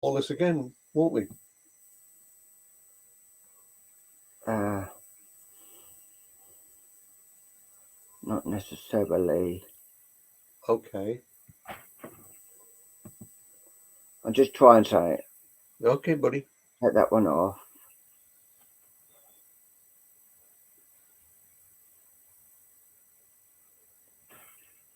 all this again, won't we? Not necessarily. Okay. I'll just try and say it. Okay, buddy. Take that one off.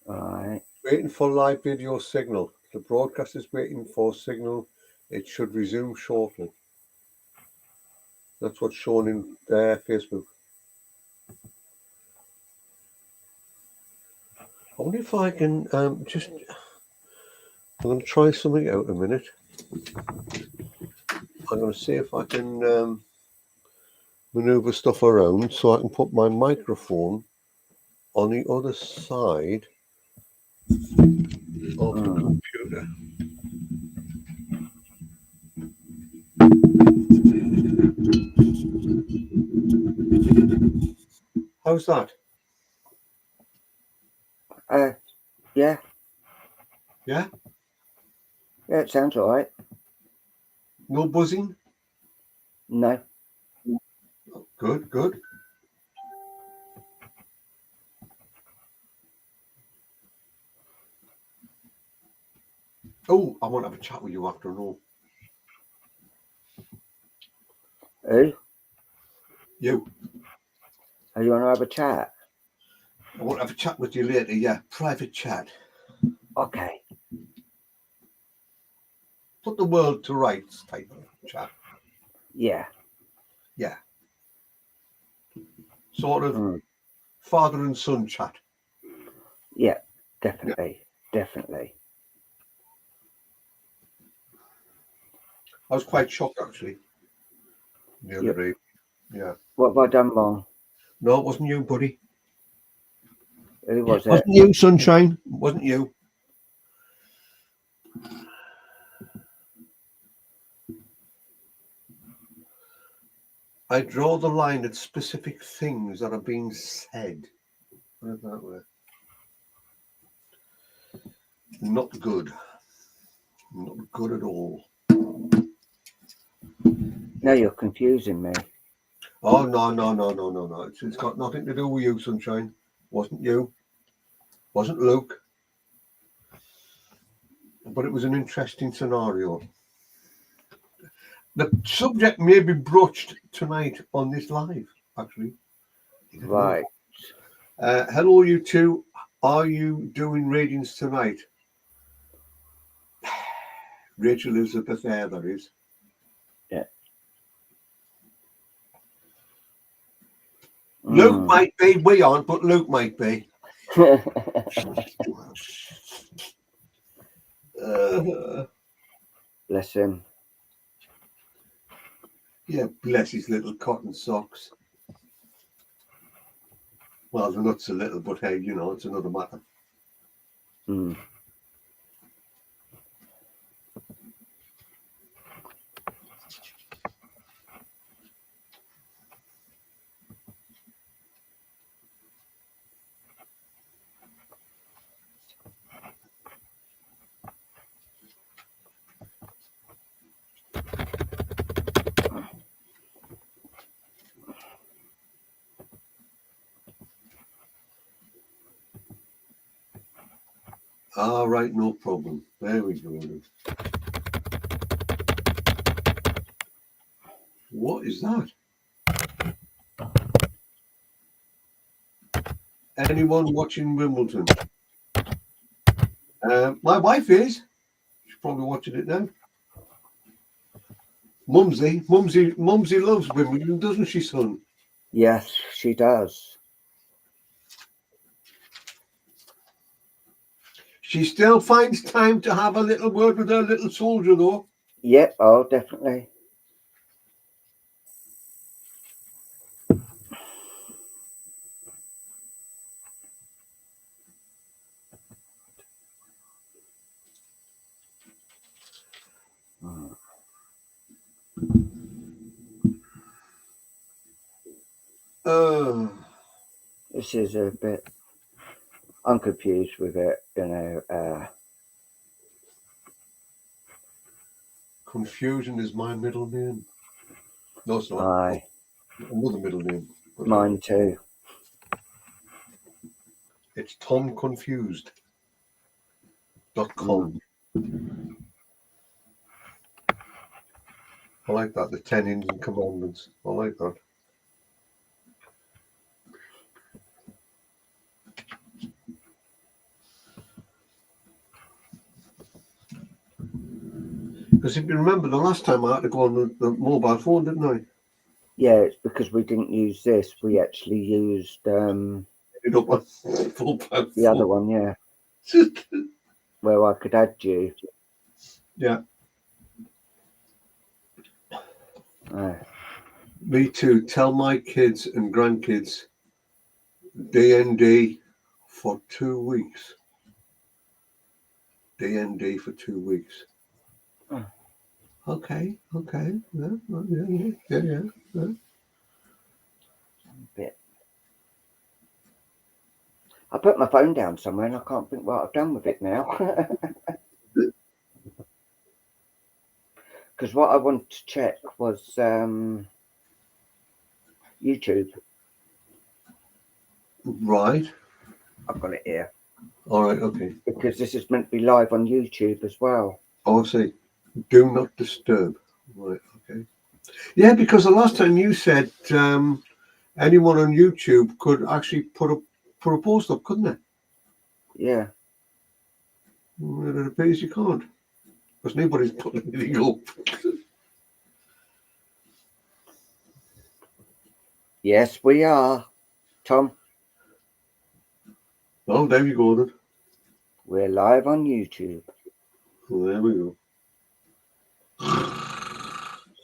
Alright. Waiting for live video signal. The broadcast is waiting for signal. It should resume shortly. That's what's shown in Facebook. I wonder if I can I'm going to try something out a minute. I'm going to see if I can maneuver stuff around so I can put my microphone on the other side of the computer. How's that? Yeah. Yeah? Yeah, it sounds alright. No buzzing? No. Good, good. Oh, I want to have a chat with you after all. Who? You. Oh, you want to have a chat? I want to have a chat with you later, yeah. Private chat. Okay. Put the world to rights type of chat. Yeah. Yeah. Sort of father and son chat. Yeah, definitely. Yeah. Definitely. I was quite shocked actually. The other day. Yeah. What have I done wrong? No, it wasn't you, buddy. Who was it? Wasn't you, Sunshine. It wasn't you. I draw the line at specific things that are being said. Put it that way. Not good. Not good at all. No, you're confusing me. Oh, no. It's got nothing to do with you, Sunshine. Wasn't you. Wasn't Luke. But it was an interesting scenario. The subject may be broached tonight on this live, actually. Right. Hello, you two. Are you doing readings tonight? Rachel Elizabeth there, that is. Yeah. Luke might be. We aren't, but Luke might be. Bless him. Yeah, bless his little cotton socks. Well, they're not so little, but hey, you know, it's another matter. All right, no problem. There we go. What is that? Anyone watching Wimbledon? My wife is. She's probably watching it now. Mumsy loves Wimbledon, doesn't she, son? Yes, she does. She still finds time to have a little word with her little soldier, though. Yep, oh, definitely. This is a bit. I'm confused with it, you know. Confusion is my middle name. No, it's not. Aye, Another middle name. But mine too. it's TomConfused.com. I like that. The 10 Indian Commandments. I like that. Because if you remember, the last time I had to go on the mobile phone, didn't I? Yeah, it's because we didn't use this. We actually used Ended up on full the other one, yeah, where I could add you. Yeah. Aye. Me too. Tell my kids and grandkids DND for 2 weeks. DND for 2 weeks. Oh. Okay. Yeah. Bit. I put my phone down somewhere and I can't think what I've done with it now. Because what I wanted to check was YouTube. Right. I've got it here. All right. Okay. Because this is meant to be live on YouTube as well. Oh, I see. Do not disturb. Right. Okay. Yeah, because the last time you said anyone on YouTube could actually put a post up, couldn't they? Yeah. Well, it appears you can't, because nobody's put anything up. Yes, we are, Tom. Oh, there you go then. We're live on YouTube. Well, there we go.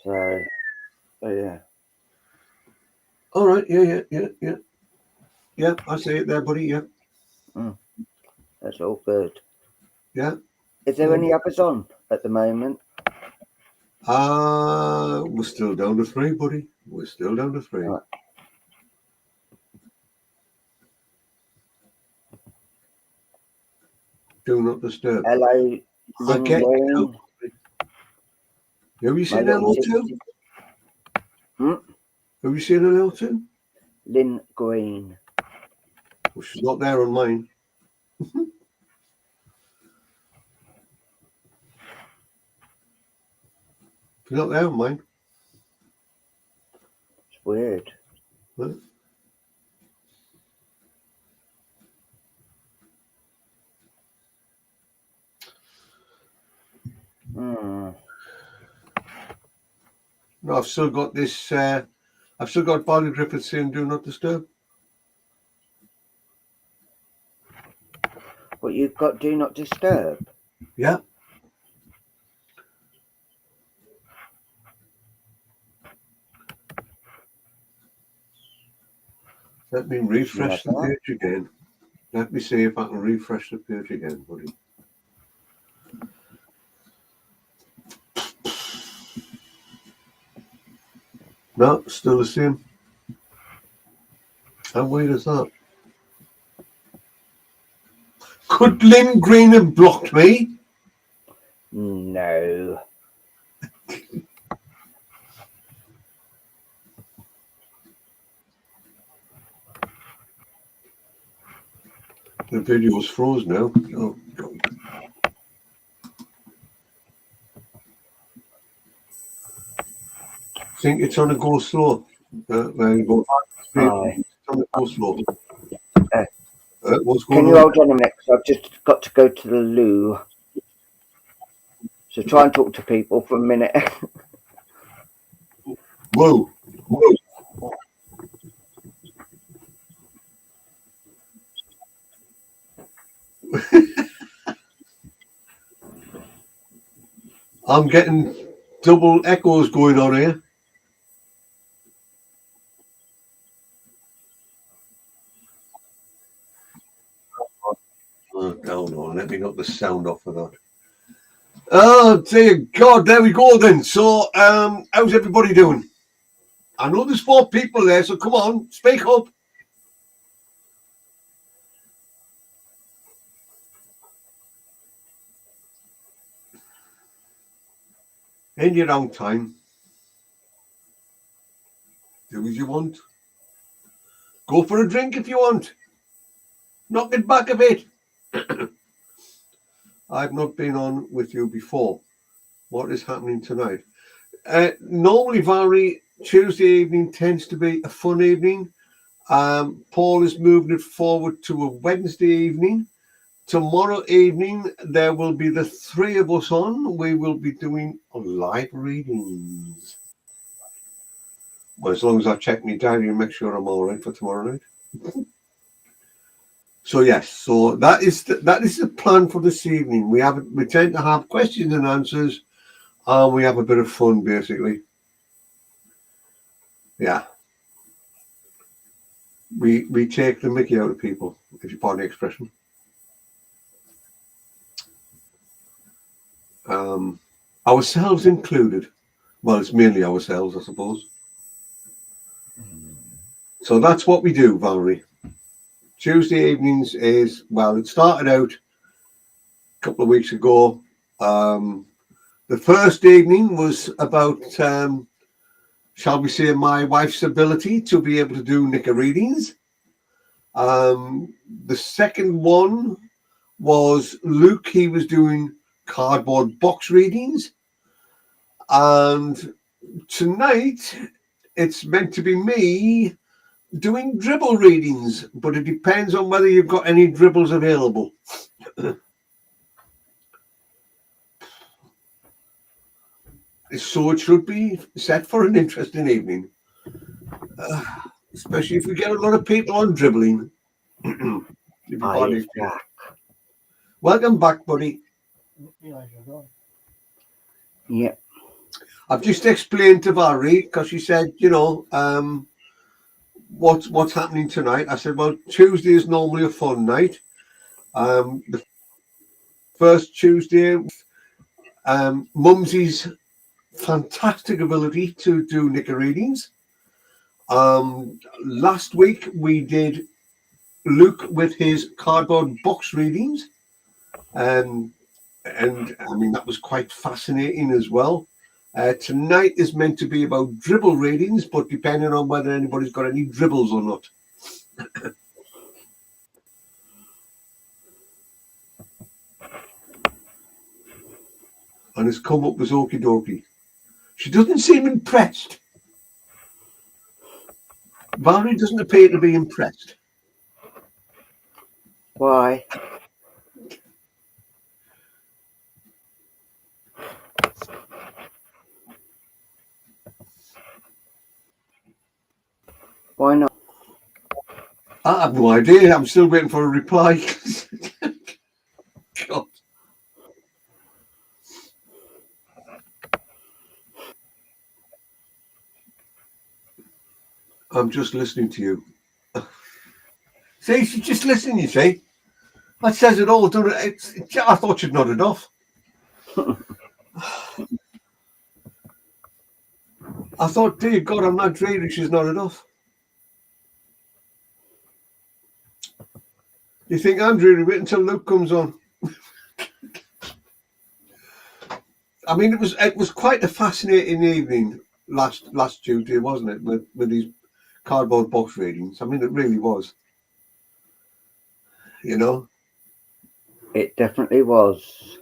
So yeah. All right. Yeah. Yeah, I see it there, buddy. Yeah. That's all good. Yeah. Is there any others on at the moment? We're still down to 3, buddy. We're still down to 3. Right. Do not disturb. Hello, Lynn Green. Have you seen hello too? Have you seen hello too? Lynn Green. Well, she's not there on mine. She's not there on mine. It's weird. What? No, I've still got this. I've still got Barney Griffith saying "Do not disturb." What you've got? Do not disturb. Yeah. Let me refresh the page again. Let me see if I can refresh the page again, buddy. No, still the same. How weird is that? Could Lynn Green have blocked me? No. The video's froze now. Oh, God. I think it's on a go slow. There you go. It's on a go slow. What's going Can you hold on a minute? Because I've just got to go to the loo. So try and talk to people for a minute. Whoa. I'm getting double echoes going on here. Oh, no, let me knock the sound off of that. Oh, dear God, there we go then. So, how's everybody doing? I know there's 4 people there, so come on, speak up. in your own time. Do as you want. Go for a drink if you want. Knock it back a bit. I've not been on with you before. What is happening tonight? Normally, Valerie, Tuesday evening tends to be a fun evening. Paul is moving it forward to a Wednesday evening. Tomorrow evening, there will be the three of us on. We will be doing live readings. Well, as long as I check my diary and make sure I'm all right for tomorrow night. So yes, so that is the plan for this evening. We tend to have questions and answers, and we have a bit of fun, basically. Yeah. We take the mickey out of people, if you pardon the expression. Ourselves included. Well, it's mainly ourselves, I suppose. So that's what we do, Valerie. Tuesday evenings is, well, it started out a couple of weeks ago. The first evening was about, shall we say, my wife's ability to be able to do Nika readings. The second one was Luke. He was doing cardboard box readings. And tonight, it's meant to be me doing dribble readings, but it depends on whether you've got any dribbles available. So it should be set for an interesting evening, especially if we get a lot of people on dribbling. Welcome back, buddy. Yeah. I've just explained to Valerie, because she said, you know, what's happening tonight. I said, well, Tuesday is normally a fun night. The first Tuesday, Mumsy's fantastic ability to do Nika readings. Last week we did Luke with his cardboard box readings, and I mean that was quite fascinating as well. Tonight is meant to be about dribble readings, but depending on whether anybody's got any dribbles or not. And it's come up as okie dokie. She doesn't seem impressed. Valerie doesn't appear to be impressed. Why? Why not? I have no idea. I'm still waiting for a reply. God. I'm just listening to you. See, she's just listening, you see. That says it all, doesn't it? I thought you'd nodded off. I thought, dear God, I'm not dreaming. She's nodded off. You think I'm dreaming? Wait until Luke comes on. I mean, it was quite a fascinating evening last Tuesday, wasn't it? With these cardboard box readings. I mean, it really was. You know? It definitely was.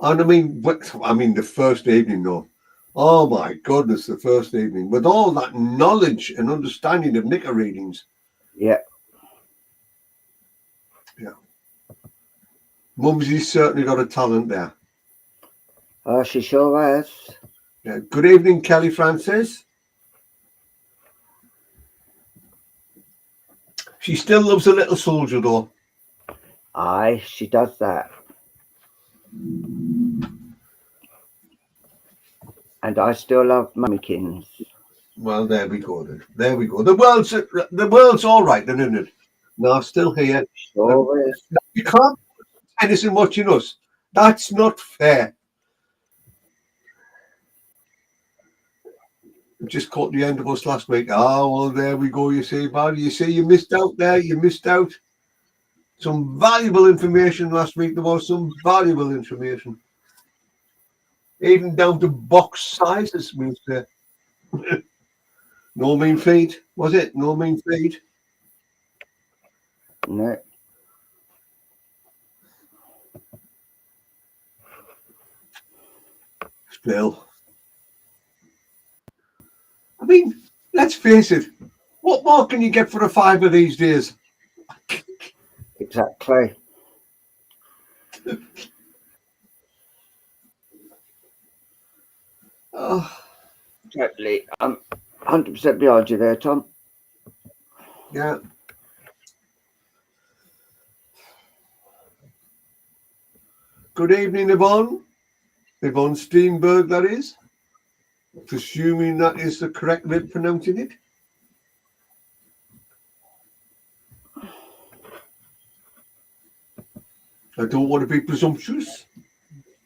And I mean, the first evening, though. Oh my goodness, the first evening with all that knowledge and understanding of Nika readings. Yeah. Yeah. Mumsy's certainly got a talent there. Oh, she sure has. Yeah. Good evening, Kelly Francis. She still loves a little soldier, though. Aye, she does that. And I still love Mummykins. Well, there we go then. There we go. The world's all right then, isn't it? No, still here. Sure is. You can't anything watching us. That's not fair. Just caught the end of us last week. Oh, well, there we go. You see, Barry. You see, you missed out there. You missed out. Some valuable information last week. There was some valuable information. even down to box sizes. We used to. No mean feed, was it? No mean feed. No. Still. I mean, let's face it. What more can you get for a fiver these days? Exactly. Oh, Totally. I'm 100% behind you there, Tom. yeah. Good evening, Yvonne. Yvonne Steenberg, that is. Presuming that is the correct way of pronouncing it. I don't want to be presumptuous.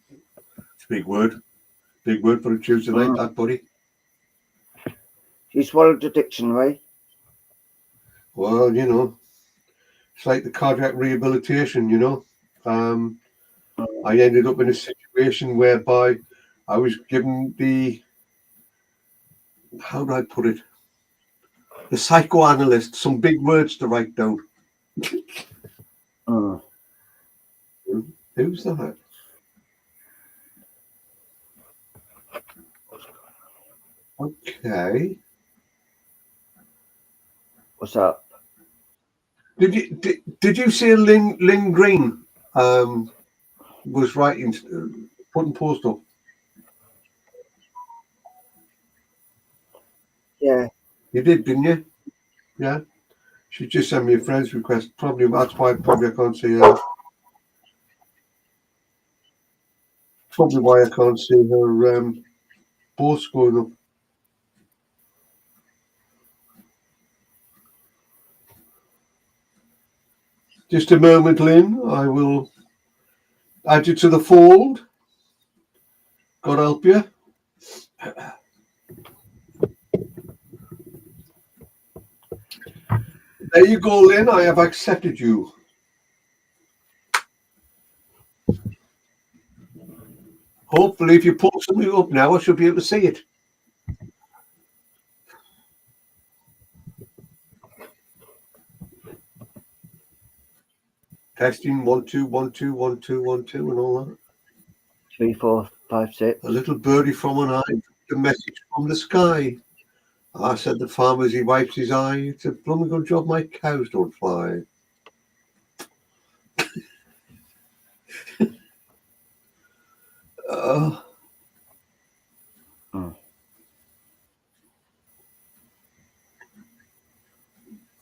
It's a big word. Big word for a Tuesday night, that, buddy. You swallowed the dictionary. Well, you know, it's like the cardiac rehabilitation, you know. I ended up in a situation whereby I was given the, how do I put it? The psychoanalyst, some big words to write down. Who's that? Okay. What's up? Did you see Lynn Green was writing, putting post up? Yeah. You did, didn't you? Yeah. She just sent me a friend's request. Probably that's why probably I can't see her. Probably why I can't see her post going up. Just a moment, Lynn. I will add you to the fold. God help you. There you go, Lynn. I have accepted you. Hopefully, if you pull something up now, I should be able to see it. Testing 1 2 1 2 1 2 1 2 and all that. 3 4 5 6. A little birdie from an eye, a message from the sky. I said the farmer as he wipes his eye. It's a blooming good job my cows don't fly.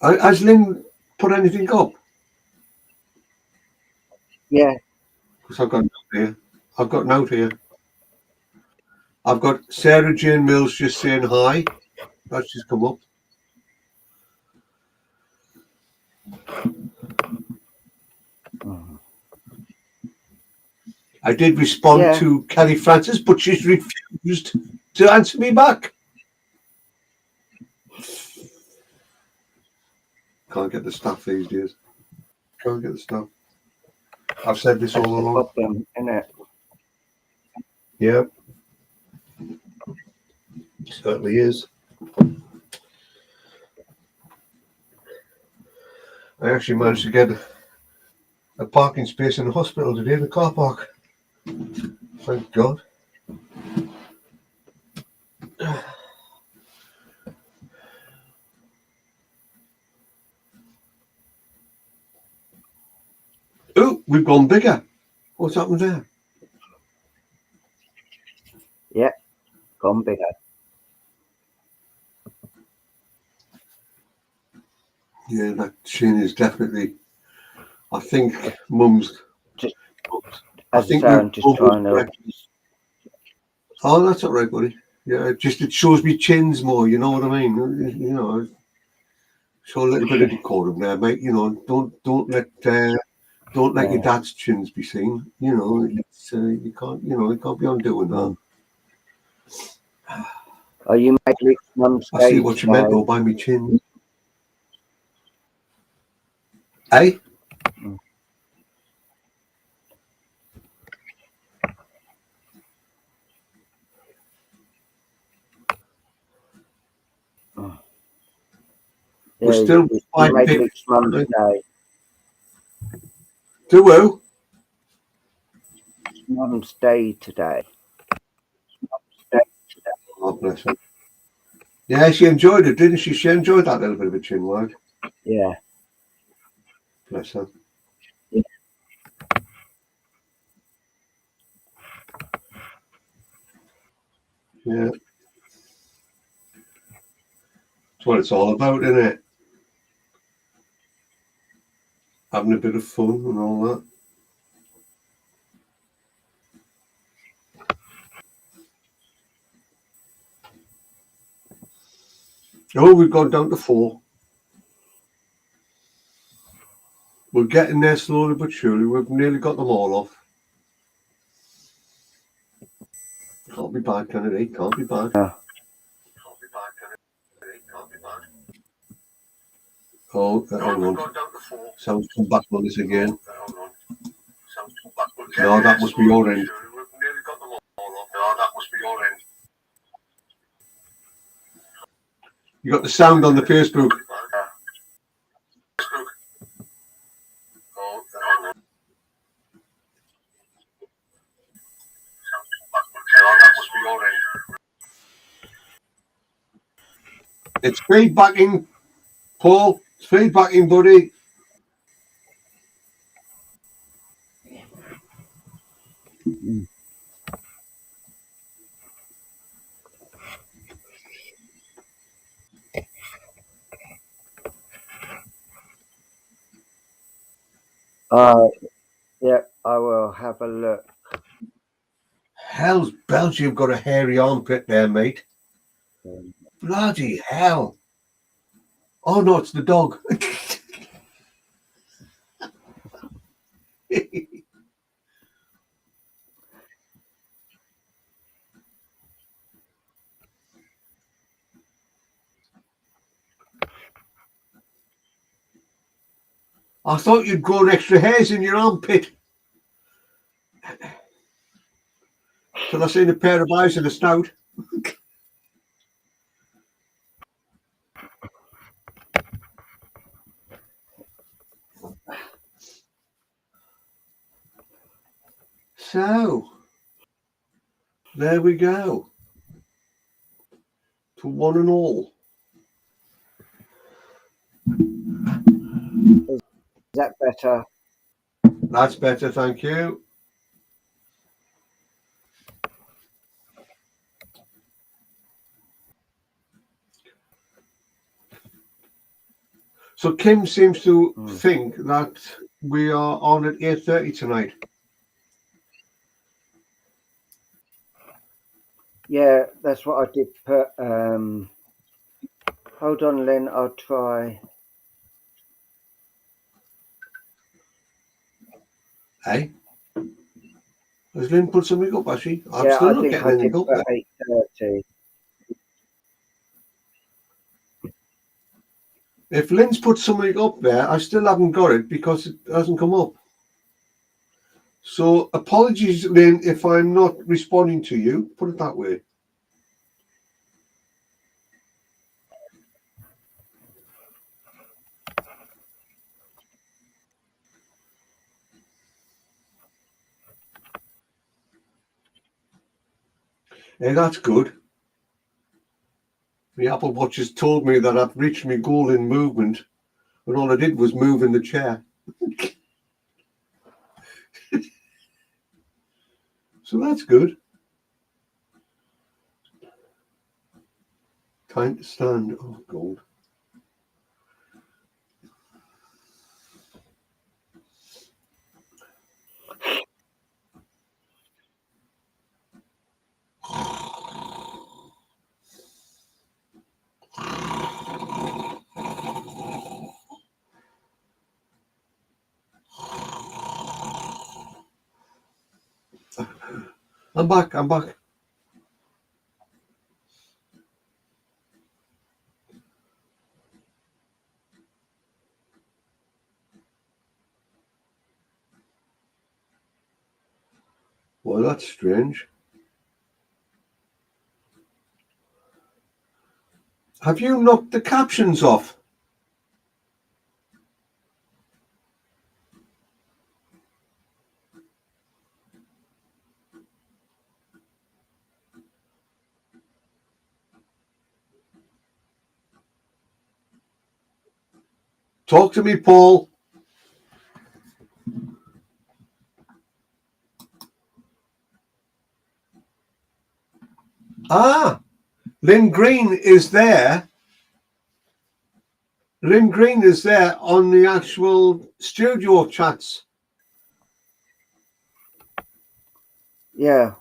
Has Lynn put anything up? Yeah. Because I've got note here. I've got note here. I've got Sarah Jane Mills just saying hi. That's just come up. I did respond to Kelly Francis, but she's refused to answer me back. Can't get the stuff these days. Can't get the stuff. I've said this all along. Problem, isn't it? Yeah. It certainly is. I actually managed to get a parking space in the hospital today in the car park. Thank God. Oh, we've gone bigger. What's happened there? Yeah, gone bigger. Yeah, that chin is definitely. I think Mum's. Just I as think I'm just trying to. Oh, that's all right, buddy. Yeah, just it shows me chins more. You know what I mean? You know, show a little bit of decorum there, mate. You know, don't let your dad's chins be seen. You know, it's you can't. You know, you can't be on doing that. Are you making Mum's I see what you meant though by me chin. Hey? We're still you made Luke's mum's day. Do who? Mum's day today. Oh, bless her. Yeah, she enjoyed it, didn't she? She enjoyed that little bit of a chin wag. Yeah. Bless her. Yeah. That's what it's all about, isn't it? Having a bit of fun and all that. Oh, we've gone down to 4. We're getting there slowly but surely. We've nearly got them all off. Can't be bad, can it? Can't be bad. Yeah. Oh, hang on. Sounds come back on this again. No, that must be your end. You got the sound on the Facebook. It's feedbacking, Paul. It's feedbacking, buddy. Yeah, I will have a look. Hell's bells, you've got a hairy armpit there, mate. Bloody hell. Oh, no, it's the dog. I thought you'd grown extra hairs in your armpit. Till I seen a pair of eyes and a snout. So, there we go. To one and all. Is that better? That's better, thank you. So Kim seems to think that we are on at 8:30 tonight. Yeah, that's what I did put. Hold on, Lynn, I'll try. Hey? Has Lynn put something up, has she? I'm Yeah, still I not think getting I anything did up put there. 8:30. If Lynn's put something up there, I still haven't got it because it hasn't come up. So apologies, Lynn, if I'm not responding to you. Put it that way. Hey, that's good. The Apple Watch has told me that I've reached my goal in movement, and all I did was move in the chair. So that's good. Time to stand. Oh, God. I'm back. Well, that's strange. Have you knocked the captions off? Talk to me, Paul. Ah, Lynn Green is there. Lynn Green is there on the actual studio chats. Yeah.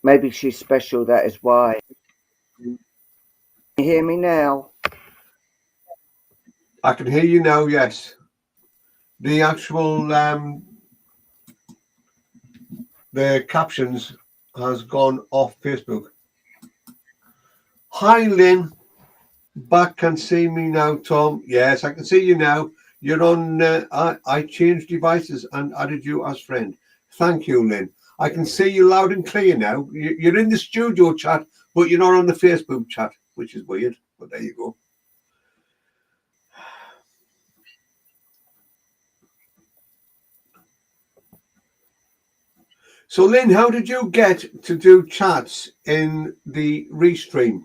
Maybe she's special, that is why. Can you hear me now? I can hear you now, yes. The actual the captions has gone off Facebook. Hi, Lynn. Back can see me now, Tom. Yes, I can see you now. You're on. I changed devices and added you as friend. Thank you, Lynn. I can see you loud and clear now. You're in the studio chat, but you're not on the Facebook chat, which is weird. But there you go. So, Lynn, how did you get to do chats in the Restream?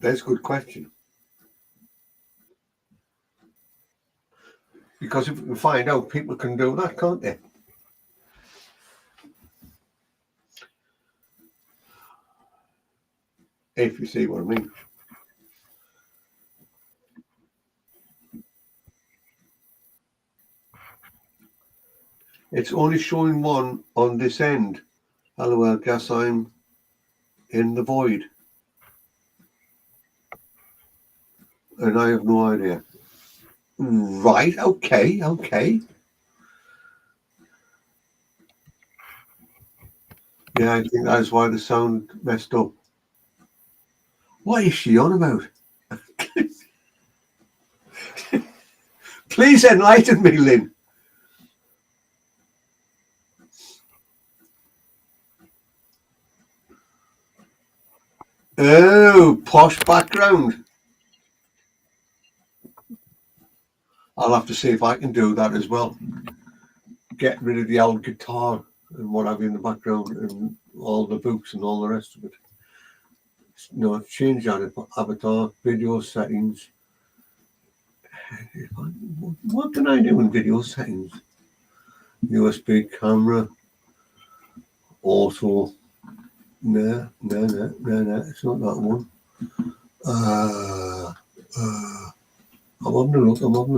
That's a good question. Because if we can find out, people can do that, can't they? If you see what I mean. It's only showing one on this end. Hello, I guess I'm in the void. And I have no idea. Right, okay. Yeah, I think that's why the sound messed up. What is she on about? Please enlighten me, Lynn. Oh, posh background. I'll have to see if I can do that as well. Get rid of the old guitar and what have you in the background and all the books and all the rest of it. No, change that avatar, video settings. What can I do in video settings? USB camera, auto. No, it's not that one. I'm having a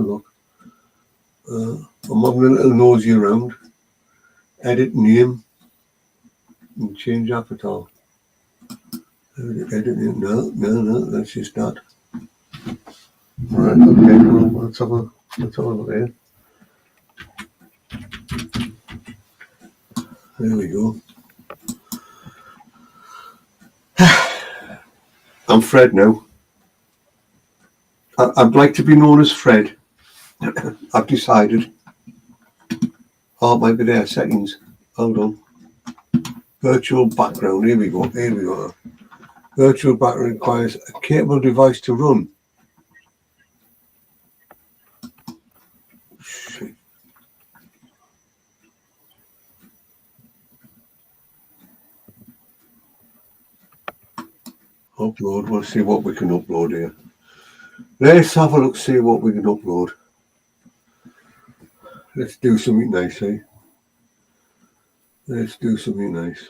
look. I'm having a little nosy around. Edit name and change avatar. Edit name. No, that's just that. Right, okay, well, let's have a look here. There we go. I'm Fred now. I'd like to be known as Fred. I've decided. Oh, it might be there. Settings. Hold on. Virtual background. Here we go. Virtual background requires a capable device to run. Shit. Upload. We'll see what we can upload here. Let's have a look, see what we can upload. Let's do something nice, eh? Let's do something nice.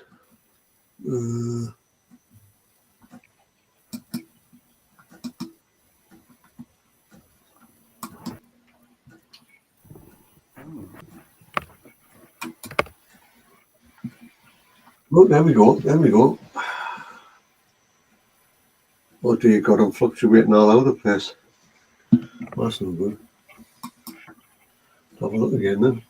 Oh, there we go. What do you got? I'm fluctuating all over the place. That's no good. Have a look again then.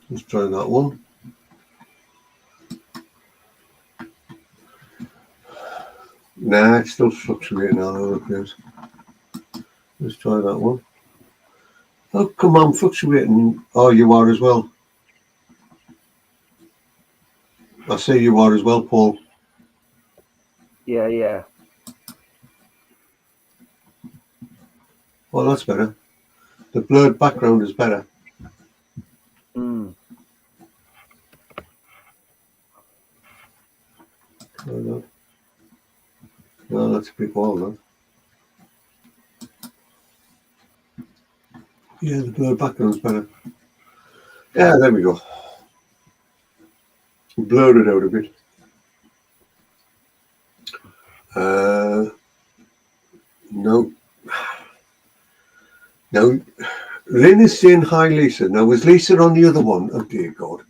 Let's try that one. Nah, it's still fluctuating all over the place. Let's try that one. Oh, come on, fluctuating. Oh, you are as well. I say you are as well, Paul. Yeah. Well, that's better. The blurred background is better. Mm. No, that's a bit wild, though. Yeah, the blurred background is better. Yeah, there we go. Blur it out a bit. No. Now, Lynn is saying hi, Lisa. Now, was Lisa on the other one? Oh, dear God.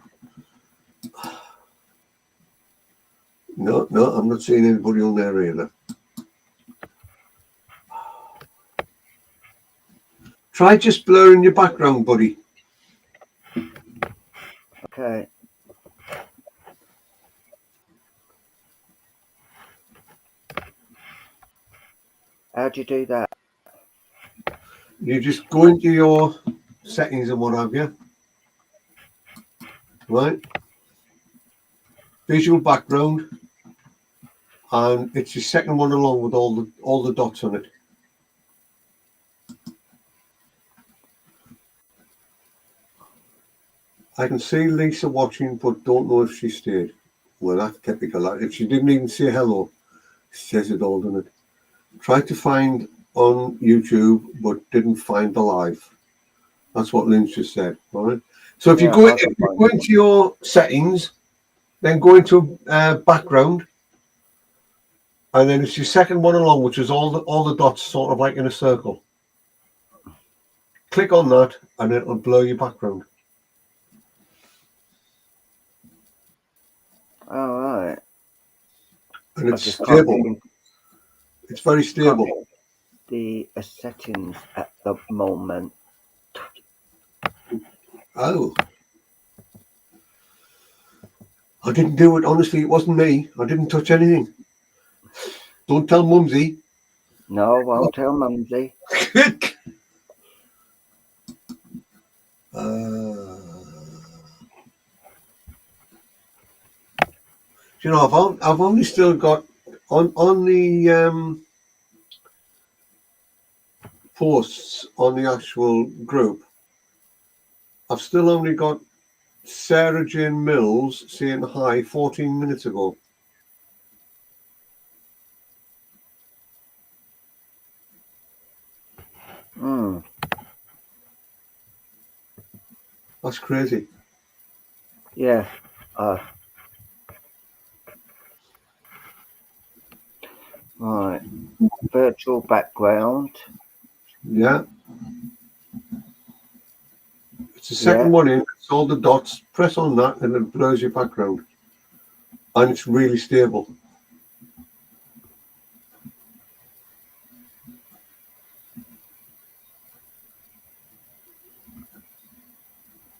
No, I'm not seeing anybody on there either. Try just blurring your background, buddy. Okay. How do you do that? You just go into your settings and what have you. Right? Visual background. And it's the second one along with all the dots on it. I can see Lisa watching, but don't know if she stayed. Well, that's typical. If she didn't even say hello, she says it all, doesn't it? Tried to find on YouTube, but didn't find the live. That's what Lynn just said. All right. So if you go into your settings, then go into background, and then it's your second one along, which is all the dots sort of like in a circle. Click on that, and it'll blur your background. All right. And it's stable. It's very stable. The settings at the moment. Oh. I didn't do it. Honestly, it wasn't me. I didn't touch anything. Don't tell Mumsy. No, I won't tell Mumsy. You know, I've only still got on the posts on the actual group. I've still only got Sarah Jane Mills saying hi 14 minutes ago. Hmm. That's crazy. Yeah. Right. Virtual background. Yeah. It's the second one in. It's all the dots. Press on that and it blurs your background. And it's really stable.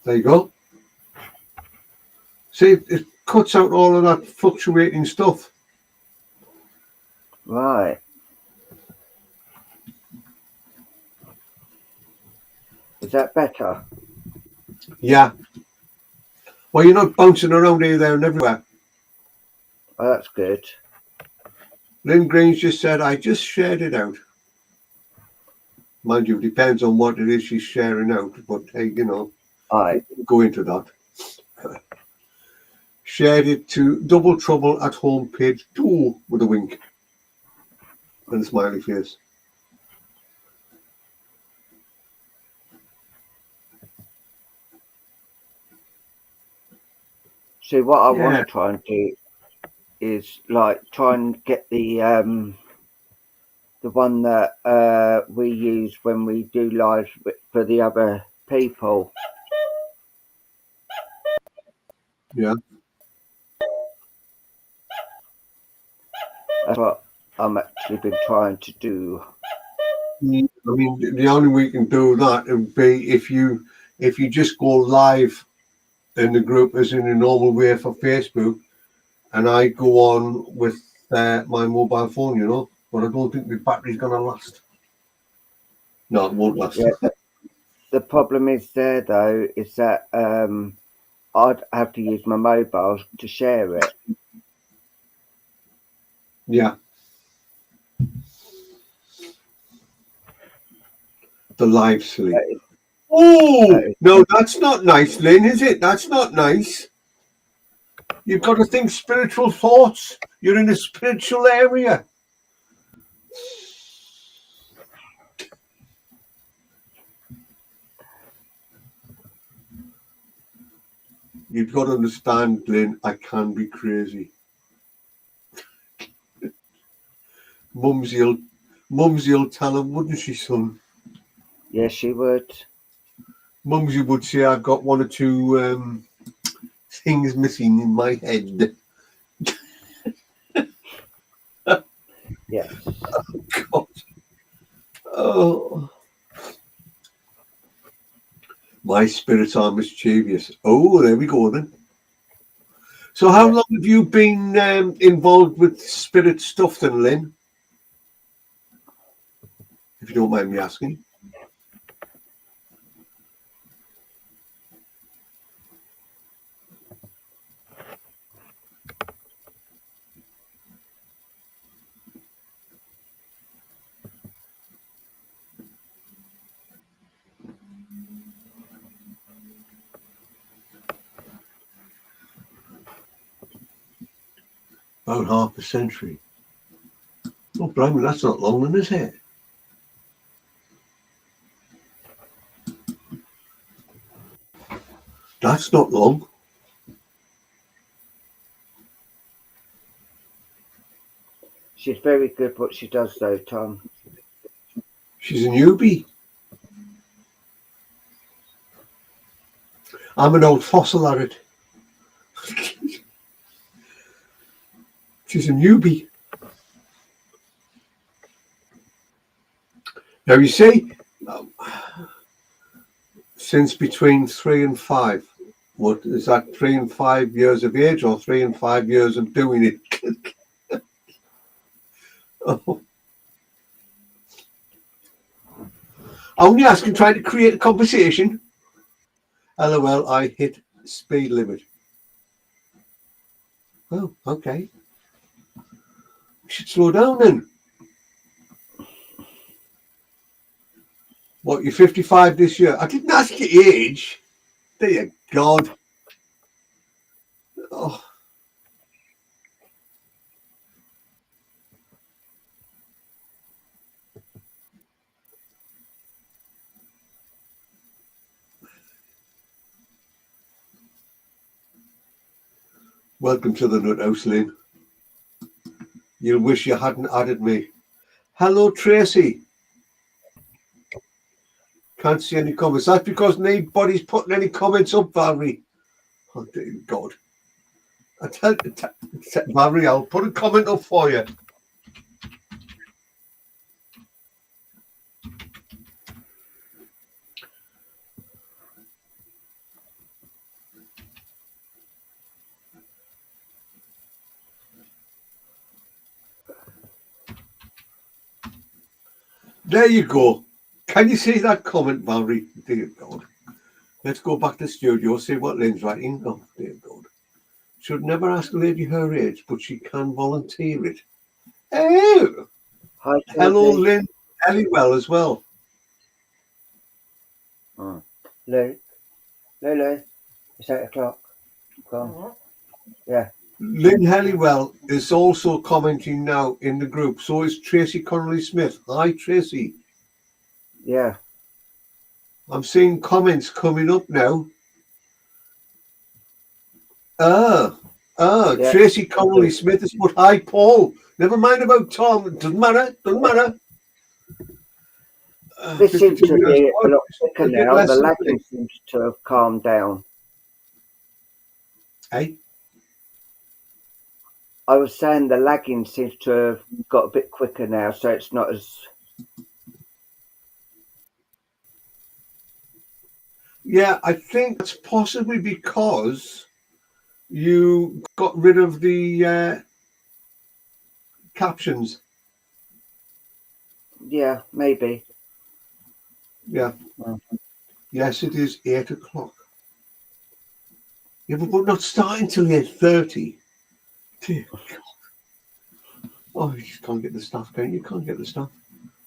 There you go. See, it cuts out all of that fluctuating stuff. Right. Is that better? Yeah. Well, you're not bouncing around here, there, and everywhere. Oh, that's good. Lynn Grange just said, I just shared it out. Mind you, it depends on what it is she's sharing out, but hey, you know, Aye. go into that. Shared it to Double Trouble at Home page 2 with a wink and a smiley face. See, what I want to try and do is like try and get the one that we use when we do live for the other people. Yeah. That's what I'm actually been trying to do. I mean, the only way you can do that would be if you just go live in the group as in a normal way for Facebook, and I go on with my mobile phone, you know. But I don't think the battery's going to last. No, it won't last. Yeah, the problem is there though is that I'd have to use my mobile to share it. Yeah. The live sleep. That is, Oh, that is, no, that's not nice, Lynn, is it? That's not nice. You've got to think spiritual thoughts. You're in a spiritual area. You've got to understand, Lynn, I can be crazy. Mumsy will tell him, wouldn't she, son? yes, she would. Mumsy would say I've got one or two things missing in my head. Yes. God. Oh. My spirits are mischievous. Oh, there we go then. So how long have you been involved with spirit stuff then, Lynn? If you don't mind me asking. About half a century. Oh, blimey, that's not long then, is it? That's not long. She's very good what she does though, Tom. She's a newbie. I'm an old fossil at it. She's a newbie. Now you see, since between 3 and 5, what is that, 3 and 5 years of age or 3 and 5 years of doing it? Oh. Only asking, trying to create a conversation. LOL, I hit speed limit. Oh, okay. You should slow down then. What, you're 55 this year? I didn't ask your age. Dear God. Oh. Welcome to the Nut House, Lynn. You'll wish you hadn't added me. Hello, Tracy. Can't see any comments. That's because nobody's putting any comments up, Valerie. Oh, dear God. I tell Valerie, I'll put a comment up for you. There you go. Can you see that comment, Valerie? Dear God. Let's go back to the studio, see what Lynn's writing. Oh, dear God. Should never ask a lady her age, but she can volunteer it. Oh! Hi, Hello, Georgie. Lynn Ellywell as well. Oh. Lulu, it's 8 o'clock. Come on. Yeah. Lynn Halliwell is also commenting now in the group. So is Tracy Connolly Smith. Hi, Tracy. Yeah. I'm seeing comments coming up now. Yeah. Tracy Connolly Smith is put, hi, Paul. Never mind about Tom. It doesn't matter. Doesn't matter. This seems to be a lot quicker now. The lagging seems to have calmed down. Hey? I was saying the lagging seems to have got a bit quicker now, so it's not as... Yeah, I think that's possibly because you got rid of the captions. Yeah, maybe. Yeah. Yes, it is 8 o'clock. Yeah, but we're not starting till 8:30. Dear God. Oh, you just can't get the stuff, can you? You can't get the stuff.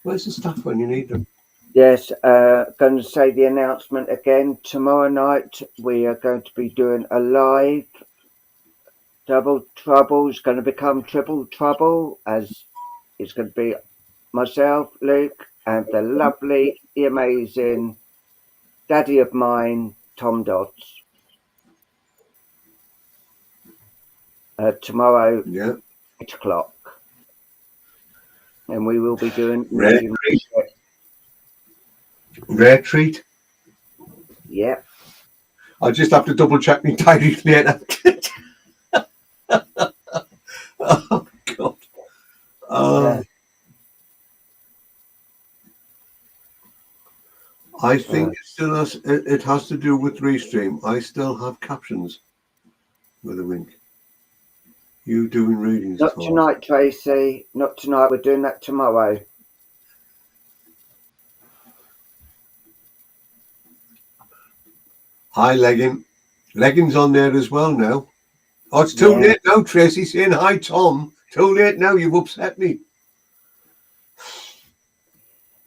Where's the stuff when you need them? Yes, going to say the announcement again. Tomorrow night we are going to be doing a live Double Trouble. It's going to become Triple Trouble, as it's going to be myself, Luke, and the lovely, the amazing daddy of mine, Tom Dodds. Tomorrow, Yeah. 8 o'clock. And we will be doing Rare medium. treat. Rare treat. Yeah. I'll just have to double check my diary later. Oh, God. Yeah. I think it has to do with Restream. I still have captions with a wink. You doing readings, Not Tom? tonight, Tracy. Not tonight. We're doing that tomorrow. Hi, Legging. Legging's on there as well now. Oh, it's too late now, Tracy, saying hi, Tom. Too late now. You've upset me.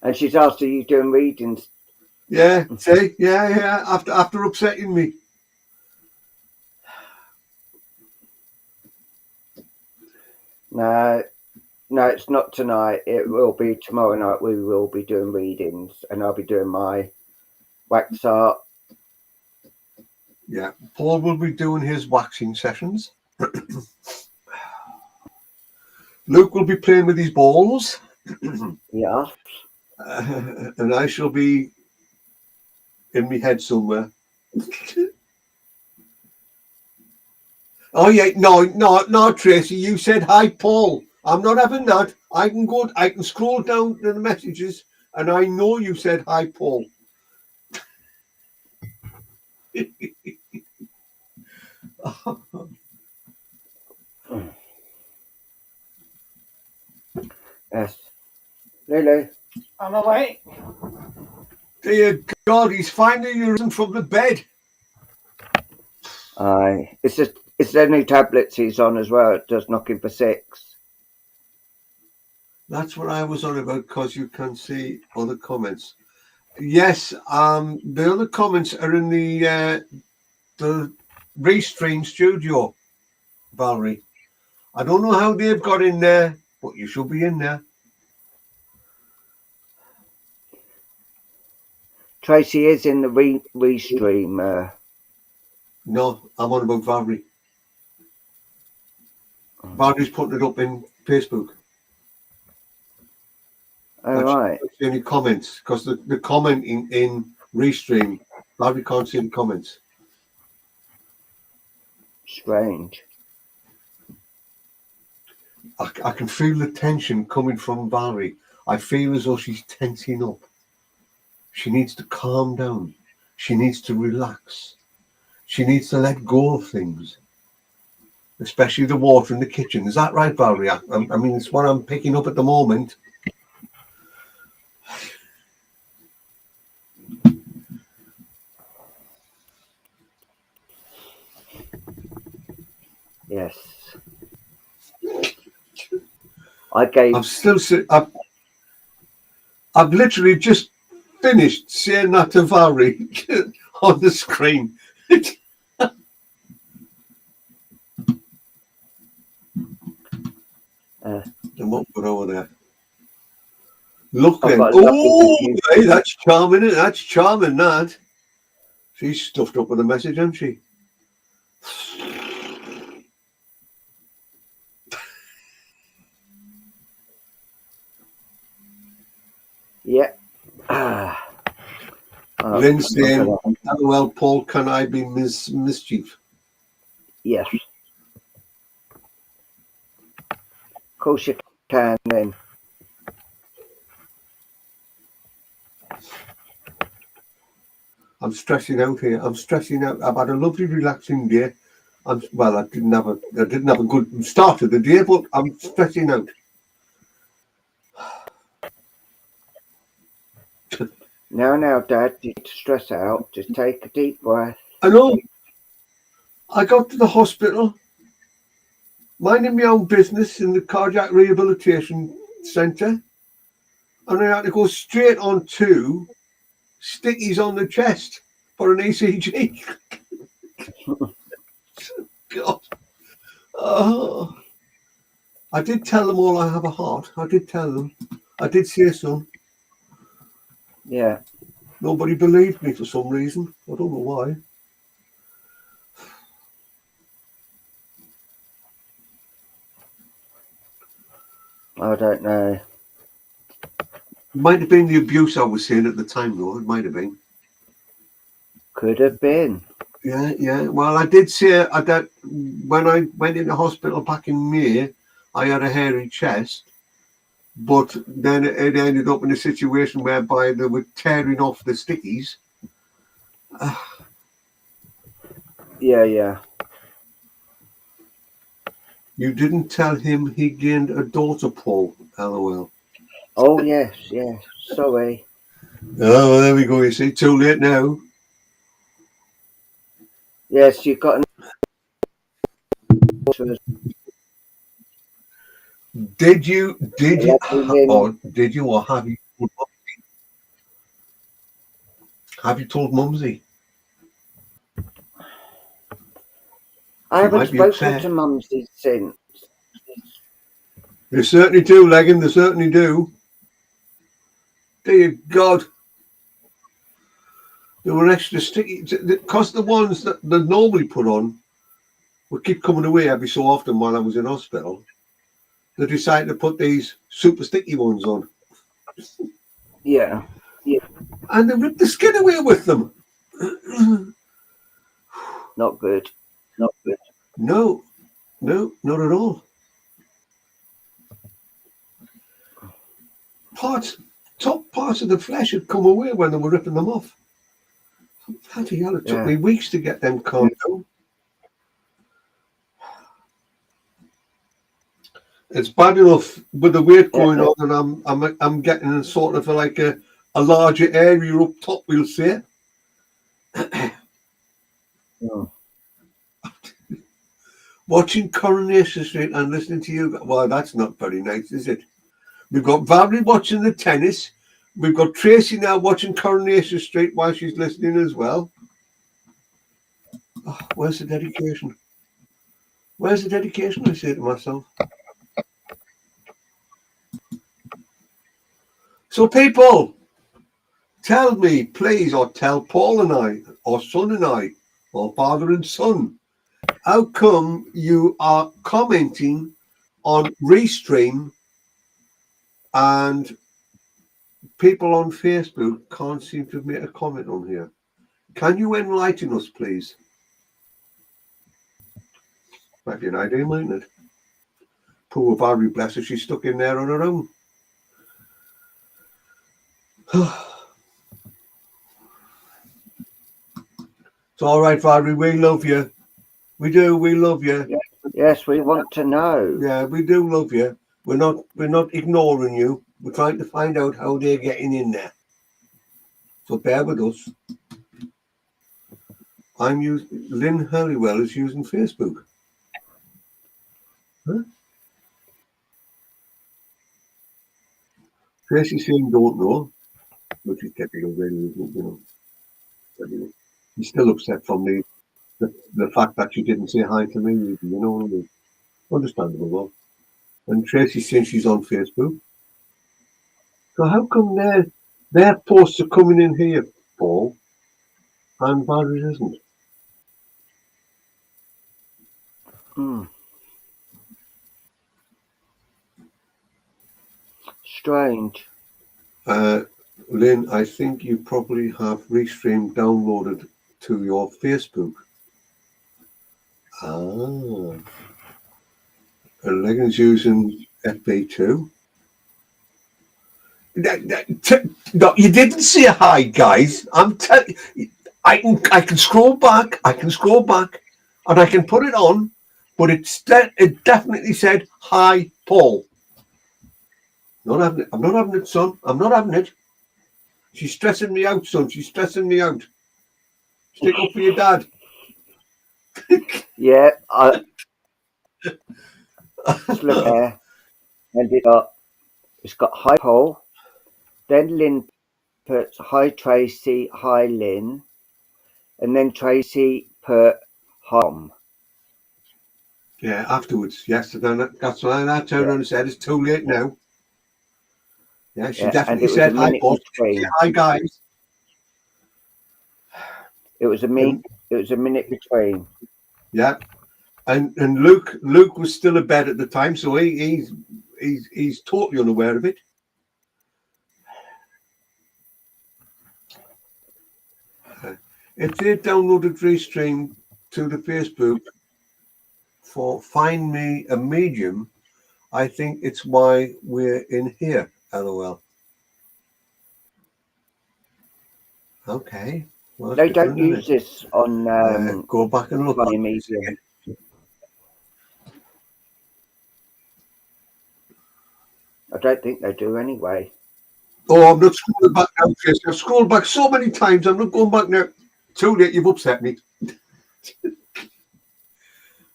And she's asked, are you doing readings? Yeah, see? Yeah. After upsetting me. No, it's not tonight. It will be tomorrow night. We will be doing readings, and I'll be doing my wax art. Yeah, Paul will be doing his waxing sessions. Luke will be playing with his balls. Yeah. And I shall be in my head somewhere. Oh yeah, no, Tracy, you said hi, Paul. I'm not having that. I can scroll down to the messages, and I know you said hi, Paul. Yes. Lulu. I'm awake. Dear God, he's finally risen from the bed. Aye. It's the new tablets he's on as well. It does knock him for 6. That's what I was on about, because you can see other comments. Yes, the other comments are in the Restream studio, Valerie. I don't know how they've got in there, but you should be in there. Tracy is in the Restream. No, I'm on about Valerie. Valerie's putting it up in Facebook. Oh, right. See any comments, because the commenting in Restream, Valerie can't see the comments. Strange. I can feel the tension coming from Valerie. I feel as though she's tensing up. She needs to calm down. She needs to relax. She needs to let go of things, especially the water in the kitchen. Is that right, Valerie? I mean, it's what I'm picking up at the moment. Yes. I've literally just finished saying that to Valerie on the screen. And what put over there? Look then. Oh, hey, that's charming. That's charming, that. She's stuffed up with a message, hasn't she? Yeah. Lynn saying, "LOL, Paul, can I be mischief?" Yes. Of course you can, then. I'm stressing out here. I'm stressing out. I've had a lovely, relaxing day. I didn't have a good start of the day, but I'm stressing out. Now, Dad, you need to stress out. Just take a deep breath. I know. I got to the hospital, minding my own business in the cardiac rehabilitation centre. and I had to go straight on to stickies on the chest for an ECG. God. Oh. I did tell them all I have a heart. I did tell them. I did say so. Yeah. Nobody believed me for some reason. I don't know why. I don't know. It might have been the abuse I was seeing at the time, though. It might have been. Could have been. Yeah. Well, I did say that when I went into hospital back in May, I had a hairy chest, but then it ended up in a situation whereby they were tearing off the stickies. Yeah. You didn't tell him he gained a daughter, Paul. LOL. Oh, yes. Sorry. Oh, well, there we go. You see, too late now. Yes, you got an daughter. Did you, Lynn. or have you told Mumsy? I She haven't might be spoken upset. to Mumsy since. They certainly do, Leggin. They certainly do. Dear God. There were extra sticky, because the ones that they normally put on would keep coming away every so often while I was in hospital. They decided to put these super sticky ones on. Yeah. And they ripped the skin away with them. Not good. No, not at all. Top parts of the flesh had come away when they were ripping them off. Bloody hell, it took me weeks to get them calmed down. It's bad enough with the weight going on, and I'm getting sort of like a larger area up top, we'll say. Watching Coronation Street and listening to you. Well, that's not very nice, is it? We've got Valerie watching the tennis. We've got Tracy now watching Coronation Street while she's listening as well. Oh, where's the dedication? Where's the dedication, I say to myself. So people, tell me, please, or tell Paul and I, or son and I, or father and son, how come you are commenting on Restream and people on Facebook can't seem to make a comment on here? Can you enlighten us, please? Might be an idea, mightn't it? Poor Valerie, bless her, she's stuck in there on her own. It's all right, Valerie, we love you. We do, we love you. Yes, we want to know. Yeah, we do love you. We're not ignoring you. We're trying to find out how they're getting in there. So bear with us. Lynn Hurlywell is using Facebook. Huh? Tracy's saying don't know, which is typical, really, you know. He's still upset from the fact that she didn't say hi to me, you know. Understandable, well. And Tracy's saying she's on Facebook. So how come their posts are coming in here, Paul, and Barry's isn't? Strange. Lynn, I think you probably have Restream downloaded to your Facebook. And Leggins using FB2. No, you didn't say hi, guys. I'm telling you, I can scroll back. And I can put it on, but it definitely said hi, Paul. Not having it. I'm not having it, son. I'm not having it. She's stressing me out, son. She's stressing me out. Stick up for your dad. Yeah, let's look there. And it's got hi Paul. Then Lynn puts hi Tracy, hi Lynn, and then Tracy put Hom. Yeah, afterwards. Yes, that's why I turned around and said it's too late now. Yeah, she definitely said hi, Paul. Hi, guys. It was a minute between. Yeah, and Luke was still abed at the time, so he's totally unaware of it. If they downloaded Restream to the Facebook for Find Me a Medium, I think it's why we're in here. LOL. Okay. Well, they don't use this on go back and look. Medium. I don't think they do anyway. Oh, I'm not scrolling back now, Chris. I've scrolled back so many times. I'm not going back now. Too late. You've upset me.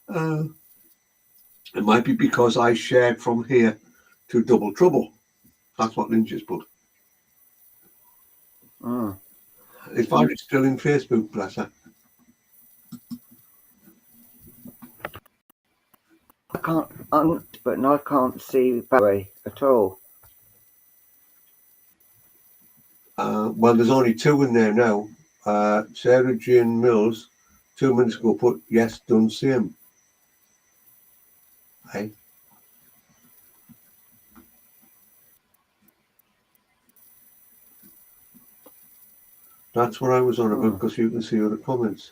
It might be because I shared from here to Double Trouble. That's what Ninja's put. If I'm still in Facebook, bless her. I can't see Barry at all. Well, there's only two in there now. Sarah Jane Mills, 2 minutes ago, put yes, done same. Hey. That's what I was on about, because you can see other comments.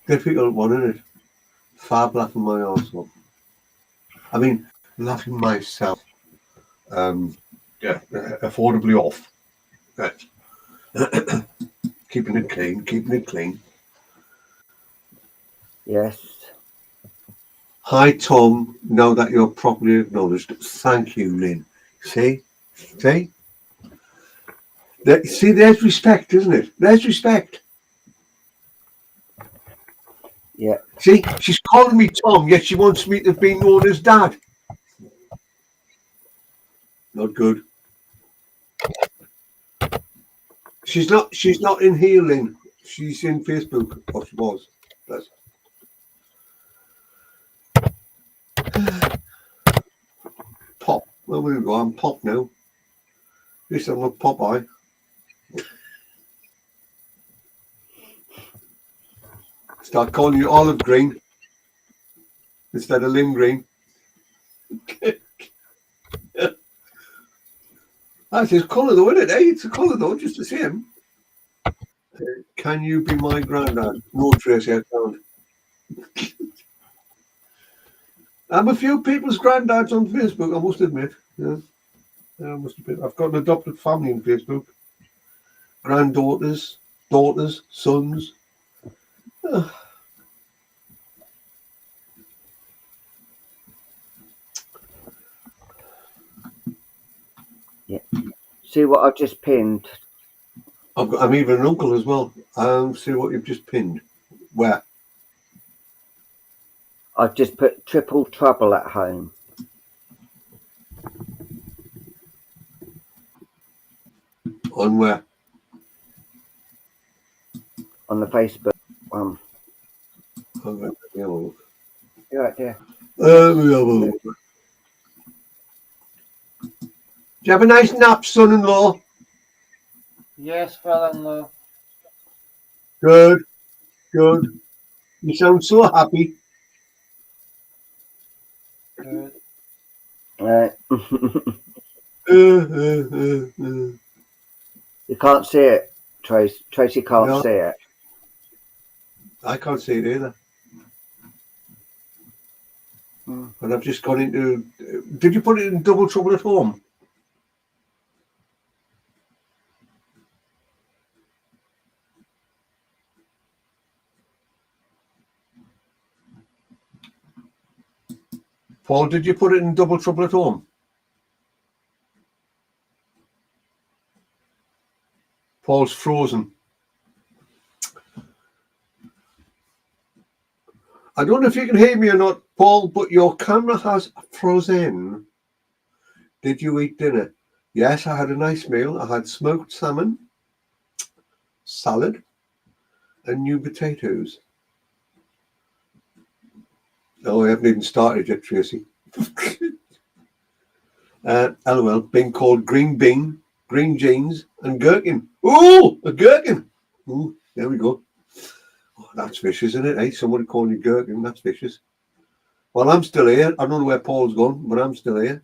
Difficult one, isn't it? Fab laughing my arse off. I mean, laughing myself. Yeah, affordably off. Right. Keeping it clean. Yes. Hi, Tom. Now that you're properly acknowledged, thank you, Lynn. See? See, there's respect, isn't it? There's respect. Yeah. See, she's calling me Tom, yet she wants me to be known as Dad. Not good. She's not in here, Lynn. She's in Facebook, or she was. Pop. Well, we go. I'm Pop now. At least I'm not Popeye. Start calling you Olive Green instead of Lynn Green. That's his colour though, isn't it? Hey, it's a colour though, just the same. Can you be my granddad? No, Tracy, I can't. I'm a few people's granddads on Facebook, I must admit. Yeah. I must admit. I've got an adopted family on Facebook. Granddaughters, daughters, sons. Yeah. See what I've just pinned? I'm even an uncle as well. See what you've just pinned. Where? I've just put triple trouble at home. On where? On the Facebook one. Okay, you're right there. Do you have a nice nap, son-in-law? Yes, father-in-law. Good. You sound so happy. Good. You can't see it, Trace. Tracy can't see it. I can't see it either. And I've just gone into... Did you put it in Double Trouble at Home? Paul, did you put it in Double Trouble at Home? Paul's frozen. I don't know if you can hear me or not, Paul, but your camera has frozen. Did you eat dinner? Yes, I had a nice meal. I had smoked salmon, salad, and new potatoes. Oh, I haven't even started yet, Tracy. LOL, being called green bean, green jeans, and gherkin. Ooh, a gherkin. Ooh, there we go. Oh, that's vicious, isn't it? Hey, somebody calling you gherkin, that's vicious. Well, I'm still here. I don't know where Paul's gone, but I'm still here.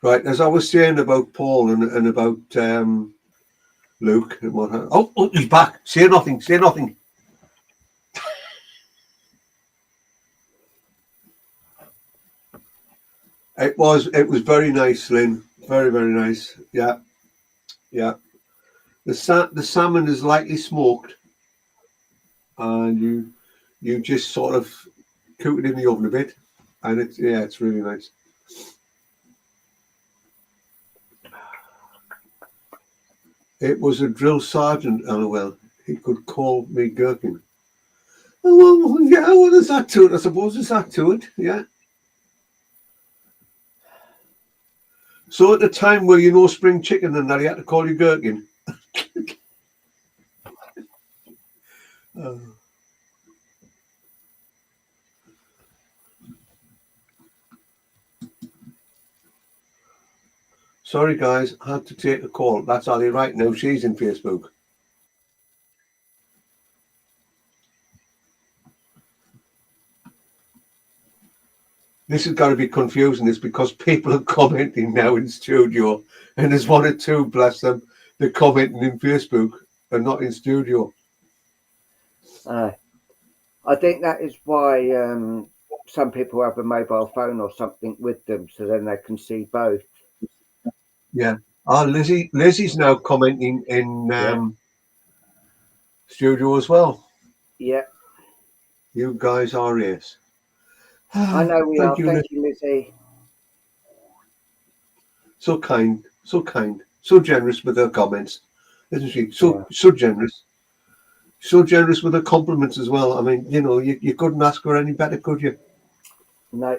Right, as I was saying about Paul and about Luke and what. Oh, he's back. Say nothing. Say nothing. It was very nice, Lynn. Very, very nice. Yeah, yeah. The salmon is lightly smoked, and you just sort of cook it in the oven a bit, and it's really nice. It was a drill sergeant, LOL. He could call me gherkin. Oh, well, yeah, well, there's that to it. I suppose there's that to it. Yeah. So at the time where you know spring chicken and that, he had to call you gherkin. Sorry, guys, I had to take a call. That's Ali right now. She's in Facebook. This has got to be confusing. It's because people are commenting now in studio, and there's one or two, bless them, they're commenting in Facebook and not in studio. I think that is why some people have a mobile phone or something with them, so then they can see both. Yeah. Lizzie's now commenting in studio as well. Yeah. You guys are yes. I know we are. Thank you, Thank you, Lizzie. So kind, so generous with her comments, isn't she? So generous. So generous with her compliments as well. I mean, you couldn't ask for any better, could you? No.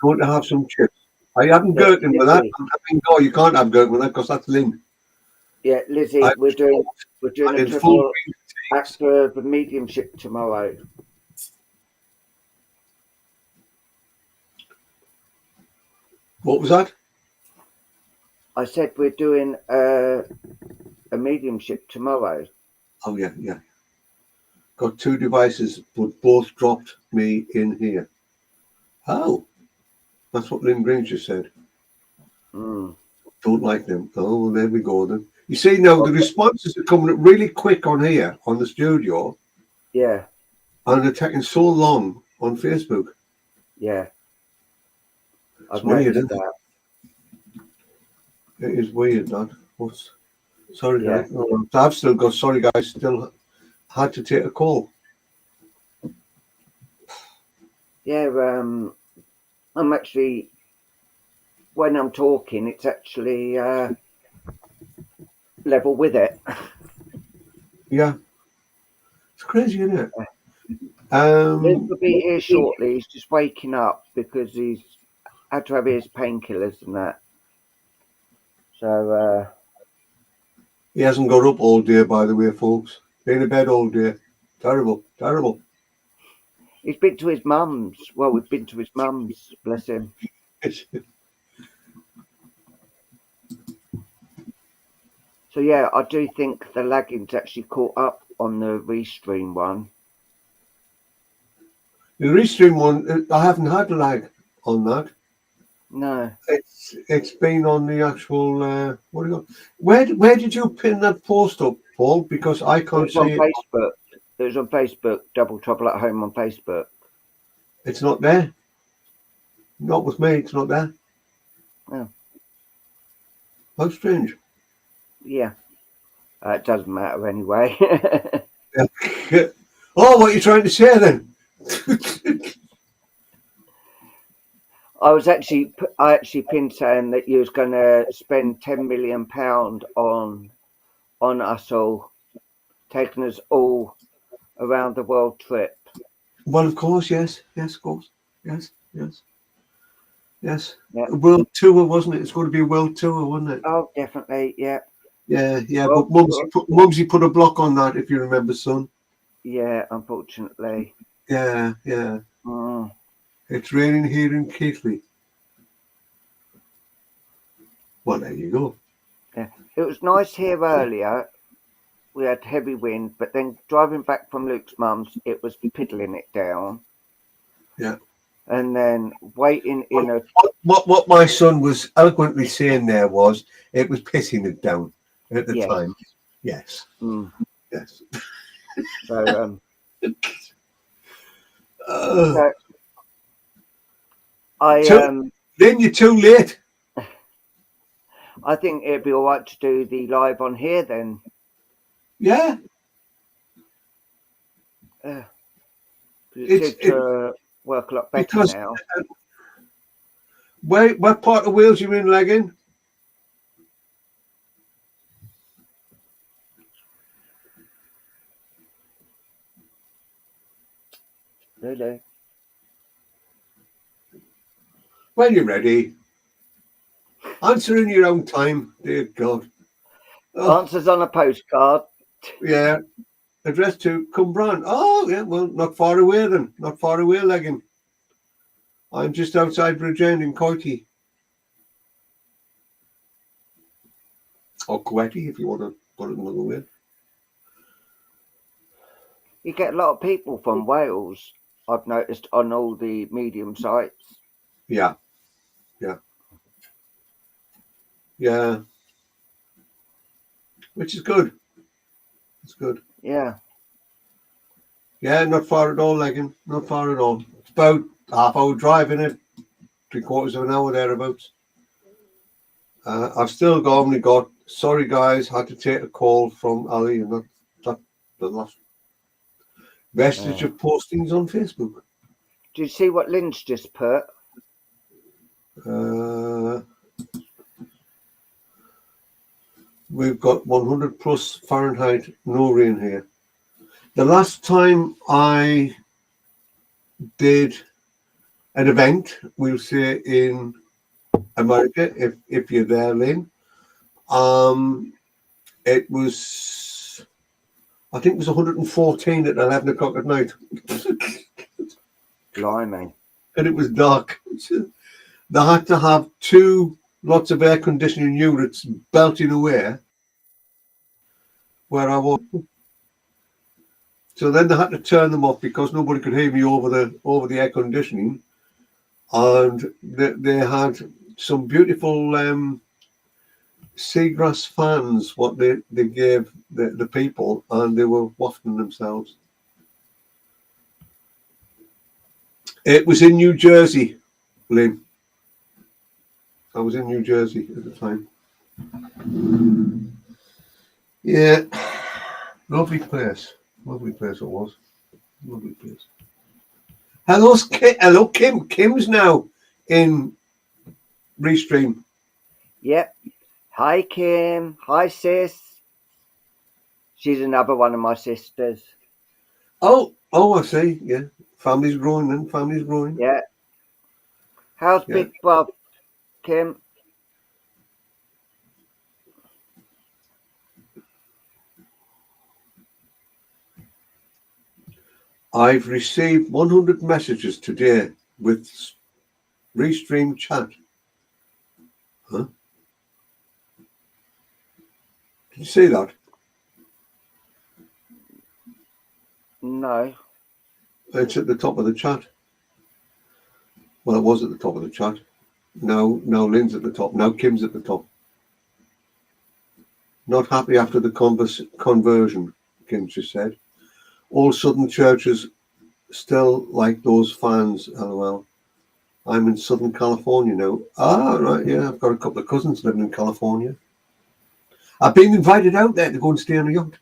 Going to have some chips. I haven't But gherkin with that. Lizzie, No, you can't have gherkin with that because that's Lynn. yeah, Lizzie, we're doing a triple after the mediumship tomorrow. What was that? I said we're doing a mediumship tomorrow. Oh yeah. Got two devices, but both dropped me in here. Oh, that's what Lynn Green just said. Mm. Don't like them. Oh, there we go then. You see now the responses are coming up really quick on here on the studio. Yeah. And they're taking so long on Facebook. Yeah. I've weird, noticed that. It is weird, that. Sorry, Yeah. guys. I've still got, sorry, guys, still had to take a call. Yeah, I'm actually, when I'm talking, it's actually level with it. Yeah. It's crazy, isn't it? Liz will be here shortly. He's just waking up because he's had to have his painkillers and that. So, he hasn't got up all day, by the way, folks. Been in bed all day. Terrible. he's been to his mum's. Well, we've been to his mum's, bless him. So, yeah, I do think the lagging's actually caught up on the Restream one. The Restream one, I haven't had lag on that. No. It's been on the actual, what do you got? Where did you pin that post up, Paul? Because I can't see it. Facebook. It was on Facebook, Double Trouble at Home on Facebook. It's not there. Not with me, it's not there. Oh. How strange. Yeah. It doesn't matter anyway. Oh, what are you trying to say then? I actually pinned saying that you was going to spend £10 million on us all, taking us all around the world trip. Well, of course, yes, of course, yes. Yeah. A world tour, wasn't it? It's going to be a world tour, wasn't it? Oh, definitely. Yeah. Yeah. Well, But Mumsy put a block on that, if you remember, son. yeah, unfortunately. Yeah. Mm, It's raining here in Keighley. Well, there you go. yeah. It was nice here earlier. We had heavy wind, but then driving back from Luke's mum's, it was piddling it down. Yeah. And then waiting in a What my son was eloquently saying there was it was pissing it down at the time. Yes. Mm, Yes. so Uh, so I then you're too late. I think it'd be all right to do the live on here then. Yeah. It It's seems to work a lot better because now. what part of Wales you in, Legging? Really? When you're ready. Answer in your own time, dear God. Oh, Answers on a postcard. yeah. Address to Cumbrain. Oh, yeah. Well, not far away then. Not far away, Legging. I'm just outside Bridgend in Coity. Or Coety, if you want to put it another way. You get a lot of people from Wales, I've noticed on all the medium sites. Yeah. Which is good. It's good. Yeah. Yeah, not far at all, Legging. Not far at all. It's about half-hour drive, in it. 3/4 of an hour thereabouts. I've still only got. Sorry, guys, had to take a call from Ali, and that's the last vestige of postings on Facebook. Do you see what Lynn's just put? We've got 100 plus Fahrenheit, no rain here. The last time I did an event, we'll say in America, if you're there, Lynn, it was, I think it was 114 at 11 o'clock at night. Blimey. And it was dark. They had to have lots of air conditioning units belting away where I was. So then they had to turn them off because nobody could hear me over the air conditioning, and they had some beautiful seagrass fans. What they gave the people, and they were wafting themselves. It was in New Jersey, Lynn. I was in New Jersey at the time. Yeah, lovely place. Lovely place it was. Lovely place. Hello, Kim. Kim's now in Restream. Yep. Hi, Kim. Hi, sis. She's another one of my sisters. Oh, I see. Yeah, family's growing then. Family's growing. Yeah. How's Big Bob, Kim? I've received 100 messages today with Restream chat. Huh? Did you see that? No. It's at the top of the chat. Well, it was at the top of the chat. Now Lynn's at the top. Now Kim's at the top. Not happy after the conversion, Kim just said. All Southern churches still like those fans, lol. I'm in Southern California now. Ah, right, yeah. I've got a couple of cousins living in California. I've been invited out there to go and stay on a yacht.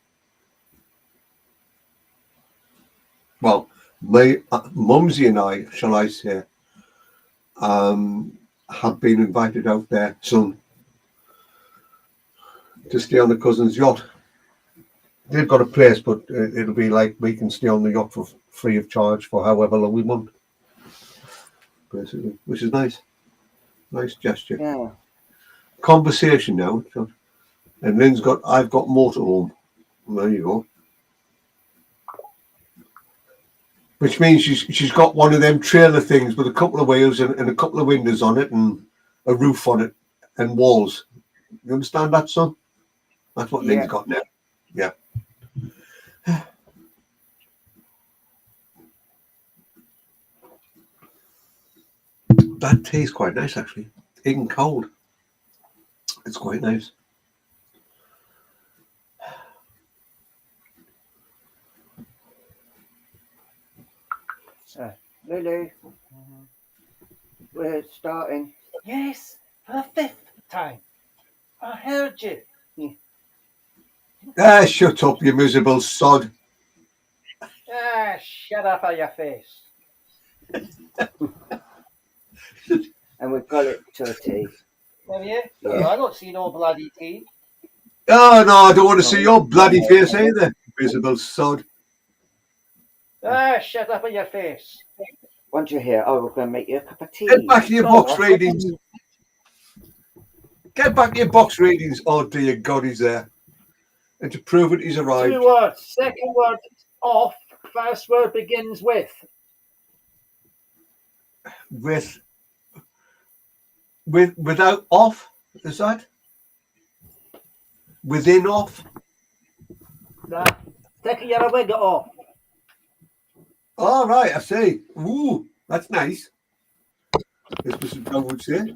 Well, my Mumsy and I, shall I say, have been invited out there, son, to stay on a cousin's yacht. they've got a place, but it'll be like we can stay on the yacht for free of charge for however long we want, basically, which is nice. Nice gesture. Yeah. Conversation now. And Lynn's got, I've got motorhome. There you go. Which means she's got one of them trailer things with a couple of wheels and a couple of windows on it and a roof on it and walls. You understand that, son? That's what Lynn's got now. Yeah. That tea's quite nice, actually. Even cold. It's quite nice. Lily, we're starting. Yes, for the 5th time. I heard you. Ah, shut up, you miserable sod. Ah, shut up on your face. And we've got it to a T. Have you? Yeah. Oh, I don't see no bloody tea. Oh, no, I don't want to see your bloody face either, miserable sod. Ah, shut up on your face. Once you're here, we're going to make you a cup of tea. Get back to your Go box on. readings. Get back to your box readings. Oh, dear God, he's there. And to prove it, he's arrived. 2 words. Second word off. First word begins with. Without off, is that? Within off? That. Take your wig off. All right, I see. Ooh, that's nice. As Mrs. Brown would say.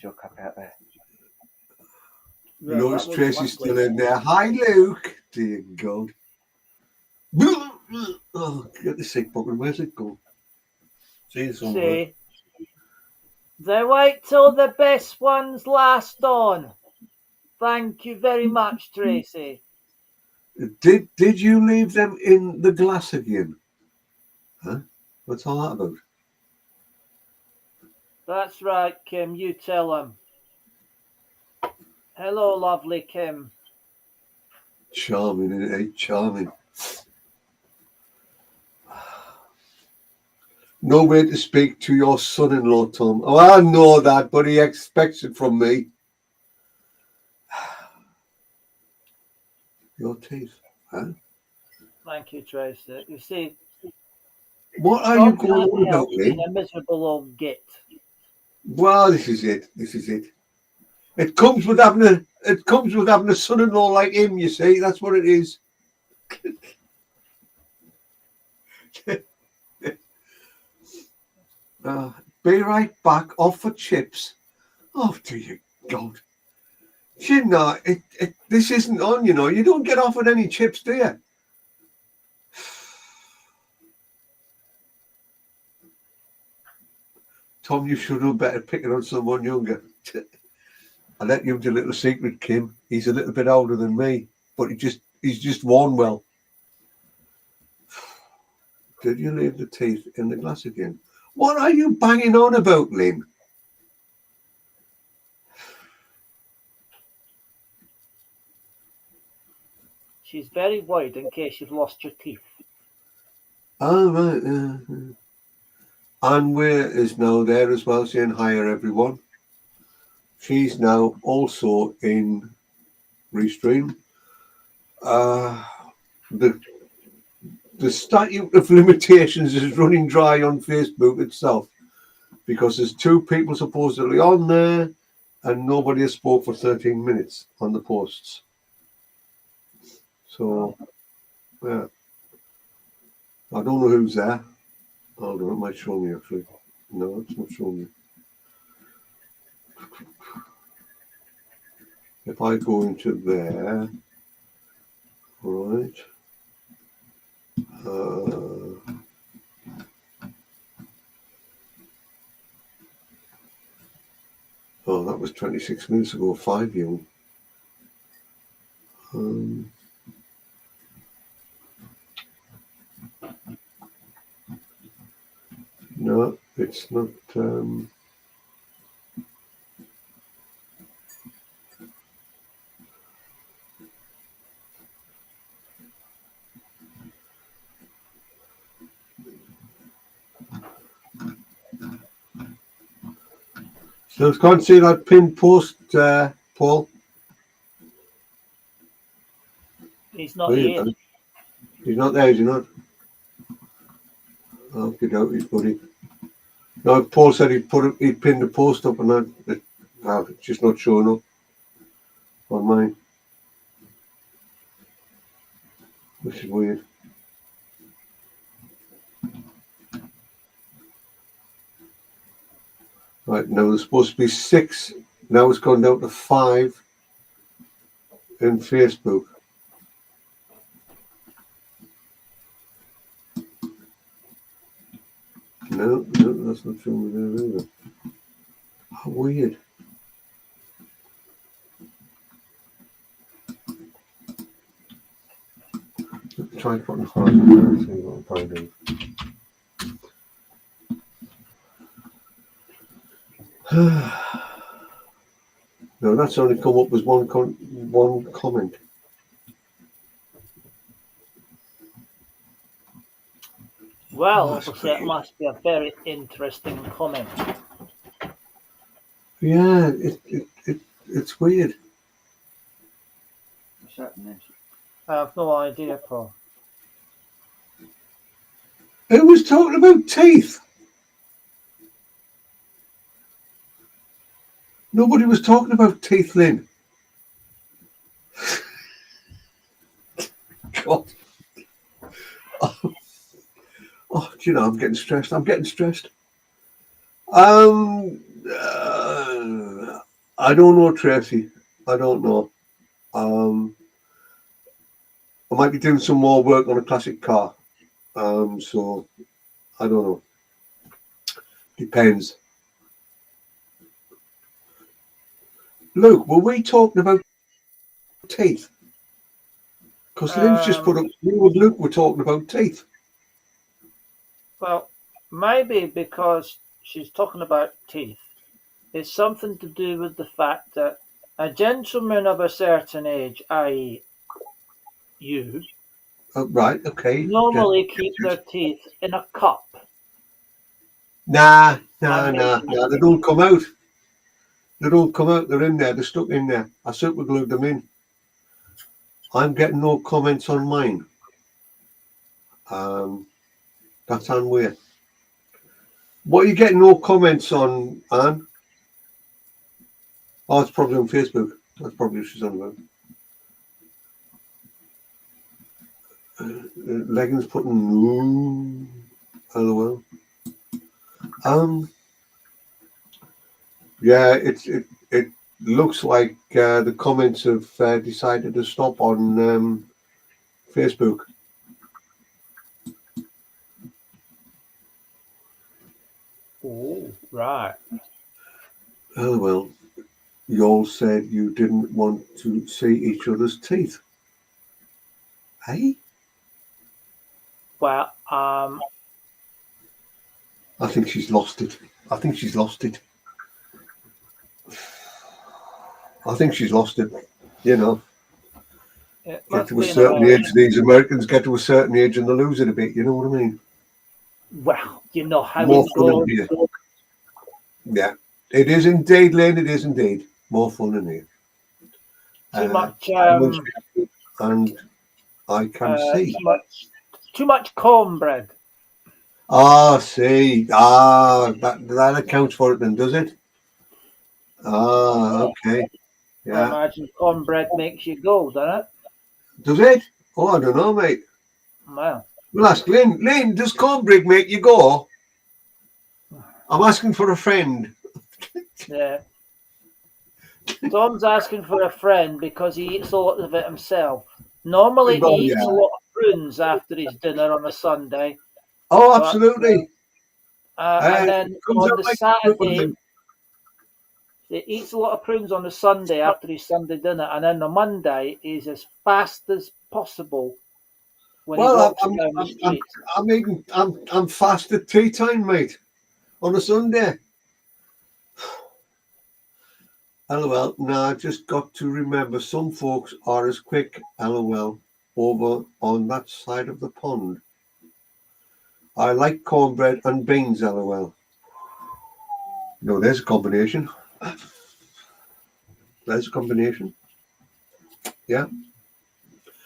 Your cup out there. Yeah, Lois that was Tracy's lovely. still in there. Hi, Luke. Dear God. Oh, get the sick button. Where's it go? See, somewhere. See, they wait till the best ones last on. Thank you very much, Tracy. Did you leave them in the glass again? Huh? What's all that about? That's right, Kim. You tell them. Hello, lovely Kim. Charming, isn't it? Charming. No way to speak to your son-in-law, Tom. Oh, I know that, but he expects it from me. Your teeth, huh? Thank you, Tracy. You see, What are Tom you going can't on help about, being Lynn? a miserable old git. Well, this is it. This is it. It comes with having a son-in-law like him. You see, that's what it is. Be right back. Off for chips. Oh, dear God. You know, this isn't on, you know. You don't get offered any chips, do you? Tom, you should have better picking on someone younger. I let you into a little secret, Kim. He's a little bit older than me, but he's just worn well. Did you leave the teeth in the glass again? What are you banging on about, Lynn? She's very worried in case you've lost your teeth. Oh, right. Anne Weir is now there as well, saying hi, everyone. She's now also in Restream. The statute of limitations is running dry on Facebook itself because there's 2 people supposedly on there and nobody has spoke for 13 minutes on the posts. So, yeah. I don't know who's there. Hold on, it might show me actually. No, it's not showing me. If I go into there, right. Oh, that was 26 minutes ago, 5 you. No, it's not. So I can't see that pinned post, Paul. He's not Weird, here. man. He's not there, is he not? Okay, doubt's buddy. No, Paul said he'd pinned the post up, and that it's just not showing up on mine, which is weird. Right, now there's supposed to be 6. Now it's gone down to 5 in Facebook. No, that's not showing me there either. How weird. Try putting hard on there, see what I'm finding. No, that's only come up as one comment. Well, That's obviously, it weird. must be a very interesting comment. Yeah, it's weird. What's happening? I have no idea, Paul. It was talking about teeth. Nobody was talking about teeth, Lynn. God. Oh, do you know, I'm getting stressed. I don't know, Tracy. I don't know. I might be doing some more work on a classic car. So I don't know. Depends. Luke, were we talking about teeth? Because Lynn's just put up. Me and Luke were talking about teeth. Well, maybe because she's talking about teeth. It's something to do with the fact that a gentleman of a certain age, i.e., you, Right, okay. normally keep their teeth in a cup. Nah. They don't come out. They're in there. They're stuck in there. I super glued them in. I'm getting no comments on mine. That's unweird. What are you getting no comments on, Anne? Oh, it's probably on Facebook. That's probably what she's on about. Leggings putting LOL. Yeah, it looks like the comments have decided to stop on Facebook. Oh, right. LOL. You all said you didn't want to see each other's teeth. Hey? Well, I think she's lost it. I think she's lost it. You know, it get must to a be an certain age, American. these Americans get to a certain age and they lose it a bit. You know what I mean? Well, you know how More it fun in goes. here. Yeah, it is indeed, Lynn. It is indeed more fun in here. Too much, and I can see. too much cornbread. See. That accounts for it then, does it? Okay. I Yeah. imagine cornbread makes you go, doesn't it? Does it? Oh, I don't know, mate. Well, We'll ask Lynn. Lynn, does cornbread make you go? I'm asking for a friend. yeah. Tom's asking for a friend because he eats a lot of it himself. Normally, Well, he eats yeah. a lot of prunes after his dinner on a Sunday. Oh, But, absolutely. and then Comes on out the like Saturday, he eats a lot of prunes on the Sunday after his Sunday dinner, and then the Monday is as fast as possible when he well, walks down the street. I'm fast at tea time, mate, on a Sunday. LOL. Nah, I just got to remember some folks are as quick, LOL, over on that side of the pond. I like cornbread and beans, LOL. No, there's a combination. There's a combination. Yeah,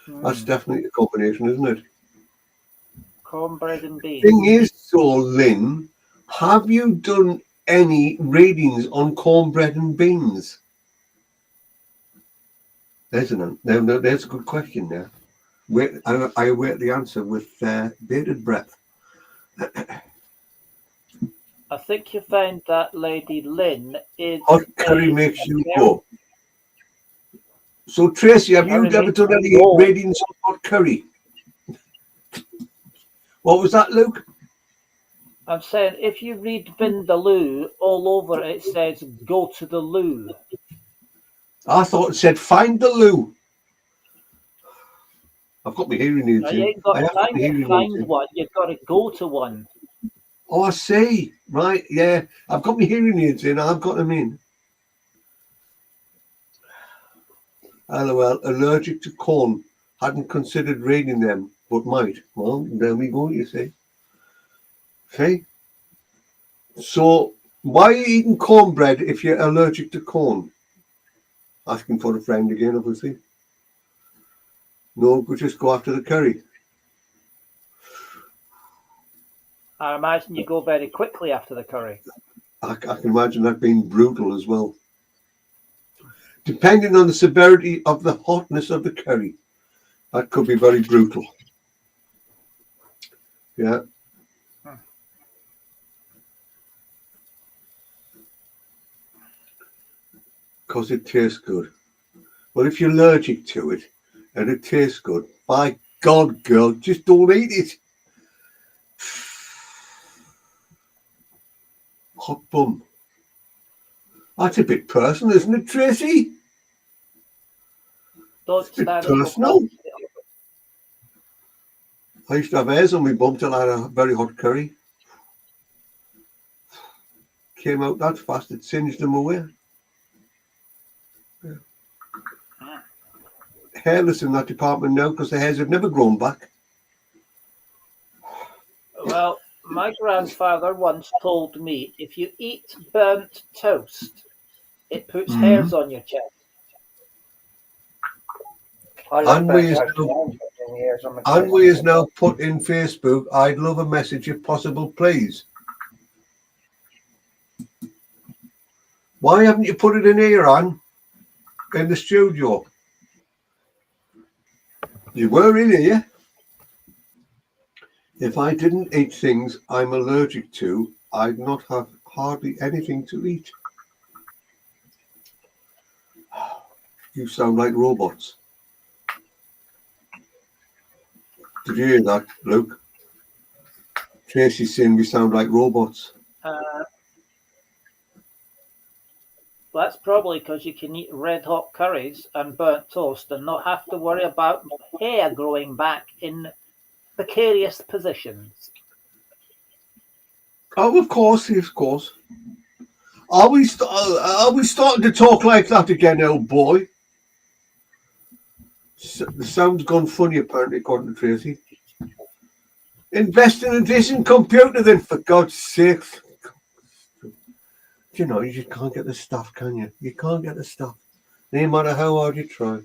that's Mm. definitely a combination, isn't it? Cornbread and beans. Thing is, so Lynn, have you done any readings on cornbread and beans? There's there's a good question there. I await the answer with bated breath. I think you find that Lady Lynn is Hot curry a makes you very go. So Tracy, have you curry ever makes done you any go. readings on hot curry? What was that, Luke? I'm saying if you read Vindaloo, all over it says go to the loo. I thought it said find the loo. I've got my hearing aids Now, you in. ain't got I have got time my to hearing aids find in. one, you've got to go to one. Oh, I see. Right, yeah. I've got my hearing aids in. I've got them in. LOL, allergic to corn. Hadn't considered reading them, but might. Well, there we go, you see. Okay. So, why are you eating cornbread if you're allergic to corn? Asking for a friend again, obviously. No, we'll just go after the curry. I imagine you go very quickly after the curry. I can imagine that being brutal as well. Depending on the severity of the hotness of the curry, that could be very brutal. Yeah. Because it tastes good. Well, if you're allergic to it and it tastes good, by God, girl, just don't eat it. Hot bum. That's a bit personal, isn't it, Tracy? Don't It's a bit stand up personal. I used to have hairs on my bum till I had a very hot curry. Came out that fast, it singed them away. Yeah. Hairless in that department now because the hairs have never grown back. Well, my grandfather once told me if you eat burnt toast, it puts hairs on your chest. I love Anwe burnt toast. is now put in Facebook, I'd love a message if possible, please. Why haven't you put it in here, Anne? In the studio? You were in here. If I didn't eat things I'm allergic to, I'd not have hardly anything to eat. You sound like robots. Did you hear that, Luke? Tracy's saying we sound like robots. That's probably because you can eat red hot curries and burnt toast and not have to worry about hair growing back in precarious positions. Oh, of course, of course. Are we starting to talk like that again, old boy? The sound's gone funny, apparently, according to Tracy. Invest in a decent computer, then, for God's sake. You know, you just can't get the stuff, can you? You can't get the stuff, no matter how hard you try.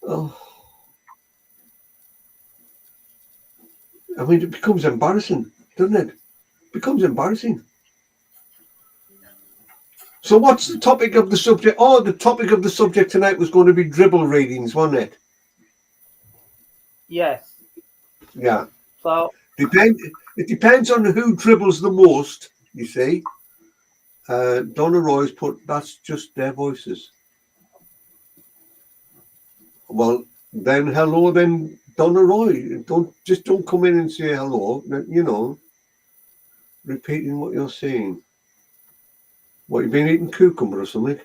Oh, I mean, it becomes embarrassing, doesn't it? It becomes embarrassing. So what's the topic of the subject? Oh, the topic of the subject tonight was going to be dribble readings, wasn't it? Yes. Yeah. So it depends on who dribbles the most, you see. Donna Roy's put, that's just their voices. Well, then hello, then Donna Roy. Don't come in and say hello. You know, repeating what you're saying. What, you've been eating cucumber or something?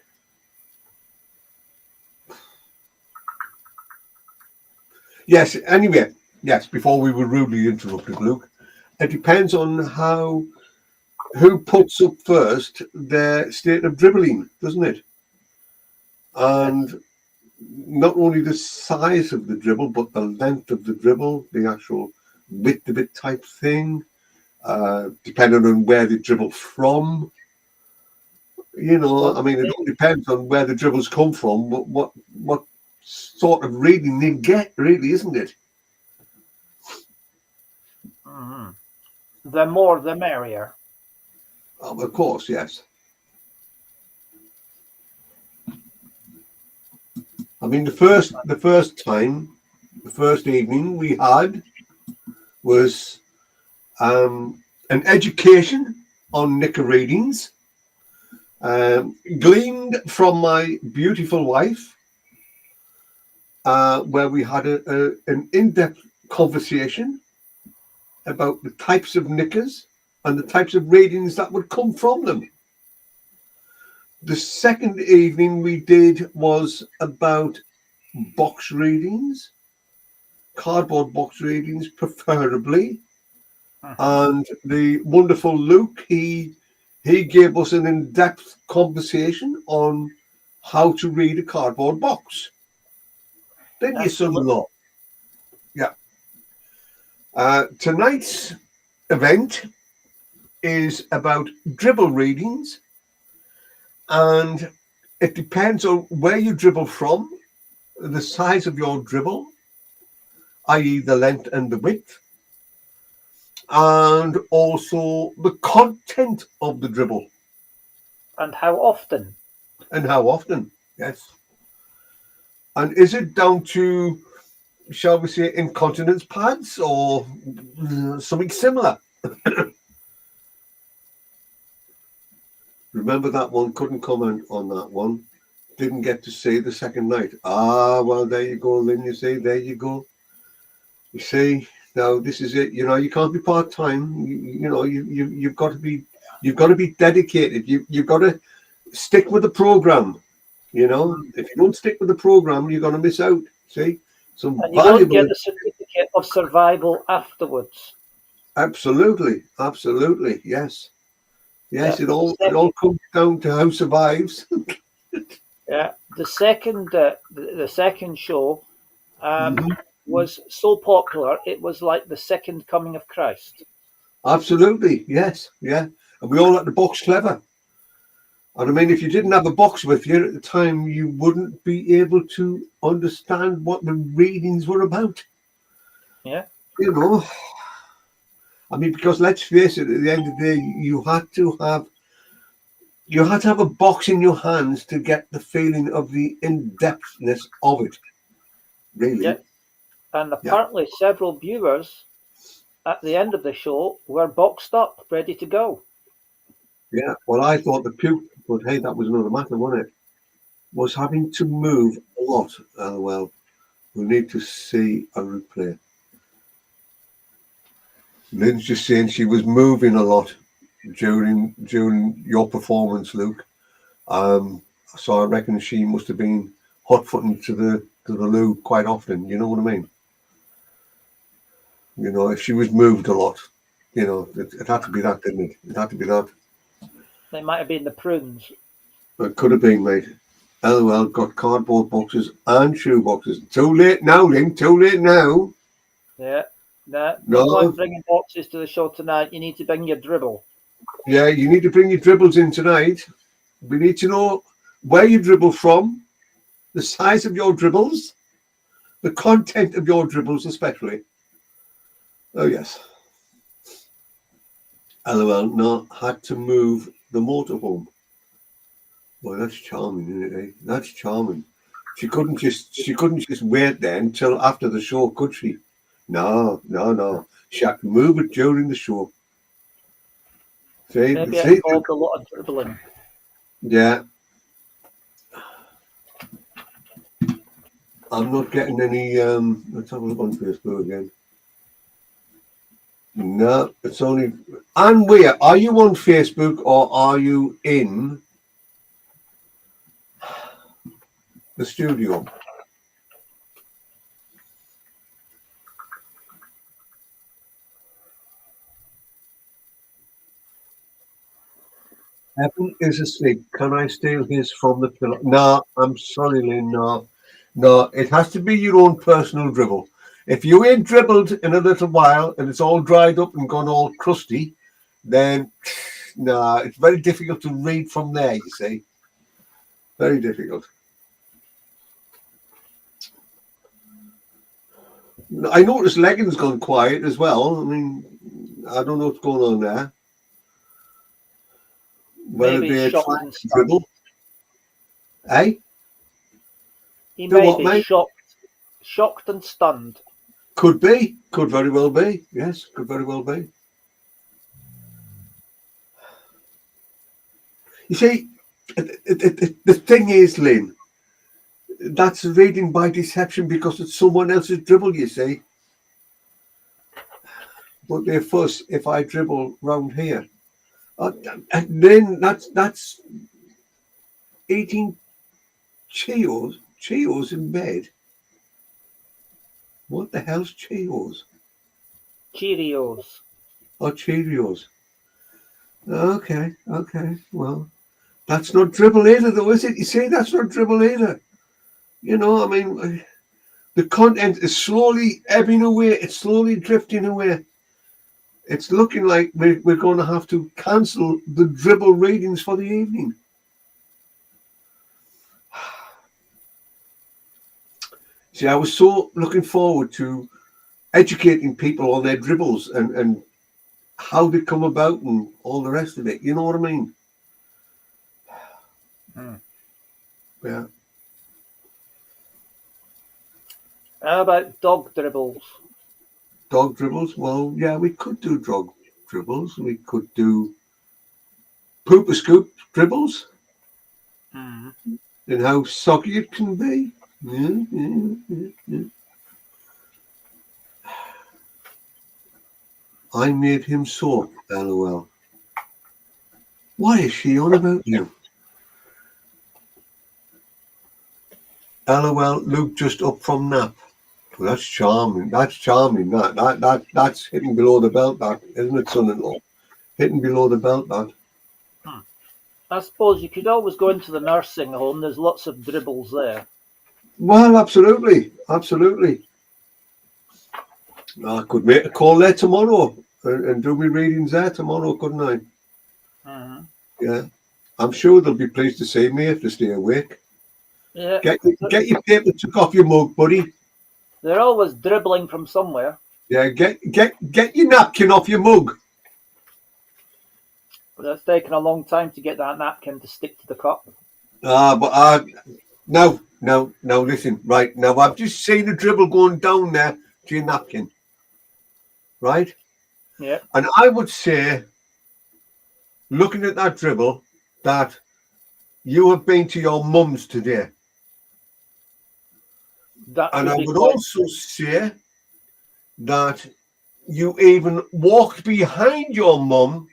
Yes. Anyway, yes. Before we were rudely interrupted, Luke. It depends on who puts up first their state of dribbling, doesn't it? And not only the size of the dribble, but the length of the dribble, the actual width of it type thing, depending on where they dribble from. You know, Well, I mean, it all depends on where the dribbles come from, what sort of reading they get, really, isn't it? mhm. The more the merrier. Of course, yes. I mean, the first evening we had was an education on knicker readings, gleaned from my beautiful wife, where we had an in-depth conversation about the types of knickers and the types of readings that would come from them. The second evening we did was about box readings, cardboard box readings preferably, Mhm. and the wonderful Luke, he gave us an in-depth conversation on how to read a cardboard box. Didn't you, son-in-law? Yeah. Tonight's event is about dribble readings, and it depends on where you dribble from, the size of your dribble, i.e. the length and the width, and also the content of the dribble And how often? and how often. Yes. And is it down to, shall we say, incontinence pads or something similar? Remember that one, couldn't comment on that one. Didn't get to see the second night. Ah, well, there you go, Lynn. You see, there you go. You see, now this is it. You know, you can't be part time. You've got to be dedicated. You've got to stick with the program. You know, if you don't stick with the program, you're going to miss out. See, some And you don't valuable. get the certificate of survival afterwards. Absolutely, absolutely, yes, Yeah. yes. It all comes down to who survives. Yeah. The second show um, Mhm. was so popular it was like the second coming of Christ. Absolutely, yes, yeah. And we all had to box clever. And I mean, if you didn't have a box with you at the time, you wouldn't be able to understand what the readings were about. Yeah. You know, I mean, because let's face it, at the end of the day, you had to have a box in your hands to get the feeling of the in-depthness of it. Yeah. Really, And yeah, apparently several viewers at the end of the show were boxed up, ready to go. yeah. Well, I thought the puke, but hey, that was another matter, wasn't it? Was having to move a lot. Well, we need to see a replay. Lynn's just saying she was moving a lot during your performance, Luke. So I reckon she must have been hot-footing to the loo quite often. You know what I mean? You know, if she was moved a lot, it had to be that, didn't it? It had to be that. They might have been the prunes. It could have been, mate. LOL got cardboard boxes and shoe boxes. Too late now, Lynn. Too late now. Yeah. No point No. bringing boxes to the show tonight. You need to bring your dribble. Yeah, you need to bring your dribbles in tonight. We need to know where you dribble from, the size of your dribbles, the content of your dribbles, especially. Oh, yes. LOL, no, had to move the motorhome. Well, that's charming, isn't it? Eh? That's charming. She couldn't just wait there until after the show, could she? No, no, no. She had to move it during the show. See, Maybe it see, involved a lot of dribbling. yeah. I'm not getting any. Let's have a look on Facebook again. No, it's only. And where are you on Facebook or are you in the studio? Evan is asleep. Can I steal his from the pillow? No, I'm sorry, Lynn. No, no, it has to be your own personal dribble. If you ain't dribbled in a little while and it's all dried up and gone all crusty, then it's very difficult to read from there, you see. Very difficult. I noticed Legging's gone quiet as well. I mean, I don't know what's going on there. Whether Maybe they're shocked trying and to stunned. dribble. Eh? He Do may what, be mate? shocked and stunned. Could be. Could very well be. Yes, could very well be. You see, the thing is, Lynn, that's reading by deception because it's someone else's dribble, you see. But they fuss if I dribble round here. And then that's eating Cheetos in bed. What the hell's Cheetos? Cheerios. Oh, Cheerios. Okay. Well, that's not dribble either, though, is it? You see, that's not dribble either. You know, I mean, the content is slowly ebbing away. It's slowly drifting away. It's looking like we're going to have to cancel the dribble readings for the evening. See, I was so looking forward to educating people on their dribbles and how they come about and all the rest of it. You know what I mean? Yeah. How about dog dribbles? Dog dribbles? Well, yeah, we could do dog dribbles. We could do pooper scoop dribbles and how soggy it can be. Yeah. I made him so, LOL. Why is she on about you? LOL, Luke just up from nap. Well, that's charming. That's charming. That's hitting below the belt, that, isn't it, son-in-law? Hitting below the belt, that. I suppose you could always go into the nursing home. There's lots of dribbles there. Well, absolutely. Absolutely. I could make a call there tomorrow and do my readings there tomorrow, couldn't I? Yeah. I'm sure they'll be pleased to see me if they stay awake. Yeah. Get your paper took off your mug, buddy. They're always dribbling from somewhere. Yeah, get your napkin off your mug. But it's taken a long time to get that napkin to stick to the cup. Now, listen, right, now I've just seen a dribble going down there to your napkin, right? Yeah. And I would say, looking at that dribble, that you have been to your mum's today. And I would also say that you even walked behind your mum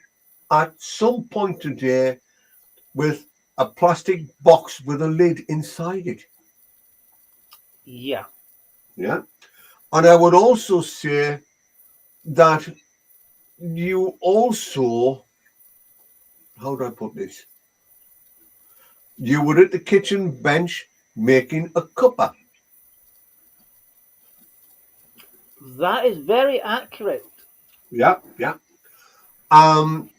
at some point today with a plastic box with a lid inside it. Yeah. Yeah. And I would also say that you also, how do I put this? You were at the kitchen bench making a cuppa. That is very accurate. Yeah. Mum,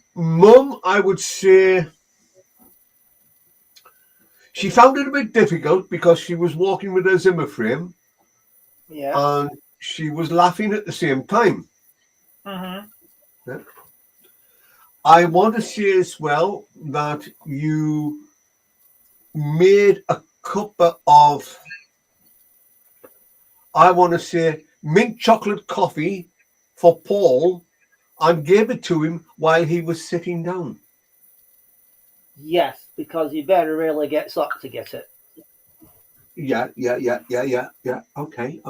I would say she found it a bit difficult because she was walking with her Zimmer frame. Yeah. And she was laughing at the same time. Yeah. I want to say as well that you made a cuppa of, I want to say, mint chocolate coffee for Paul and gave it to him while he was sitting down. Yes, because he very rarely gets up to get it. Yeah. Okay.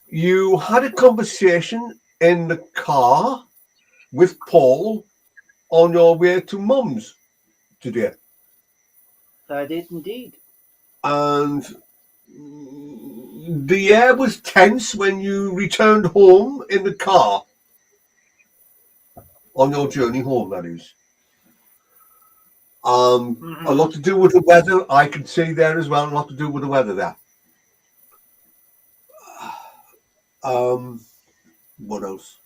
You had a conversation in the car with Paul on your way to Mum's today. I did indeed. And the air was tense when you returned home in the car. On your journey home, that is. A lot to do with the weather. I can see there as well. A lot to do with the weather there. What else?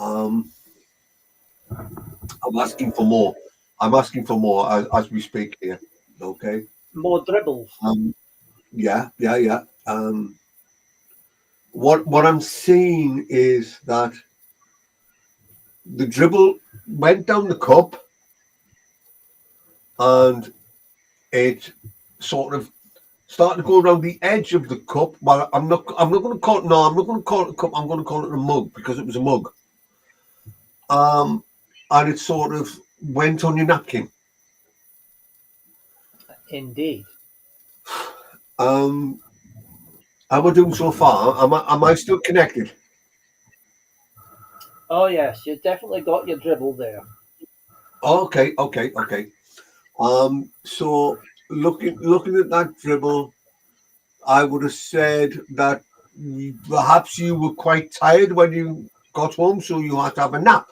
I'm asking for more. I'm asking for more as we speak here. Okay. More dribbles. Yeah, yeah, yeah. What I'm seeing is that the dribble went down the cup and it sort of started to go around the edge of the cup. Well, I'm not going to call it. No, I'm not going to call it a cup. I'm going to call it a mug because it was a mug. And it sort of went on your napkin. Indeed. How am I doing so far? Am I still connected? Oh yes, you definitely got your dribble there. Okay, okay, okay. So looking at that dribble, I would have said that perhaps you were quite tired when you got home, so you had to have a nap.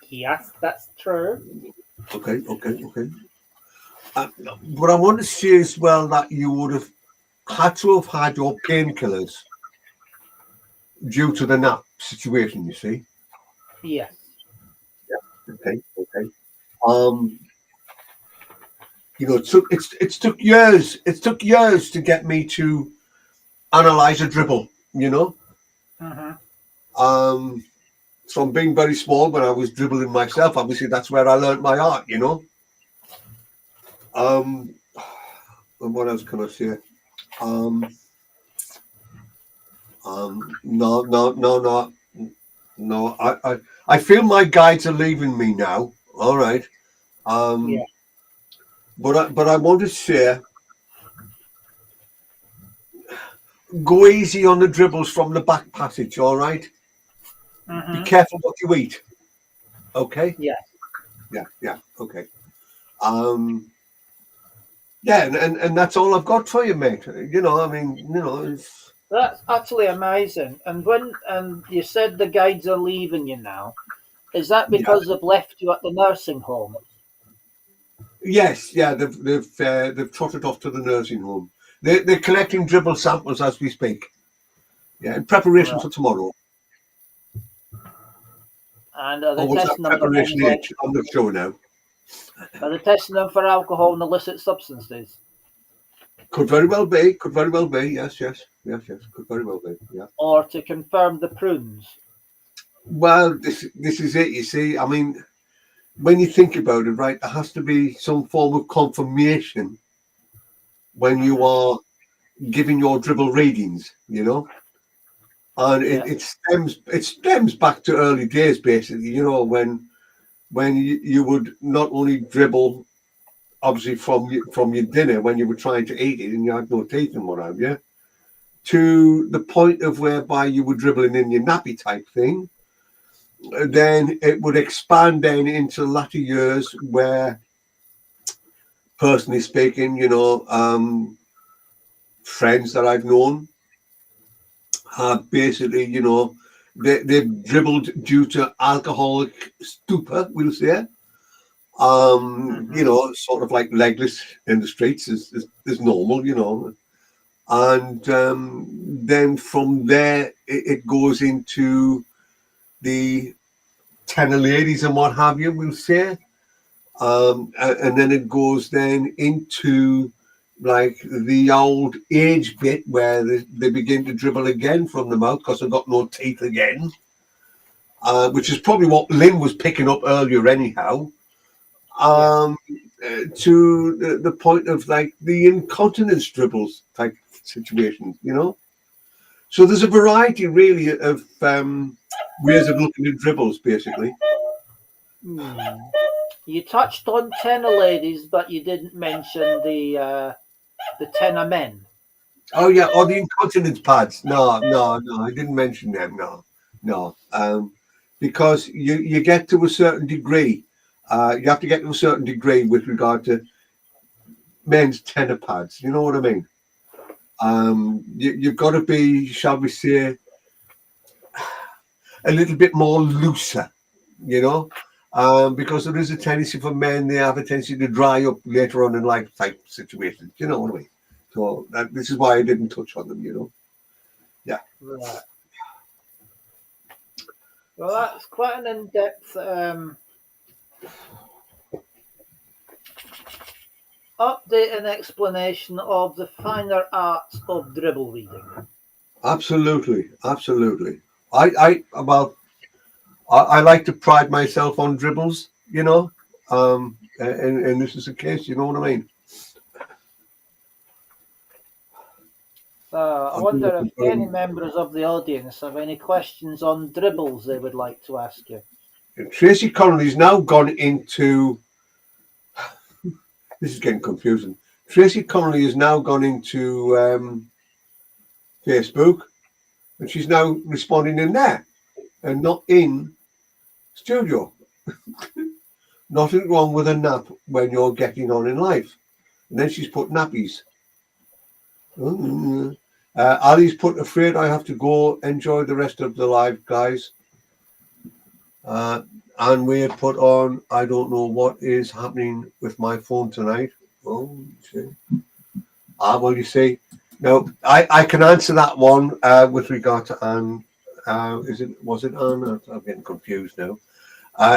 Yes, that's true. Okay, okay, okay. But I want to say as well that you would have had to have had your painkillers due to the nap situation. You see. Yes. Okay, okay. Um, it's took years. It took years to get me to analyze a dribble. Hmm. Um, from being very small when I was dribbling myself. Obviously, that's where I learned my art. Um, and what else can I say? Um, no, no, no, no, no. I feel my guides are leaving me now. All right. Yeah. But I want to say, go easy on the dribbles from the back passage. All right. Be Hmm. careful what you eat. Okay. Yeah. Yeah. Yeah. Okay. Um. Yeah, and that's all I've got for you, mate. I mean, it's. That's actually amazing. And you said the guides are leaving you now. Is that Yeah. because they've left you at the nursing home? Yes, yeah, they've trotted off to the nursing home. They're collecting dribble samples as we speak. Yeah, in preparation Right. for tomorrow. And are they Or was that testing them for things preparation like H? I'm not sure now. are they testing them for alcohol and illicit substances? Could very well be. Could very well be. Yes, yes, yes, yes. Could very well be. Yeah. Or to confirm the prunes? Well, this is it. You see, I mean, when you think about it, right, there has to be some form of confirmation when you Hmm. are giving your dribble readings. And Yeah. it stems back to early days, basically. When you would not only dribble, obviously from your dinner when you were trying to eat it and you had no teeth and what have you, to the point of whereby you were dribbling in your nappy type thing. Then it would expand then into latter years where, personally speaking, friends that I've known have basically, they've dribbled due to alcoholic stupor, we'll say. Hmm. Sort of like legless in the streets is normal. And then from there it goes into the tenor ladies and what have you, we'll say. And then it goes then into like the old age bit where they begin to dribble again from the mouth because they've got no teeth again, which is probably what Lynn was picking up earlier anyhow. Yeah. um, to the point of like the incontinence dribbles type situations. So there's a variety really of ways of looking at dribbles, basically. Hmm. You touched on tenor ladies, but you didn't mention the tenor men. Oh yeah, or the incontinence pads. No, no, no, I didn't mention them. No, no, because you get to a certain degree. You have to get to a certain degree with regard to men's tenor pads. You know what I mean? You've got to be, shall we say, a little bit more looser, you know, because there is a tendency for men, they have a tendency to dry up later on in life type situations. You know what I mean? So this is why I didn't touch on them. Yeah. Right. Well, that's quite an in-depth update and explanation of the finer arts of dribble reading. Absolutely, absolutely. I like to pride myself on dribbles, you know, and this is the case. You know what I mean? I I'm doing wonder if it, any members of the audience have any questions on dribbles they would like to ask you. Tracy Connolly's now gone into. This is getting confusing. Tracy Connolly has now gone into Facebook, and she's now responding in there and not in studio. Nothing wrong with a nap when you're getting on in life. And then she's put nappies. Ali's put afraid I have to go enjoy the rest of the live, guys. And we had put on, I don't know what is happening with my phone tonight. Oh, see. Well, you see. Now, I can answer that one with regard to Anne. Was it Anne? I'm getting confused now.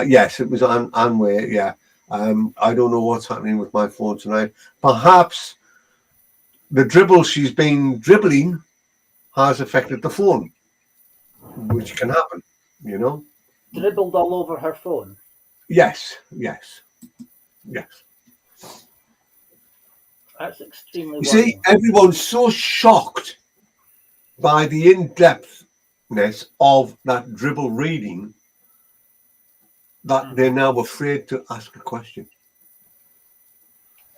Yes, it was Anne Way, yeah. I don't know what's happening with my phone tonight. Perhaps the dribble she's been dribbling has affected the phone, which can happen, you know? Dribbled all over her phone. Yes. That's extremely You worrying. see, everyone's so shocked by the in-depthness of that dribble reading that they're now afraid to ask a question.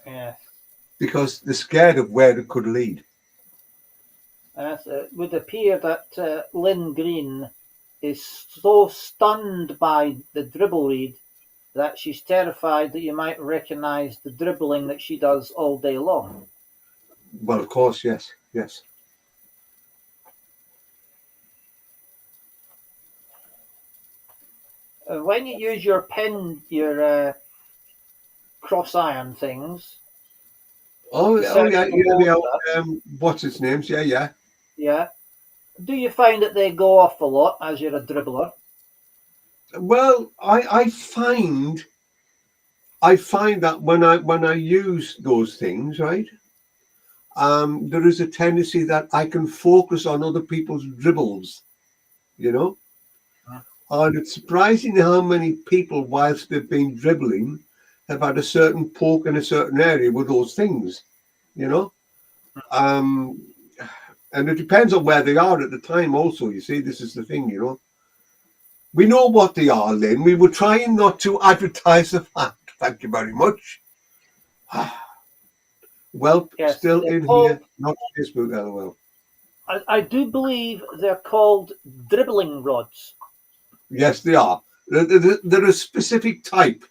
Yes. Because they're scared of where it could lead. It would appear that Lynn Green is so stunned by the dribble read that she's terrified that you might recognise the dribbling that she does all day long. Well, of course, yes. When you use your pen, your cross iron things. Yeah. What's its names? Yeah. Yeah. Do you find that they go off a lot as you're a dribbler? Well, I find that when I use those things, right, there is a tendency that I can focus on other people's dribbles, you know. And it's surprising how many people, whilst they've been dribbling, have had a certain poke in a certain area with those things, you know. And it depends on where they are at the time also, you see. This is the thing, you know. We know what they are, Lynn. We were trying not to advertise the fact. Thank you very much. Well, Yes, still in here, not Facebook, LOL. I do believe they're called dribbling rods. Yes, they are. They're a specific type.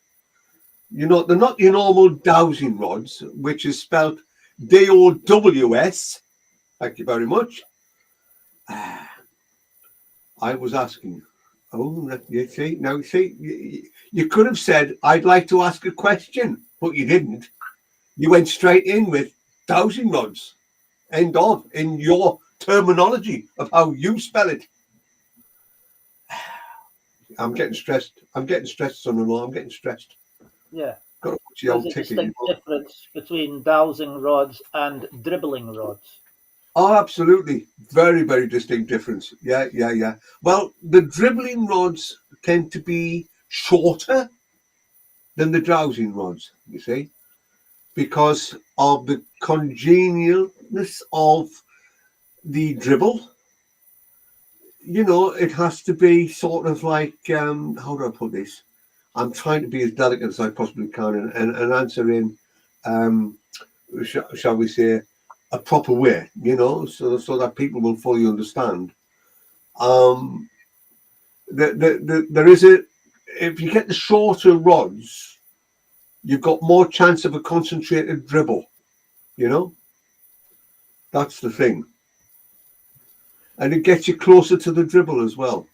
You know, they're not your normal dowsing rods, which is spelled DOWS. Thank you very much. I was asking. Oh, you see, now see, you could have said, I'd like to ask a question, but you didn't. You went straight in with dowsing rods. End of, in your terminology of how you spell it. I'm getting stressed, son-in-law. I'm getting stressed. Yeah. Got to watch the There's old a ticket. distinct difference between dowsing rods and dribbling rods. Oh, absolutely. Very, very distinct difference. Yeah. Well, the dribbling rods tend to be shorter than the dowsing rods, you see, because of the congenialness of the dribble. You know, it has to be sort of like, how do I put this? I'm trying to be as delicate as I possibly can and answer in, shall we say, a proper way, you know, so that people will fully understand. There is if you get the shorter rods, you've got more chance of a concentrated dribble, you know. That's the thing. And it gets you closer to the dribble as well.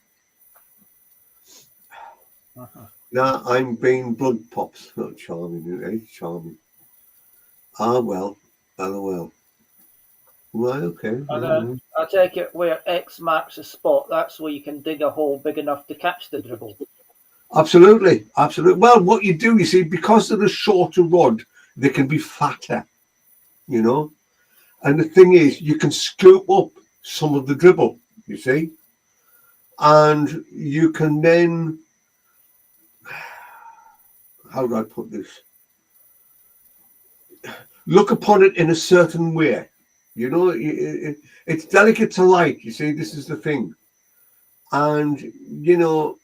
Now I'm being blood pops, not charming, it's charming. Ah well, LOL. Right, okay. And then I take it where X marks a spot, that's where you can dig a hole big enough to catch the dribble. Absolutely, absolutely. Well, what you do, you see, because they're a shorter rod, they can be fatter, you know. And the thing is, you can scoop up some of the dribble, you see, and you can then, how do I put this? Look upon it in a certain way, you know. It's delicate to light. You see, this is the thing, and you know,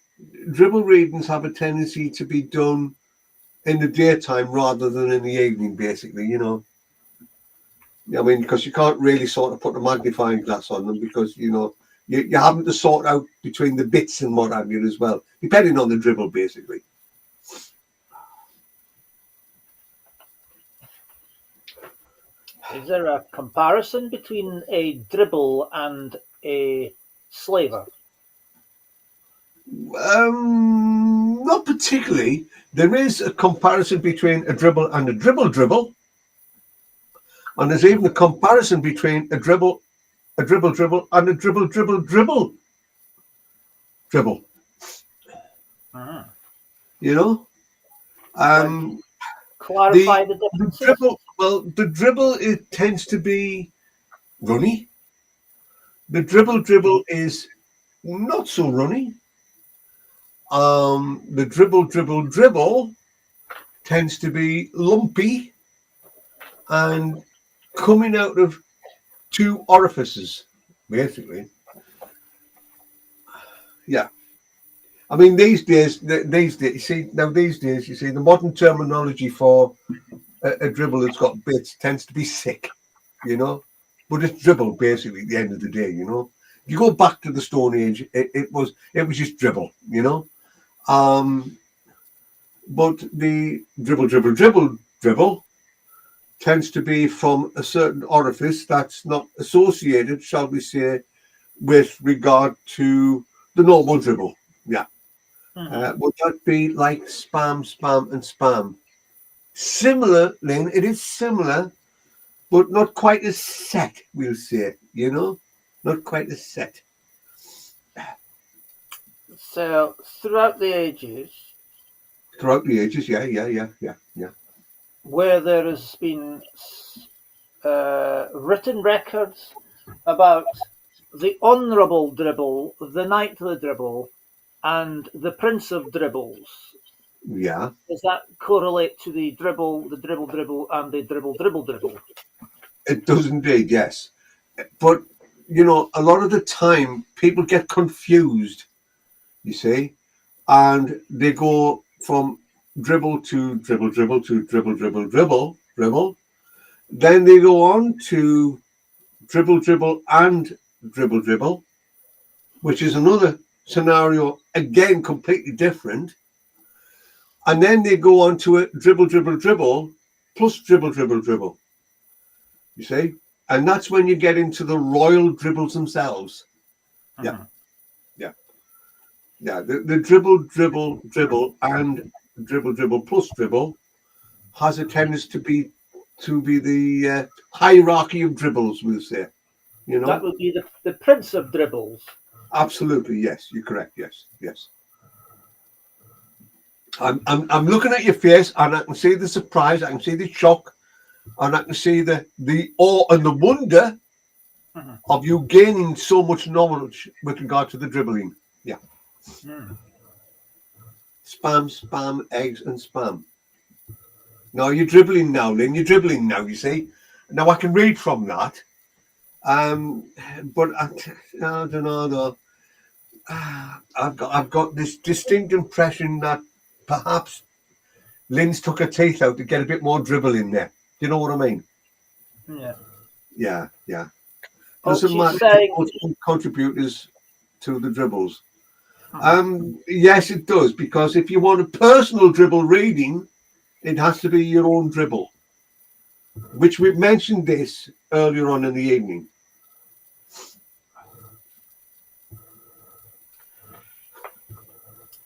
dribble readings have a tendency to be done in the daytime rather than in the evening, basically, you know. I mean, because you can't really sort of put a magnifying glass on them because, you know, you're having to sort out between the bits and what have you as well, depending on the dribble, basically. Is there a comparison between a dribble and a slaver? Not particularly. There is a comparison between a dribble and a dribble, and there's even a comparison between a dribble, and a dribble. Uh-huh. You know, Clarify the differences. dribble. Well, the dribble, it tends to be runny. The dribble is not so runny. The dribble tends to be lumpy and coming out of two orifices, basically. Yeah. I mean, these days, you see, the modern terminology for a dribble that's got bits tends to be sick, you know, but it's dribble basically at the end of the day, you know. If you go back to the Stone Age, it was just dribble, you know. But the dribble tends to be from a certain orifice that's not associated, shall we say, with regard to the normal dribble. Yeah. Would that be like spam, and spam? Similar, Lynn, it is similar, but not quite as set, we'll say, you know? Not quite as set. So, throughout the ages, Yeah. where there has been written records about the honourable dribble, the knightly dribble, and the prince of dribbles. Yeah. Does that correlate to the dribble, and the dribble? It does indeed, yes. But, you know, a lot of the time people get confused, you see, and they go from dribble to dribble to dribble. Then they go on to dribble and dribble, which is another scenario, again, completely different. And then they go on to a dribble plus dribble. You see? And that's when you get into the royal dribbles themselves. Yeah. The dribble and dribble plus dribble has a tendency to be the hierarchy of dribbles, we'll say. You know? That would be the prince of dribbles. Absolutely, yes. You're correct. Yes. I'm looking at your face, and I can see the surprise, I can see the shock, and I can see the awe and the wonder of you gaining so much knowledge with regard to the dribbling. Yeah. Spam, eggs, and spam. Now you're dribbling now, Lynn. You're dribbling now. You see. Now I can read from that. But I don't know though. I've got this distinct impression that perhaps Lynn's took her teeth out to get a bit more dribble in there. Do you know what I mean? Yeah. Doesn't matter contributors to the dribbles. Yes, it does, because if you want a personal dribble reading, it has to be your own dribble, which we've mentioned this earlier on in the evening.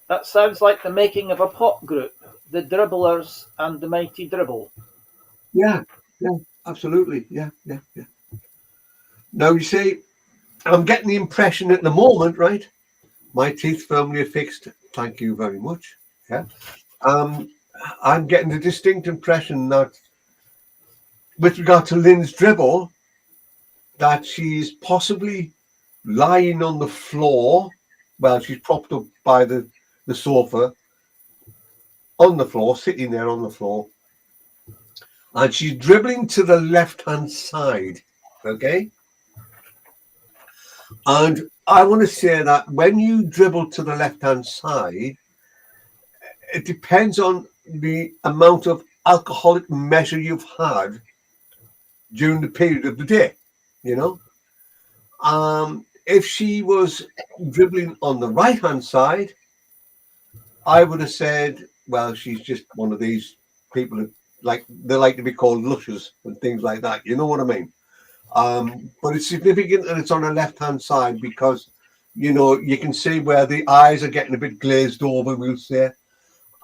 That sounds like the making of a pop group, the Dribblers and the Mighty Dribble. Yeah, absolutely. Yeah. Now, you see, I'm getting the impression at the moment, right? My teeth firmly affixed. Thank you very much. Yeah. I'm getting the distinct impression that with regard to Lynn's dribble, that she's possibly lying on the floor. Well, she's propped up by the sofa on the floor, sitting there on the floor, and she's dribbling to the left-hand side. Okay. And I want to say that when you dribble to the left-hand side, it depends on the amount of alcoholic measure you've had during the period of the day, you know. If she was dribbling on the right-hand side, I would have said, well, she's just one of these people that they like to be called lushers and things like that. You know what I mean? But it's significant that it's on the left-hand side because, you know, you can see where the eyes are getting a bit glazed over, we'll say.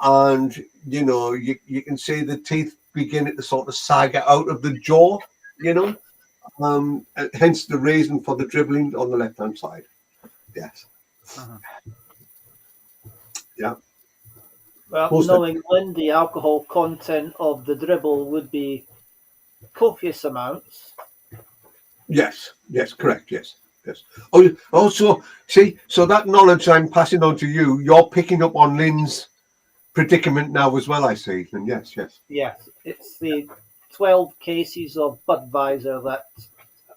And, you know, you can see the teeth beginning to sort of sag out of the jaw, you know. Hence the reason for the dribbling on the left-hand side. Yes. Uh-huh. Yeah. Well, knowing when the alcohol content of the dribble would be copious amounts. Yes, correct, yes. Oh, also, see, so that knowledge I'm passing on to you, you're picking up on Lynn's predicament now as well, I see. And yes. Yes, it's the 12 cases of Budweiser that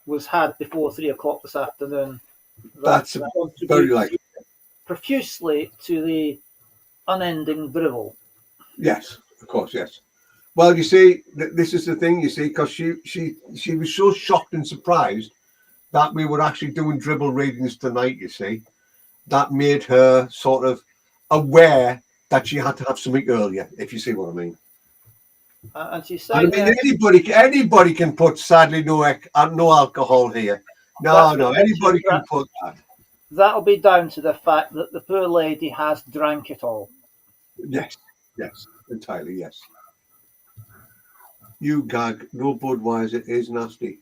was had before 3 o'clock this afternoon. That's very likely. Profusely to the unending dribble. Yes, of course, yes. Well, you see, this is the thing, you see, because she was so shocked and surprised that we were actually doing dribble readings tonight, you see. That made her sort of aware that she had to have something earlier, if you see what I mean. And she said, I mean, anybody can put, sadly, no alcohol here. No, anybody can put that. That'll be down to the fact that the poor lady has drank it all. Yes, entirely, yes. You gag, no Budweiser is nasty.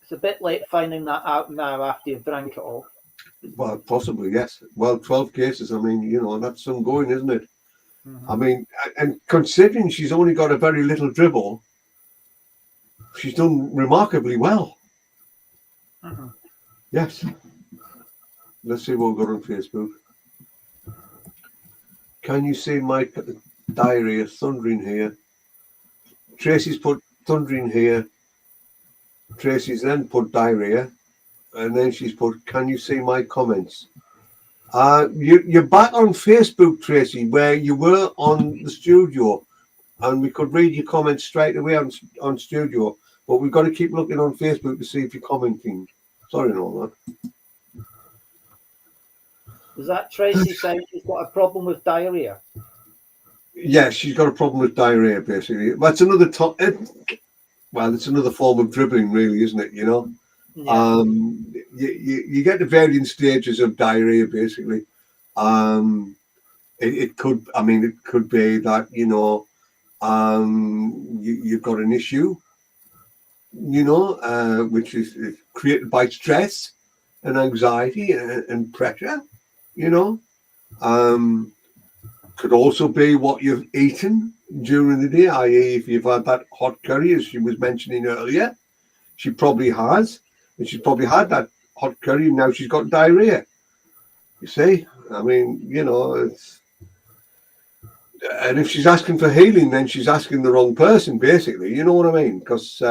It's a bit late finding that out now after you've drank it all. Well, possibly, yes. Well, 12 cases, I mean, you know, that's some going, isn't it? Mm-hmm. I mean, and considering she's only got a very little dribble, she's done remarkably well. Mm-hmm. Yes. Let's see what we've got on Facebook. Can you see my diarrhea thundering here? Tracy's put thundering here. Tracy's then put diarrhea. And then she's put, can you see my comments? You're back on Facebook, Tracy, where you were on the studio. And we could read your comments straight away on studio. But we've got to keep looking on Facebook to see if you're commenting. Sorry and all that. Is that Tracy saying she's got a problem with diarrhea? Yes, she's got a problem with diarrhea, basically. That's another it's another form of dribbling, really, isn't it? You know, yeah. You get the varying stages of diarrhea, basically. It could be that, you know, you've got an issue, you know, which is created by stress and anxiety and pressure, you know. Could also be what you've eaten during the day, i.e. if you've had that hot curry, as she was mentioning earlier. She probably has, and she's probably had that hot curry, and now she's got diarrhea. You see? I mean, you know, and if she's asking for healing, then she's asking the wrong person, basically. You know what I mean? Because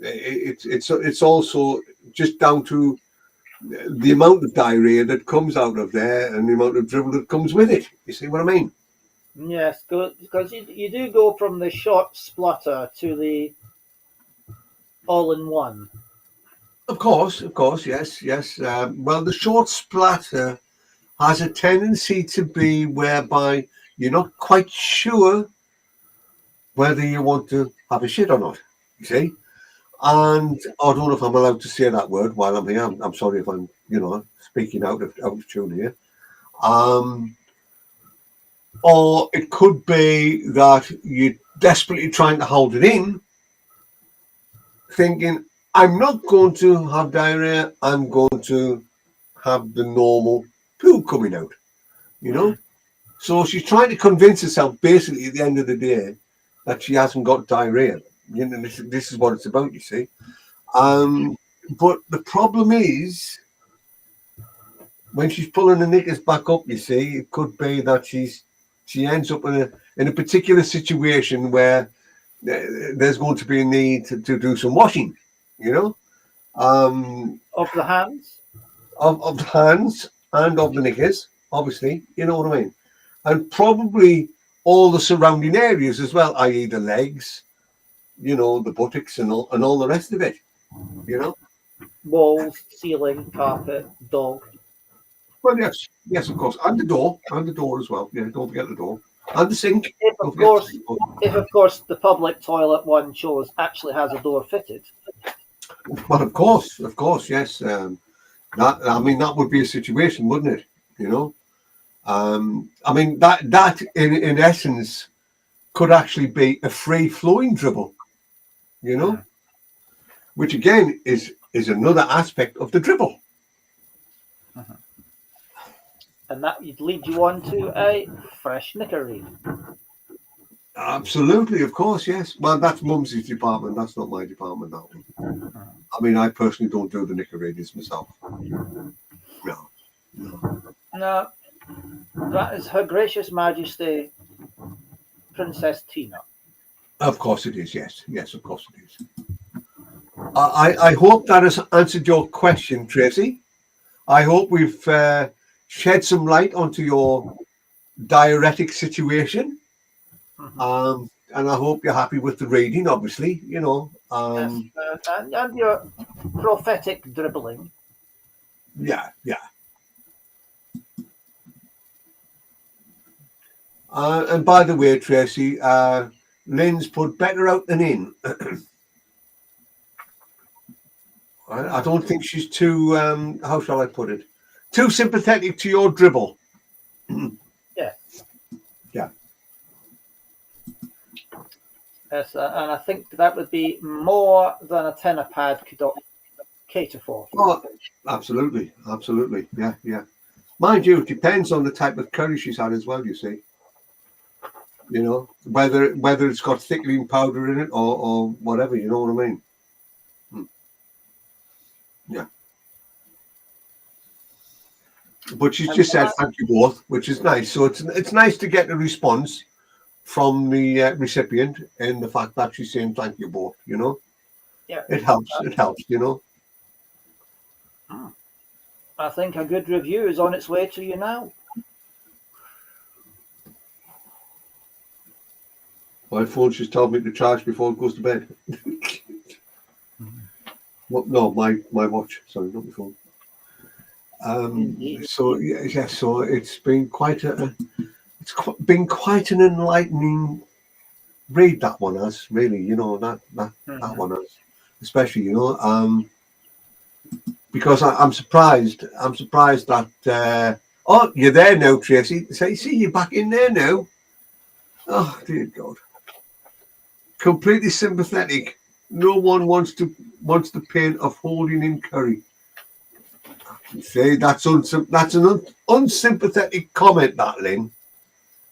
it's also just down to the amount of diarrhea that comes out of there and the amount of dribble that comes with it. You see what I mean? Yes, because you do go from the short splutter to the all-in-one. Of course, yes. Well, the short splatter has a tendency to be whereby you're not quite sure whether you want to have a shit or not, you see? And I don't know if I'm allowed to say that word while I'm here. I'm sorry if I'm, you know, speaking out of tune here. Or it could be that you're desperately trying to hold it in, thinking, I'm not going to have diarrhea, I'm going to have the normal poo coming out, you know? So she's trying to convince herself, basically, at the end of the day, that she hasn't got diarrhea. You know, this is what it's about, you see. But the problem is, when she's pulling the knickers back up, you see, it could be that she ends up in a particular situation where there's going to be a need to do some washing, you know, Of the hands? of the hands and of the knickers, obviously, you know what I mean, and probably all the surrounding areas as well, i.e., the legs, you know, the buttocks and all the rest of it, you know. Walls, ceiling, carpet, dog. Well, yes, of course, and the door as well. Yeah, don't forget the door and the sink. If Don't of forget the course, sink. if of course the public toilet one chose actually has a door fitted. Well, of course, yes. That would be a situation, wouldn't it? You know, I mean that in essence could actually be a free flowing dribble. You know, which again is another aspect of the dribble. And that would lead you on to a fresh knickery. Absolutely, of course, yes. Well, that's Mumsy's department. That's not my department. That one. I mean, I personally don't do the knickeries myself. No. Now, that is Her Gracious Majesty Princess Tina. Of course it is. Yes, of course it is. I hope that has answered your question, Tracy. I hope we've shed some light onto your diuretic situation. And I hope you're happy with the reading, obviously, you know. Yes, and your prophetic dribbling. Yeah. And by the way, Tracy, Lynn's put better out than in. I don't think she's too, how shall I put it, too sympathetic to your dribble. Yeah. Yeah. Yes, and I think that would be more than a tenner pad could cater for. Oh, absolutely. Yeah. Mind you, it depends on the type of curry she's had as well, you see. You know, whether it's got thickening powder in it or whatever, you know what I mean? Yeah. But she's just said thank you both, which is nice. So it's nice to get a response from the recipient in the fact that she's saying thank you both, you know? Yeah. It helps, you know? I think a good review is on its way to you now. My phone just told me to charge before it goes to bed. No, my watch. Sorry, not my phone. So it's been quite been quite an enlightening read, that one has, really, you know, that one has, especially, you know, because I'm surprised that oh, you're there now, Tracy. See, you're back in there now. Oh dear God. Completely sympathetic. No one wants the pain of holding in curry. See, that's an unsympathetic comment, that, Lynn.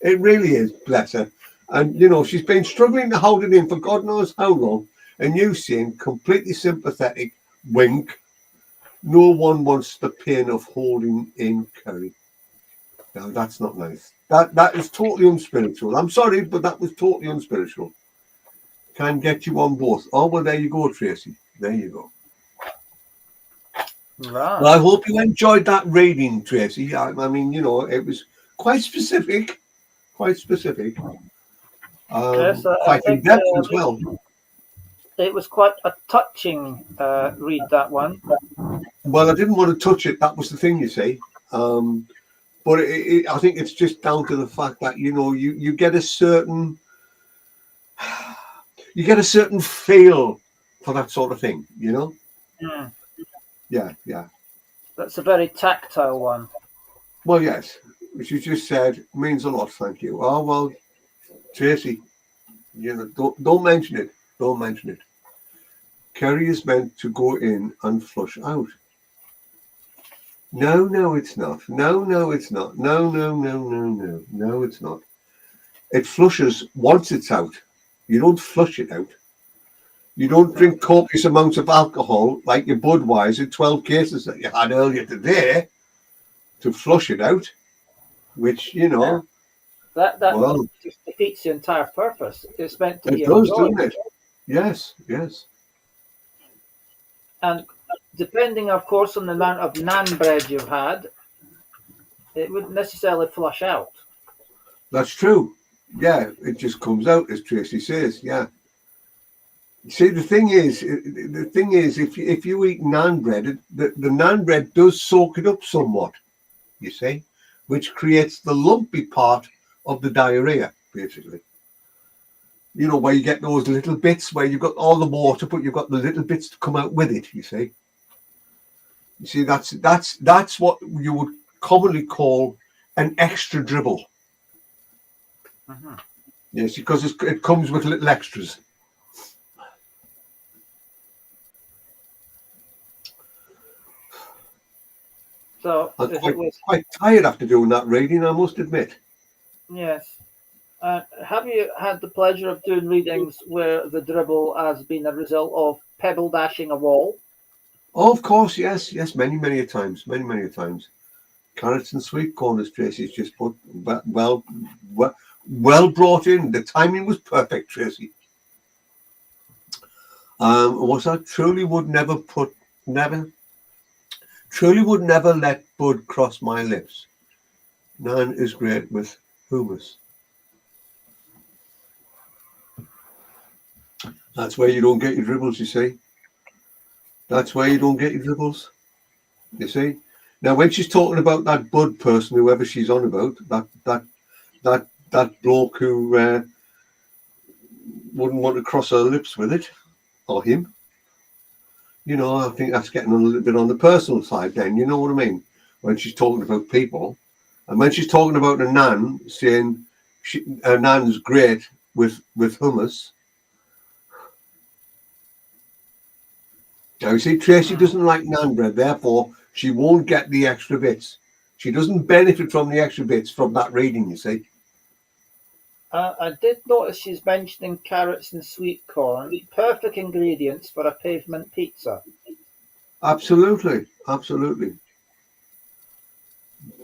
It really is, bless her. And you know, she's been struggling to hold it in for God knows how long. And you seem completely sympathetic. Wink. No one wants the pain of holding in curry. Now that's not nice. That is totally unspiritual. I'm sorry, but that was totally unspiritual. Can get you on both. Oh well, there you go, Tracy. There you go. Right. Well, I hope you enjoyed that reading, Tracy. I mean, you know, it was quite specific. Yes, quite in depth as well. It was quite a touching read, that one. Well, I didn't want to touch it. That was the thing, you see. But I think it's just down to the fact that, you know, you get a certain feel for that sort of thing, you know. Yeah. That's a very tactile one. Well, yes, which you just said means a lot. Thank you. Oh well, Tracy, you know, don't mention it. Don't mention it. Kerry is meant to go in and flush out. No, it's not. No, it's not. No, it's not. It flushes once it's out. You don't flush it out. You don't drink copious amounts of alcohol like your Budweiser 12 cases that you had earlier today to flush it out, which, That well, just defeats the entire purpose. It's meant to it be does, enjoyed. doesn't it? Yes. And depending, of course, on the amount of naan bread you've had, it wouldn't necessarily flush out. That's true. Yeah, it just comes out, as Tracy says. Yeah. See, the thing is, if you eat naan bread, the naan bread does soak it up somewhat, you see, which creates the lumpy part of the diarrhea, basically. Where you get those little bits where you've got all the water, but you've got the little bits to come out with it, you see. You see, that's what you would commonly call an extra dribble. Mm-hmm. Yes, because it comes with little extras. So I'm if it was, quite tired after doing that reading, I must admit. yes. Have you had the pleasure of doing readings where the dribble has been a result of pebble dashing a wall? Oh, of course, yes, many a times. Carrots and sweet corn, as Tracy's just put, well brought in. The timing was perfect, Tracy. Was that truly would never let Bud cross my lips. Naan is great with hummus. That's where you don't get your dribbles, you see. That's where you don't get your dribbles, you see. Now, when she's talking about that Bud person, whoever she's on about, that bloke who wouldn't want to cross her lips with it, or him, I think that's getting a little bit on the personal side then, you know what I mean? When she's talking about people. And when she's talking about a nan, saying a nan's great with hummus. Now, you see, Tracy doesn't like naan bread, therefore she won't get the extra bits. She doesn't benefit from the extra bits from that reading, you see. I did notice she's mentioning carrots and sweet corn, perfect ingredients for a pavement pizza. Absolutely.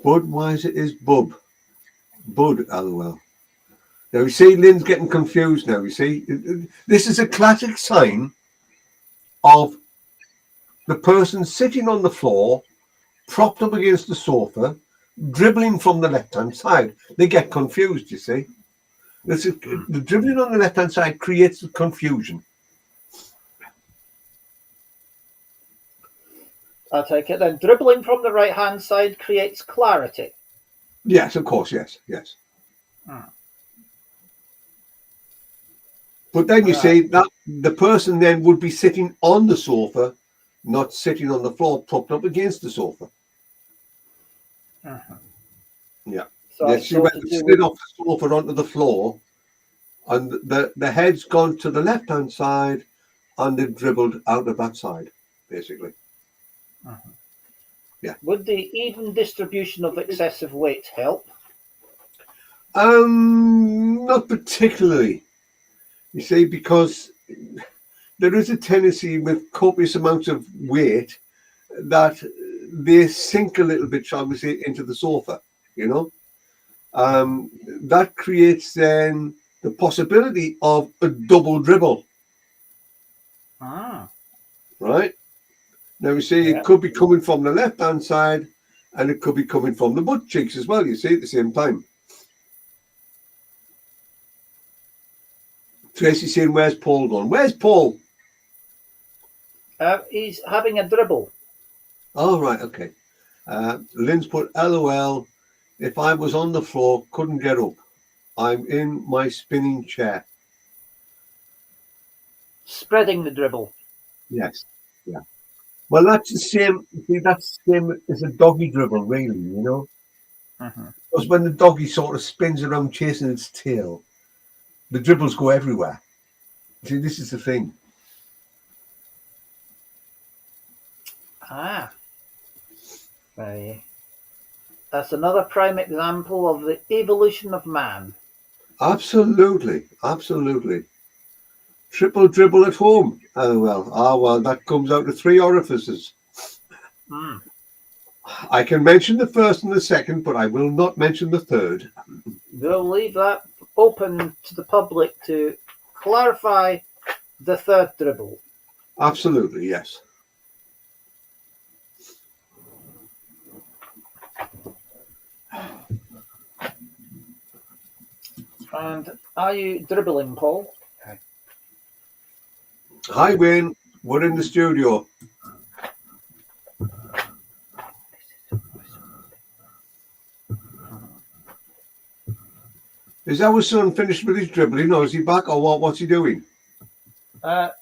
Budweiser is bub. Bud, lol. Now, you see, Lynn's getting confused now, you see. This is a classic sign of the person sitting on the floor, propped up against the sofa, dribbling from the left-hand side. They get confused, you see. The dribbling on the left-hand side creates the confusion. I'll take it then. Dribbling from the right-hand side creates clarity. Yes, of course, yes. But then you see that the person then would be sitting on the sofa, not sitting on the floor, propped up against the sofa. Yeah. So she went to slid off the sofa onto the floor, and the head's gone to the left-hand side, and they've dribbled out of that side, basically. Yeah. Would the even distribution of excessive weight help? Not particularly. You see, because there is a tendency with copious amounts of weight that they sink a little bit, shall we say, into the sofa, That creates then the possibility of a double dribble. Right? Now, you see, it could be coming from the left-hand side, and it could be coming from the butt cheeks as well, you see, at the same time. Tracy's saying, where's Paul gone? Where's Paul? He's having a dribble. Oh, right, okay. Lynn's put, LOL, if I was on the floor, couldn't get up. I'm in my spinning chair. Spreading the dribble. Yes, yeah. Well, that's the same as a doggy dribble, really, Because when the doggy sort of spins around chasing its tail, the dribbles go everywhere. See, this is the thing. Ah, that's another prime example of the evolution of man. Absolutely, absolutely. Triple dribble at home. Oh well, that comes out of 3 orifices. Mm. I can mention the first and the second, but I will not mention the third. We'll leave that open to the public to clarify the third dribble. Absolutely, yes. And are you dribbling, Paul? Hi, Wayne. We're in the studio. Is our son finished with his dribbling, or is he back, or what? What's he doing?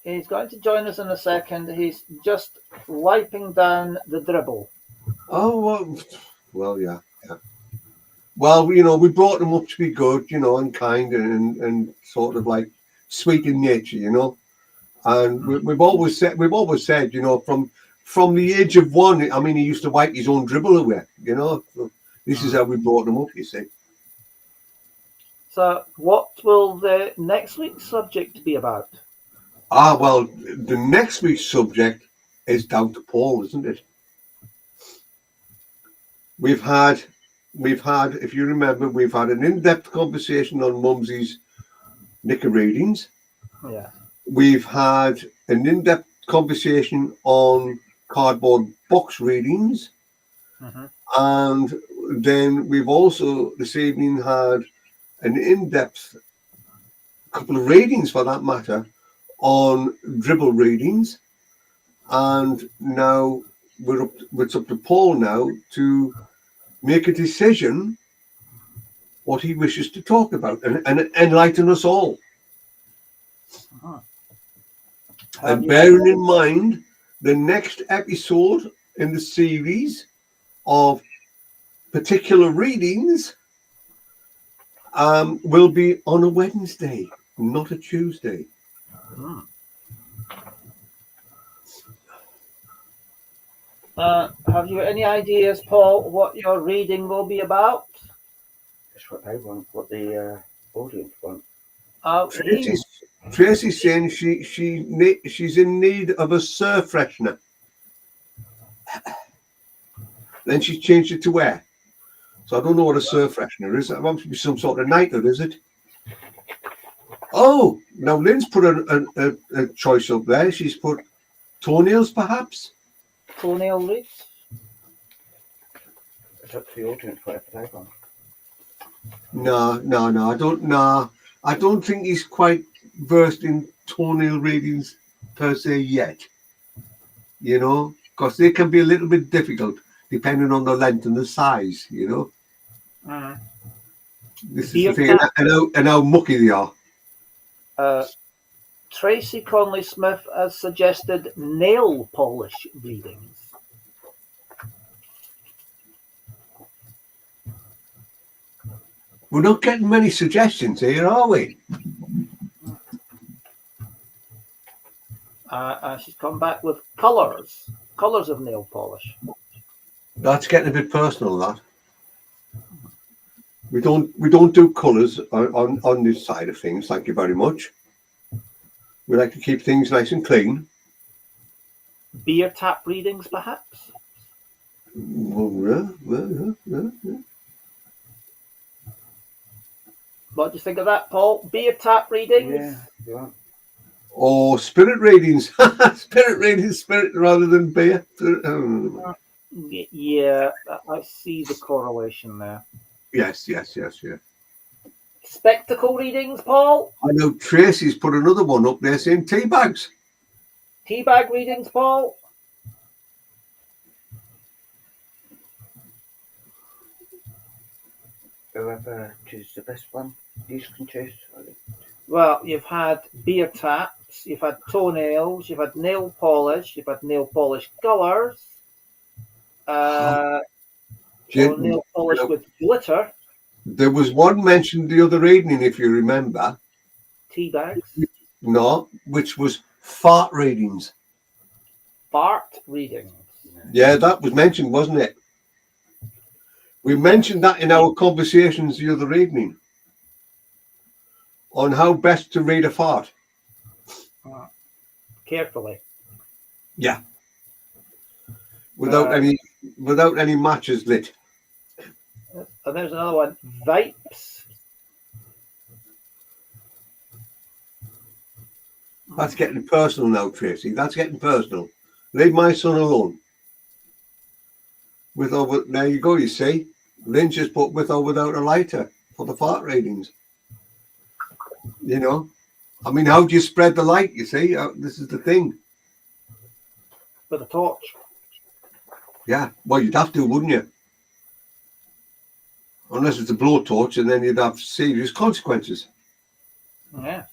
He's going to join us in a second. He's just wiping down the dribble. Oh, well, yeah. Well, we brought him up to be good, and kind and sort of like sweet in nature, And we've always said, from the age of 1, I mean, he used to wipe his own dribble away, This is how we brought him up, you see. So, what will the next week's subject be about? Well, the next week's subject is down to Paul, isn't it? We've had, if you remember, we've had an in-depth conversation on Mumsy's knicker readings. Yeah. We've had an in-depth conversation on cardboard box readings. Mm-hmm. And then we've also this evening had an in-depth couple of readings, for that matter, on dribble readings. And now it's up to Paul now to make a decision what he wishes to talk about and enlighten us all. Uh-huh. And bearing in mind the next episode in the series of particular readings will be on a Wednesday, not a Tuesday. Hmm. Have you any ideas, Paul, what your reading will be about? That's what they want, what the audience want. Tracy's saying she's in need of a surf freshener. Then she changed it to where? So I don't know what a surf freshener is. That must be some sort of nightclub, is it? Oh, now Lynn's put a choice up there. She's put toenails, perhaps? Toenail leaves? It's up to the audience, whatever they want. No, I don't think he's quite versed in toenail readings per se yet. Because they can be a little bit difficult depending on the length and the size, Mm. This is the thing, and how mucky they are. Tracy Conley Smith has suggested nail polish readings. We're not getting many suggestions here, are we? She's come back with colours of nail polish. That's getting a bit personal, that. We don't do colours on this side of things. Thank you very much. We like to keep things nice and clean. Beer tap readings, perhaps? Yeah. What do you think of that, Paul? Beer tap readings? Yeah. Or spirit readings. Spirit rather than beer. Yeah, I see the correlation there. Yes. Spectacle readings, Paul? I know Tracy's put another one up there saying tea bags. Tea bag readings, Paul? Whoever chooses the best one, you can choose. Well, you've had beer taps, you've had toenails, you've had nail polish, you've had nail polish colours, or nail polish with glitter. There was one mentioned the other evening, if you remember. Tea bags. No, which was fart readings. Fart readings. Yeah, that was mentioned, wasn't it? We mentioned that in our conversations the other evening on how best to read a fart. Carefully. Yeah. Without any matches lit. And there's another one. Vipes. That's getting personal now, Tracy. That's getting personal. Leave my son alone. With or there you go, you see. Lynch has put with or without a lighter for the fart readings. You know? I mean, how do you spread the light, you see? This is the thing. With a torch. Yeah. Well, you'd have to, wouldn't you? Unless it's a blowtorch, and then you'd have serious consequences. Yeah.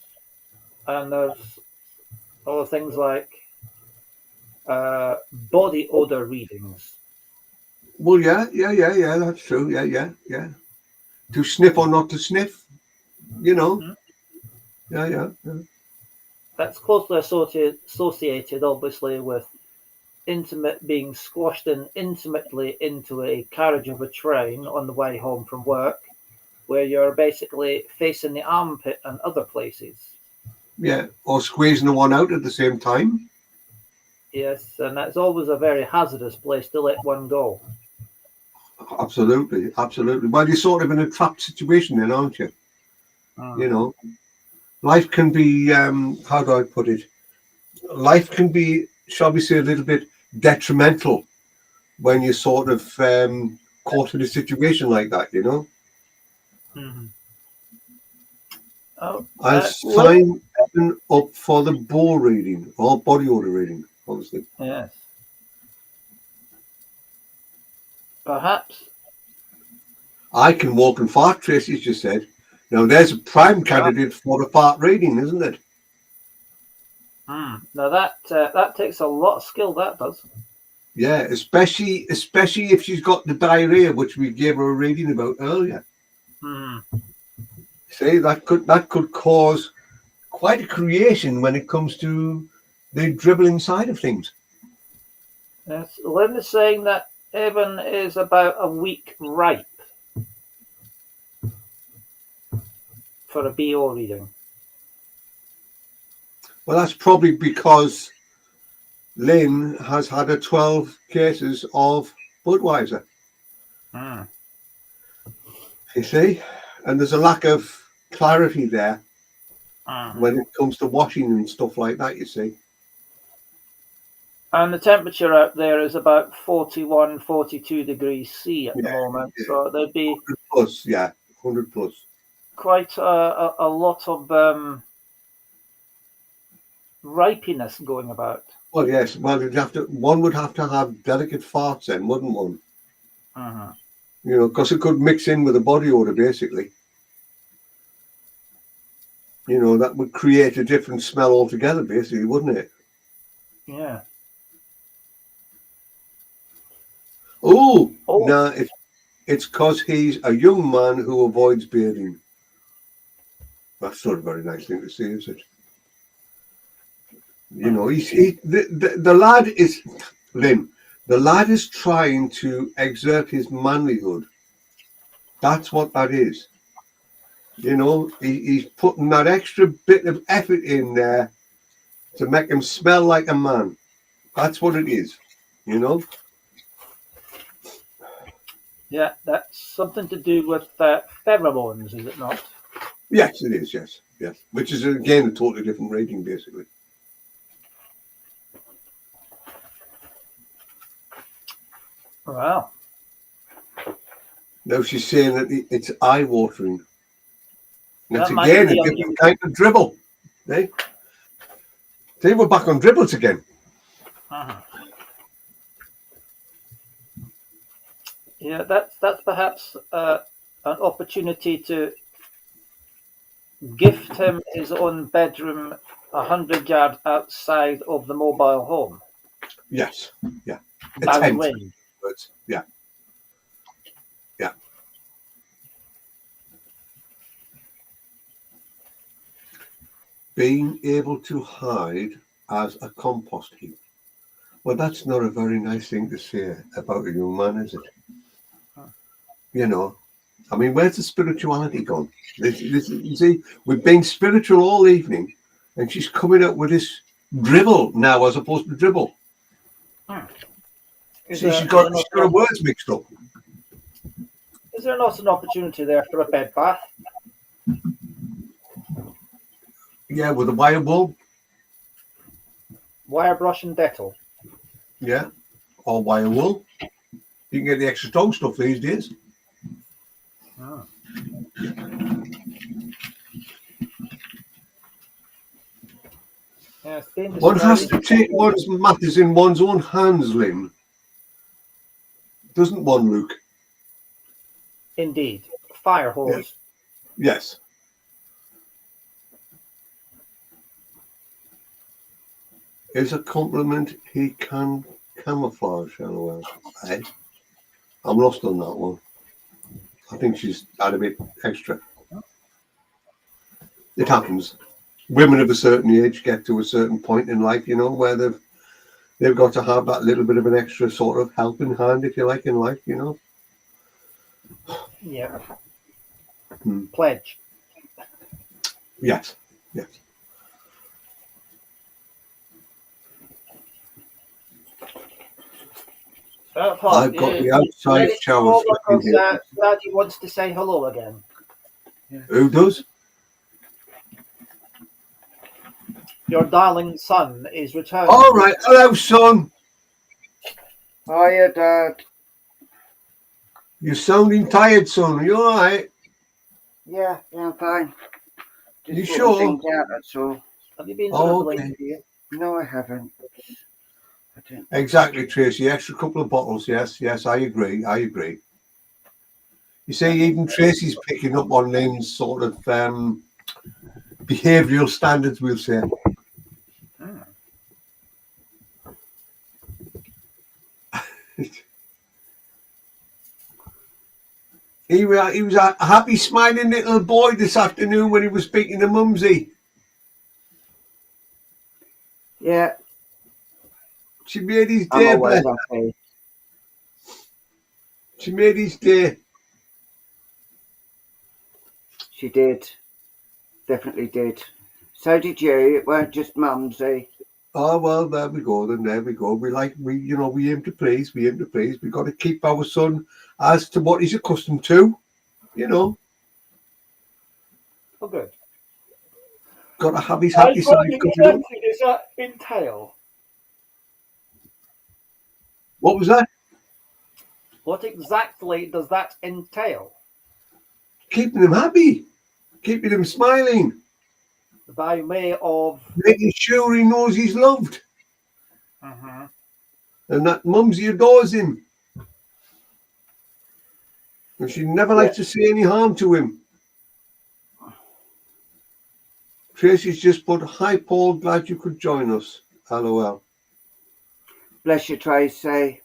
And there's other things like body odor readings. Well, yeah, that's true. Yeah. To sniff or not to sniff, you know. Yeah. That's closely associated, obviously, with intimate being squashed in intimately into a carriage of a train on the way home from work, where you're basically facing the armpit and other places. Yeah, or squeezing the one out at the same time. Yes, and that's always a very hazardous place to let one go. Absolutely. Well, you're sort of in a trapped situation then, aren't you? You know, life can be, how do I put it? Life can be, shall we say, a little bit detrimental when you're sort of caught in a situation like that, you know? Mm-hmm. Oh, I sign up for the bore reading or body odor reading, obviously. yes. Perhaps. I can walk and fart, Tracy's just said. Now, there's a prime candidate for a fart reading, isn't it? Now that takes a lot of skill. That does. Yeah, especially if she's got the diarrhea, which we gave her a reading about earlier. See, that could cause quite a creation when it comes to the dribbling side of things. Yes, Lynn is saying that Evan is about a week ripe for a BO reading. Well, that's probably because Lynn has had 12 cases of Budweiser. You see, and there's a lack of clarity there when it comes to washing and stuff like that, you see. And the temperature out there is about 41, 42 degrees C at the moment. Yeah. So there'd be 100 plus, yeah, 100 plus. Quite a lot of ripeness going about. Well, yes. Well, one would have to have delicate farts then, wouldn't one? You know, because it could mix in with the body odor, basically. You know, that would create a different smell altogether, basically, wouldn't it? Yeah. Oh, no, it's because he's a young man who avoids bathing. That's not a very nice thing to say, is it? You know, the lad is, Lynn, the lad is trying to exert his manlyhood. That's what that is. You know, he's putting that extra bit of effort in there to make him smell like a man. That's what it is, you know? Yeah, that's something to do with pheromones, is it not? Yes, it is, yes. Which is, again, a totally different rating, basically. Wow. Now she's saying that it's eye-watering. That's That again a different kind of dribble. Eh? See, we're back on dribbles again. Yeah, that's perhaps an opportunity to gift him his own bedroom 100 yards outside of the mobile home. Yes, yeah. Downwind. Yeah. Being able to hide as a compost heap. Well, that's not a very nice thing to say about a young man, is it? You know, I mean, where's the spirituality gone? You see, we've been spiritual all evening, and she's coming up with this drivel now as opposed to dribble. See, she's got her words mixed up. Is there not an opportunity there for a bed bath? Yeah, with a wire bulb. Wire brush and Dettol. Yeah, or wire wool. You can get the extra strong stuff these days. Oh. Yeah, one has to take one's matters in one's own hands, Lynn. Doesn't one, Luke? Indeed. Fire hose. Yes. Is a compliment he can camouflage, LOL. Eh? I'm lost on that one. I think she's had a bit extra. It happens. Women of a certain age get to a certain point in life, you know, where they've got to have that little bit of an extra sort of helping hand, if you like, in life, you know. Yeah. Pledge. Yes. Yes. I've got the outside shower. Daddy wants to say hello again. Yeah. Who does? Your darling son is returning. All right. Hello, son. Hiya, Dad. You're sounding tired, son. Are you all right? Yeah, I'm fine. You sure? Out, that's all. Have you been okay. No, I haven't. Exactly, Tracy. Extra couple of bottles. Yes, I agree. You see, even Tracy's picking up on Lynn's sort of behavioural standards, we'll say. He was a happy, smiling little boy this afternoon when he was speaking to Mumsy. Yeah. She made his day, bless her. She made his day. She did. Definitely did. So did you. It weren't just Mumsy. Oh, well, there we go. Then there we go. We aim to please. We got to keep our son as to what he's accustomed to, you know. Oh, good. Got to have his happy side. What exactly does that entail? What was that? What exactly does that entail? Keeping him happy, keeping him smiling. By way of making sure he knows he's loved. And that Mumsy adores him. And she never likes to see any harm to him. Tracy's just put, "Hi Paul, glad you could join us. LOL." Bless you, Tracy.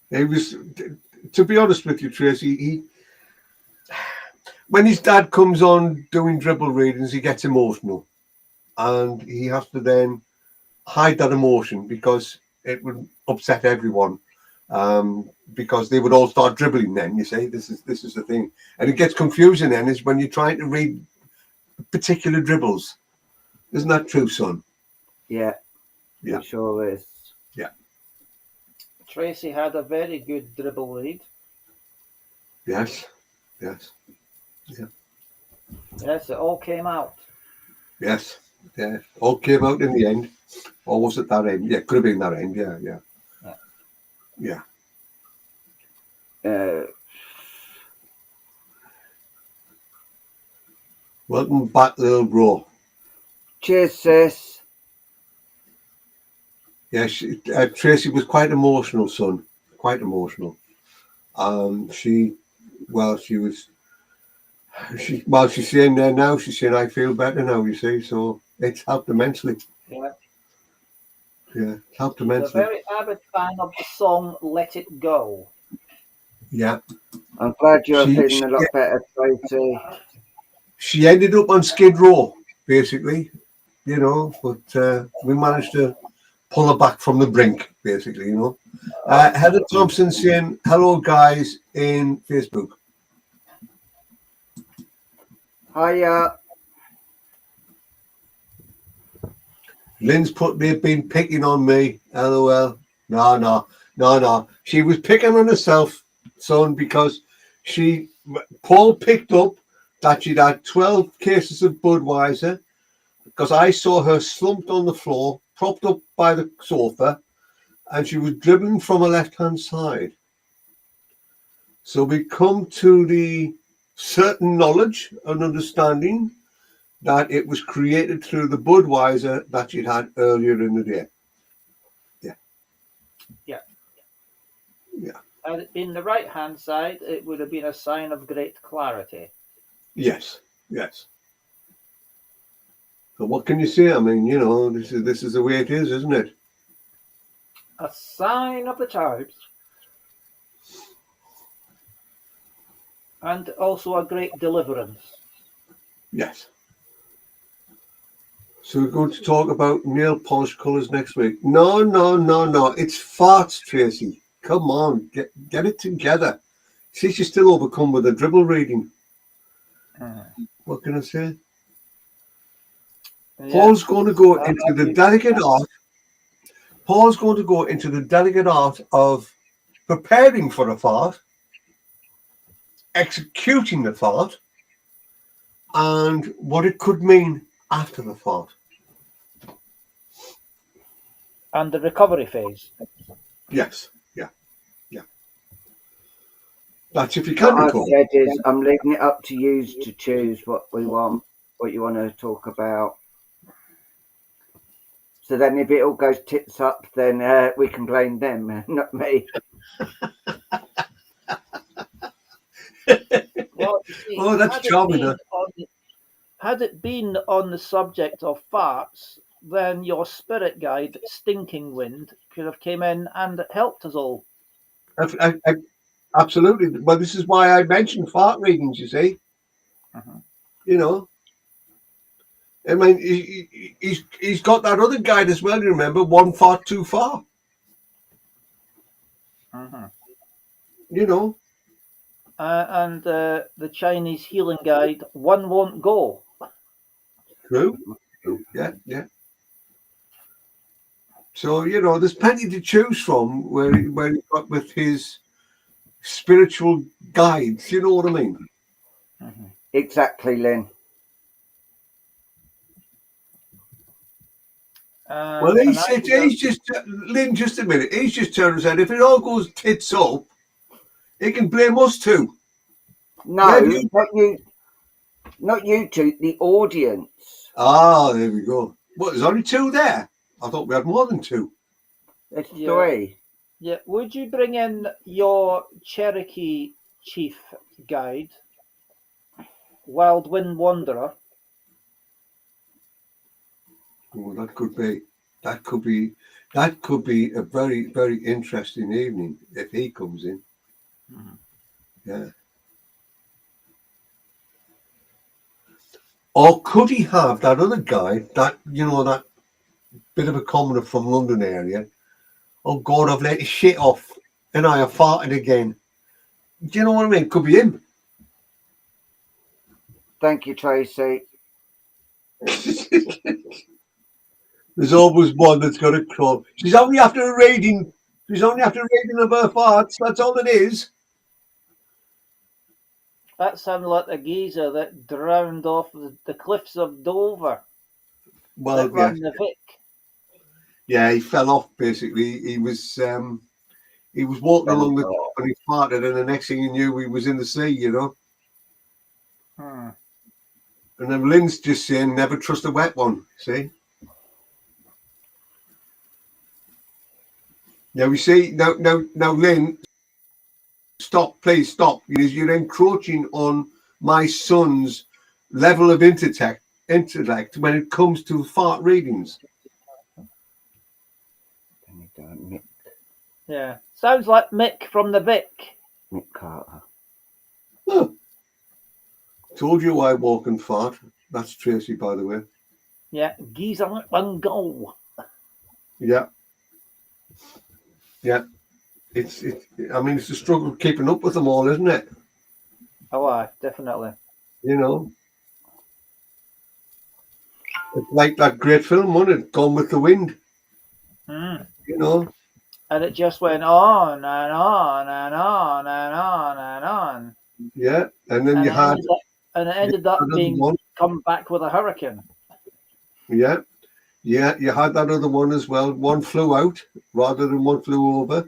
He was, to be honest with you, Tracy, when his dad comes on doing dribble readings, he gets emotional. And he has to then hide that emotion because it would upset everyone. Because they would all start dribbling then, you see. This is the thing. And it gets confusing then is when you're trying to read particular dribbles. Isn't that true, son? Yeah. It sure is. Yeah. Tracy had a very good dribble read. Yes. Yes, it all came out. Yes. Yeah. All came out in the end. Or was it that end? Yeah, could have been that end. Yeah. Welcome back, little bro. Cheers, sis. Yeah, Tracy was quite emotional, son. Quite emotional. She's saying there now, she's saying, "I feel better now," you see, so it's helped immensely. Yeah, it's helped immensely. She's a very avid fan of the song "Let It Go." Yeah. I'm glad you're feeling a lot better, Tracy. She ended up on Skid Row, basically, you know, but we managed to pull her back from the brink, basically, you know. Heather Thompson saying, hello, guys, in Facebook. Hiya. Lynn's put, they've been picking on me. LOL. No. She was picking on herself, son, because Paul picked up that she'd had 12 cases of Budweiser, because I saw her slumped on the floor, propped up by the sofa, and she was dribbling from her left-hand side. So we come to the certain knowledge and understanding that it was created through the Budweiser that she'd had earlier in the day. Yeah. Had it been the right-hand side, it would have been a sign of great clarity. Yes. So what can you say? I mean, you know, this is the way it is, isn't it? A sign of the times. And also a great deliverance. Yes. So we're going to talk about nail polish colours next week. No. It's farts, Tracy. Come on, get it together. See, she's still overcome with a dribble reading. What can I say? Yeah. Paul's going to go into the delicate art. Paul's going to go into the delicate art of preparing for a fart, executing the fart, and what it could mean after the fart. And the recovery phase. Yes, yeah. That's if you can What recover. I've said is I'm leaving it up to you to choose what you want to talk about. So then if it all goes tits up, then we can blame them, not me. Well, you see, Oh, that's charming. Had it been on the subject of farts, then your spirit guide, Stinking Wind, could have came in and helped us all. Absolutely. Well, this is why I mentioned fart readings, you see. You know. I mean, he's got that other guide as well, you remember? One fart too far. You know. And the Chinese healing guide, One Won't Go. True. Yeah. So, you know, there's plenty to choose from where he got with his spiritual guides. You know what I mean? Exactly, Lynn. Well, he's just, Lynn, just a minute. He's just turned and said, if it all goes tits up, he can blame us too. No, not you two, the audience. Ah, there we go. What, there's only two there? I thought we had more than two. There's three. Yeah, would you bring in your Cherokee chief guide, Wild Wind Wanderer? Oh, that could be a very, very interesting evening if he comes in. Yeah. Or could he have that other guy, that, you know, that bit of a commoner from London area? Oh God, I've let his shit off and I have farted again. Do you know what I mean? Could be him. Thank you, Tracy. There's always one that's got a club. She's only after a rating. She's only after a rating of her farts. That's all it is. That sounded like a geezer that drowned off the cliffs of Dover. Well, ran the Vic. Yeah, he fell off basically. He was walking along the top and he farted, and the next thing he knew, he was in the sea, you know. And then Lynn's just saying, never trust a wet one, see? Now we see, now, Lynn, stop, please stop. You're encroaching on my son's level of intellect when it comes to fart readings. Yeah, sounds like Mick from the Vic. Mick Carter. Huh. Told you I walk and fart. That's Tracy, by the way. Yeah, geezer and go. Yeah. Yeah. I mean, it's a struggle keeping up with them all, isn't it? Oh, aye, definitely. You know, it's like that great film, wasn't it? Gone with the Wind. Mm. You know. And it just went on and on and on and on and on. Yeah, and then And you had it ended up another being one. come back with a hurricane. Yeah, yeah, you had that other one as well. One flew out rather than one flew over.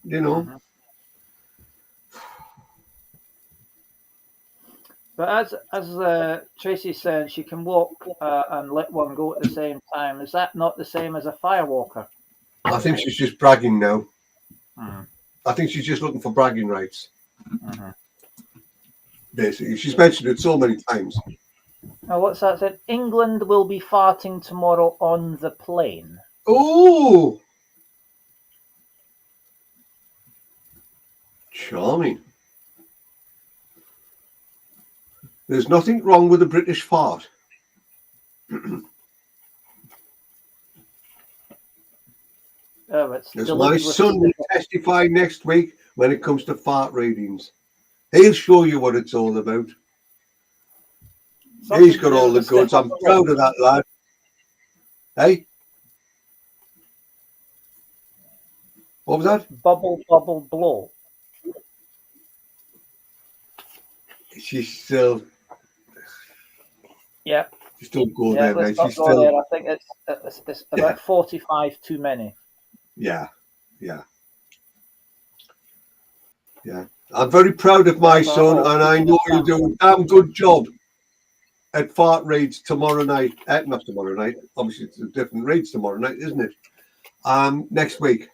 You know. Mhm. But as Tracy said, she can walk and let one go at the same time. Is that not the same as a firewalker? I think she's just bragging now. Mhm. I think she's just looking for bragging rights. Mhm. Basically, she's mentioned it so many times. Now, what's that said? England will be farting tomorrow on the plane. Oh, charming. There's nothing wrong with a British fart. Oh, it's As my delivered with son will testify next week when it comes to fart readings. He'll show you what it's all about. something He's to got do all with the goods. I'm proud of that lad. Hey? What was that? bubble, bubble, blow. She's still Yeah, don't go yeah. there, Let's mate. not She's go still there. I think it's about 45 too many. yeah. I'm very proud of my son, and I know he'll do a damn good job at fart reads tomorrow night. Not tomorrow night. Obviously, it's a different reads tomorrow night, isn't it? Next week.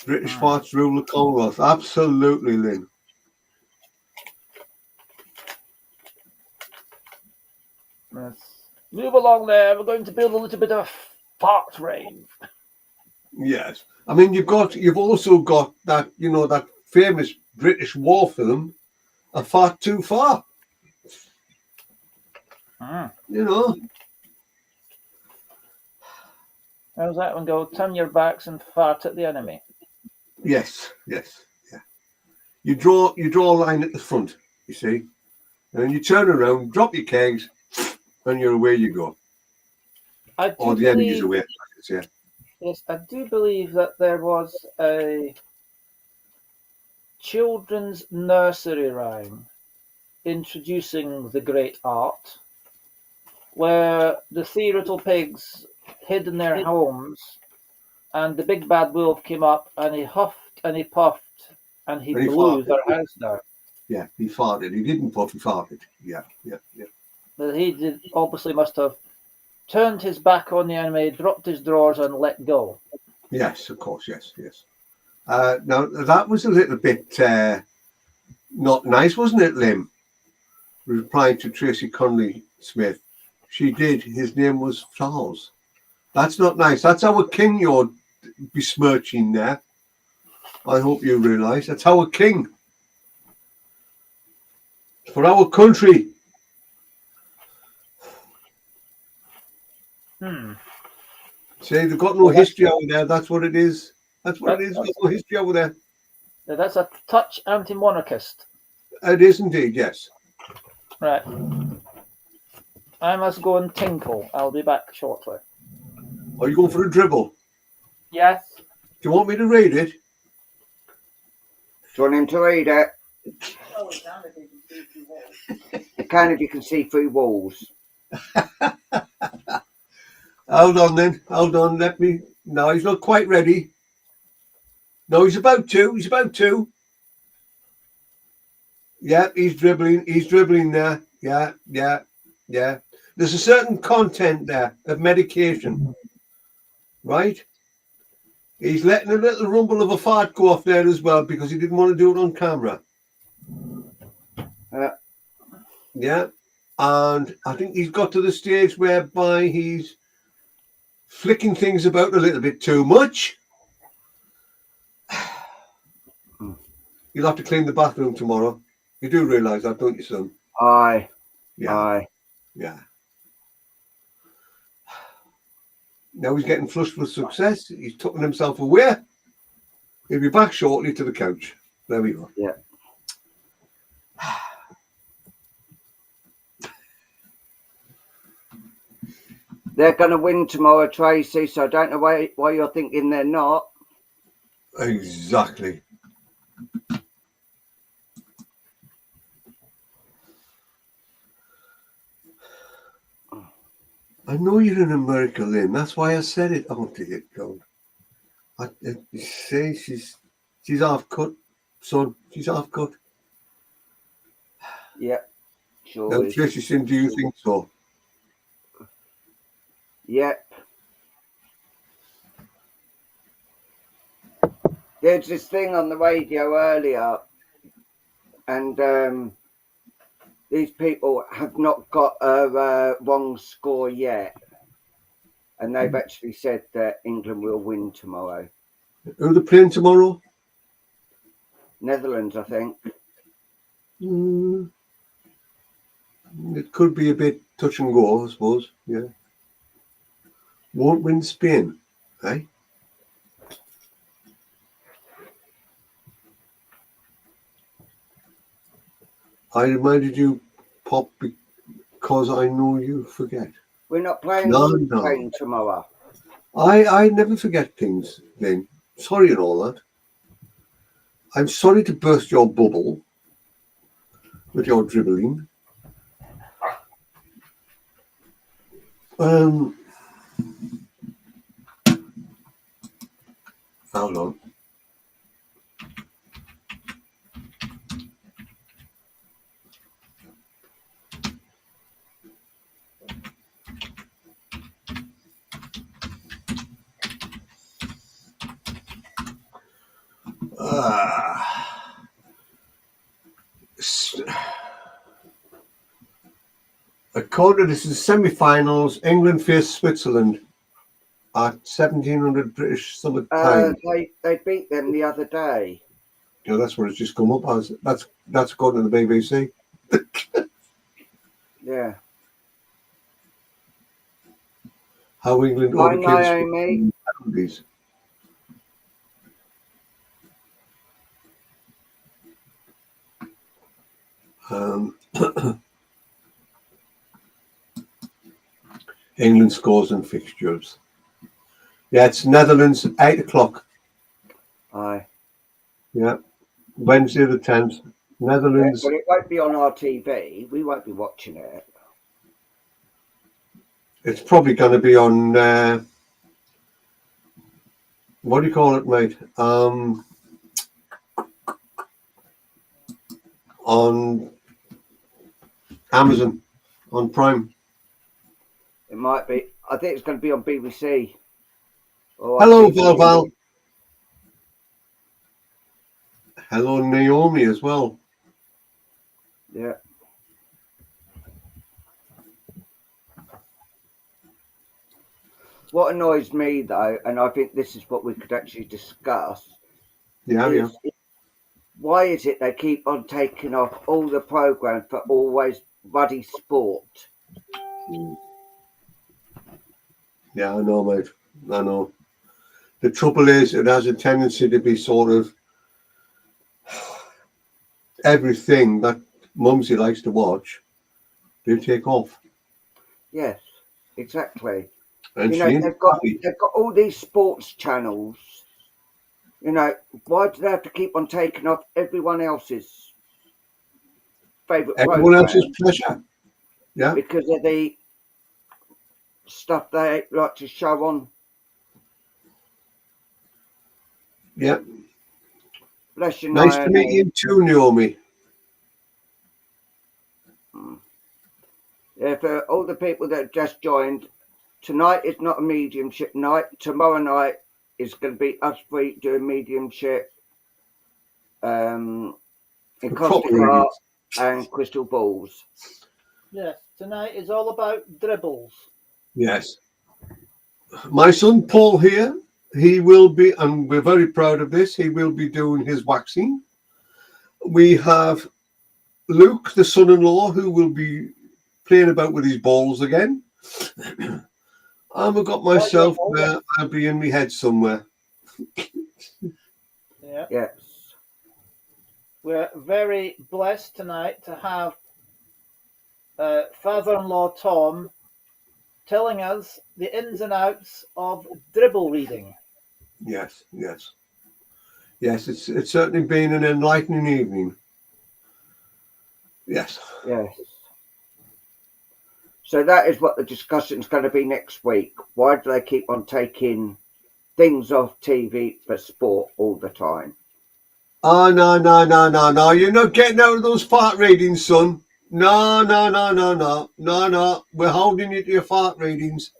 British farts rule the Commonwealth. Absolutely, Lynn. Let's move along there. We're going to build a little bit of fart rain. Yes. I mean, you've also got that, that famous British war film, A Fart Too Far. You know. How's that one go? Turn your backs and fart at the enemy. Yes. Yeah. You draw a line at the front, you see, and then you turn around, drop your kegs, and you're away you go. Or the enemy's away. Yes, I do believe that there was a children's nursery rhyme introducing the great art, where the three little pigs hid in their homes, and the big bad wolf came up and he huffed and he puffed and he blew their house down. Yeah, he farted. He didn't puff, he farted. Yeah. But he obviously must have turned his back on the enemy, dropped his drawers, and let go. Yes, of course, yes. Now, that was a little bit not nice, wasn't it, Lim? Replying to Tracy Conley Smith. She did. His name was Charles. That's not nice. That's our king you're besmirching there. I hope you realise. That's our king. For our country. See, they've got no history over there. That's what it is. That's what it is. There's no history over there. That's a touch anti-monarchist. It is indeed, yes. Right. I must go and tinkle. I'll be back shortly. Are you going for a dribble? Yes. Do you want me to read it? Do you want him to read it? Oh, it can if you can see through walls. It can if you can see through walls. Hold on then. Hold on. Let me. No, he's not quite ready. No, he's about to. Yeah, he's dribbling there. Yeah. There's a certain content there of medication. Right? He's letting a little rumble of a fart go off there as well because he didn't want to do it on camera. Yeah. And I think he's got to the stage whereby he's flicking things about a little bit too much. You'll have to clean the bathroom tomorrow. You do realise that, don't you, son? Aye. Yeah. Now he's getting flushed with success. He's tucking himself away. He'll be back shortly to the couch. There we go. Yeah. They're going to win tomorrow, Tracy, so I don't know why you're thinking they're not. Exactly. I know you're in America, Lynn. That's why I said it. Oh, dear God. I say she's half cut, son. She's half cut. Yeah, sure. Now, Tracy, do you think so? Yep. There's this thing on the radio earlier, and these people have not got a wrong score yet, and they've actually said that England will win tomorrow. Who are they playing tomorrow? Netherlands, I think. It could be a bit touch and go, I suppose. Yeah. Won't win Spain, eh? I reminded you, Pop, because I know you forget. We're not playing Spain tomorrow. I never forget things, Lynn. Sorry and all that. I'm sorry to burst your bubble with your dribbling. Hold on. According to this is semi-finals, England face Switzerland at 1700 British Summer Time. They beat them the other day. Yeah, that's what it's just come up as. That's according to the BBC. Yeah. How England overcame Switzerland. England scores and fixtures. Yeah, it's Netherlands at 8 o'clock. Aye. Yeah. Wednesday the 10th. Netherlands. Yeah, but it won't be on our TV. We won't be watching it. It's probably going to be on, what do you call it, mate? On Amazon, on Prime. It might be. I think it's going to be on BBC. Hello, Val. Hello, Naomi, as well. Yeah. What annoys me, though, and I think this is what we could actually discuss. Yeah. Why is it they keep on taking off all the programmes for always bloody sport? Yeah, I know, mate. I know. The trouble is, it has a tendency to be sort of everything that Mumsy likes to watch, they take off. Yes, exactly. And they've got all these sports channels. Why do they have to keep on taking off everyone else's favourite program? Everyone else's pleasure. Yeah. Because of the stuff they like to show on. Yeah. Bless you, nice to meet you too, Naomi. Yeah, for all the people that have just joined, tonight is not a mediumship night. Tomorrow night is going to be us three doing mediumship in Caustic Heart and Crystal Balls. Yes, tonight is all about dribbles. Yes. My son Paul here, he will be, and we're very proud of this, he will be doing his waxing. We have Luke, the son-in-law, who will be playing about with his balls again. I've got myself where I'll be in my head somewhere. Yeah. Yes. We're very blessed tonight to have father-in-law Tom telling us the ins and outs of dribble reading. Yes, yes. Yes, it's certainly been an enlightening evening. Yes. Yes. So that is what the discussion is going to be next week. Why do they keep on taking things off TV for sport all the time? Oh, no. You're not getting out of those fart readings, son. No. We're holding you to your fart readings.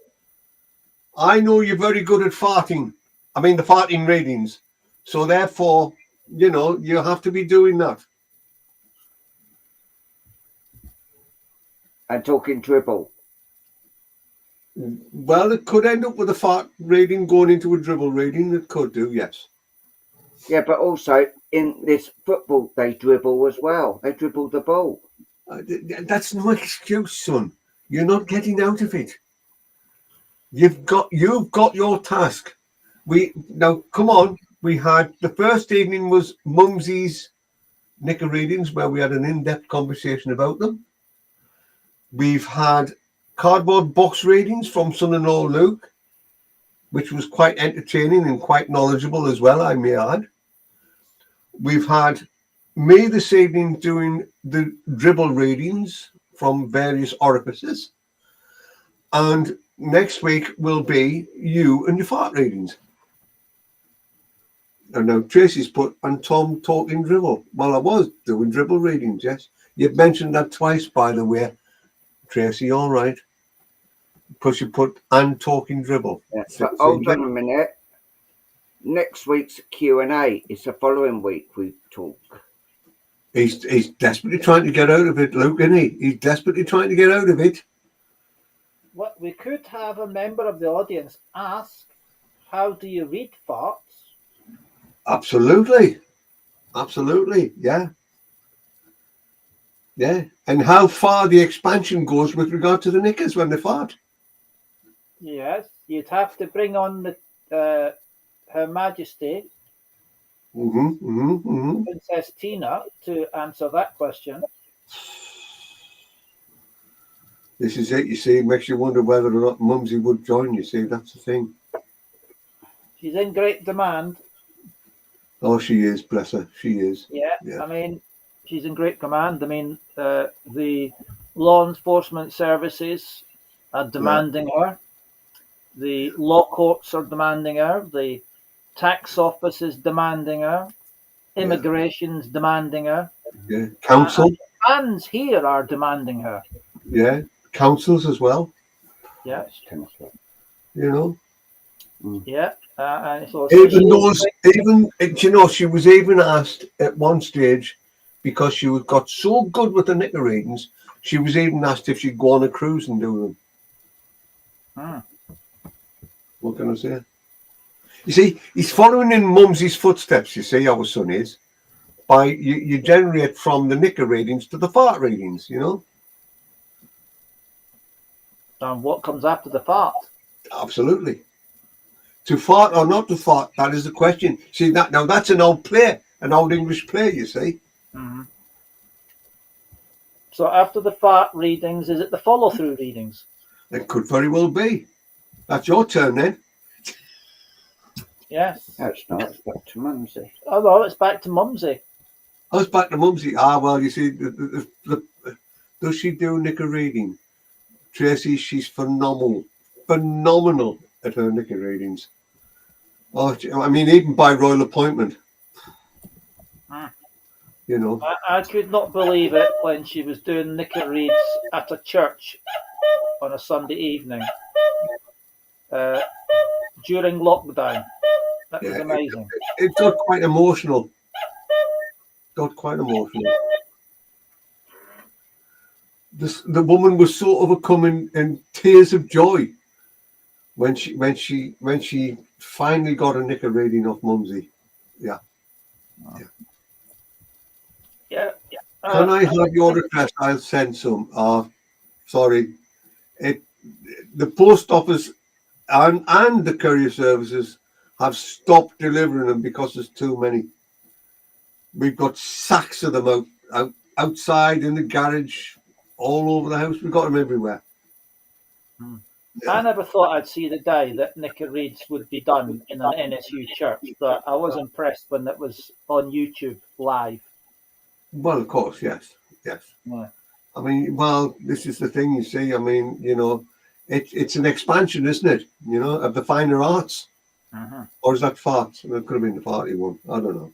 I know you're very good at farting. I mean, the farting readings. So therefore, you have to be doing that. And talking dribble. Well, it could end up with a fart reading going into a dribble reading. It could do, yes. Yeah, but also in this football, they dribble as well. They dribble the ball. That's no excuse, son. You're not getting out of it. You've got your task. Now come on. We had the first evening was Mumsy's knicker readings where we had an in-depth conversation about them. We've had cardboard box readings from son-in-law Luke, which was quite entertaining and quite knowledgeable as well, I may add. We've had me this evening doing the dribble readings from various orifices. And next week will be you and your fart readings. And now Tracy's put, and Tom talking dribble. Well, I was doing dribble readings, yes. You've mentioned that twice, by the way. Tracy, all right. Plus you put, and talking dribble. Yeah, but hold on a minute. Next week's Q&A is the following week we talk. He's desperately trying to get out of it, Luke, isn't he? He's desperately trying to get out of it. Well, we could have a member of the audience ask, how do you read farts? Absolutely, yeah. And how far the expansion goes with regard to the knickers when they fart. Yes, you'd have to bring on the Her Majesty, Princess Tina, to answer that question. This is it, you see. It makes you wonder whether or not Mumsy would join, you see. That's the thing. She's in great demand. Oh, she is, bless her. She is. Yeah. I mean, she's in great command. I mean, the law enforcement services are demanding her. The law courts are demanding her. The tax office is demanding her. Immigration's demanding her. Yeah. Council. Fans here are demanding her. Yeah. Councils as well. Yes. Yeah. So she was even asked at one stage, because she got so good with the knicker readings, she was even asked if she'd go on a cruise and do them. What can I say? You see, he's following in Mumsy's footsteps, you see, our son is. By you generate from the knicker readings to the fart readings, And what comes after the fart? Absolutely. To fart or not to fart, that is the question. See, that's an old play, an old English play, you see. Mm-hmm. So after the fart readings, is it the follow-through readings? It could very well be. That's your turn then. Yes. No, it's not. It's back to Mumsy. Oh, no, it's back to Mumsy. Oh, it's back to Mumsy. Well, you see, does she do knicker reading? Tracy, she's phenomenal at her knicker readings. Oh, I mean, even by royal appointment. I could not believe it when she was doing knicker reads at a church on a Sunday evening during lockdown. That was amazing. It got quite emotional. The woman was so overcome in tears of joy when she finally got a knicker reading off Mumsy. Yeah. Can I have your address? I'll send some. Sorry. The post office and the courier services have stopped delivering them because there's too many. We've got sacks of them outside in the garage, all over the house. We've got them everywhere. I never thought I'd see the day that Nicker Reads would be done in an NSU church, but I was impressed when it was on YouTube live. Well, of course, yes. Yeah. I mean, well, this is the thing, you see. I mean, it's an expansion, isn't it? Of the finer arts. Or is that farts? It could have been the party one. I don't know.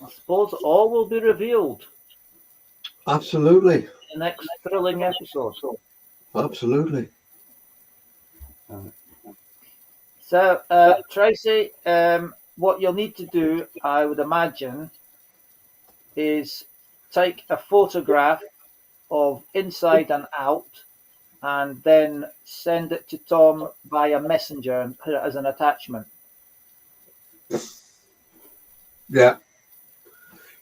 I suppose all will be revealed Absolutely. in the next thrilling episode. Absolutely. So, Tracy, what you'll need to do, I would imagine, is take a photograph of inside and out and then send it to Tom via messenger and put it as an attachment. Yeah.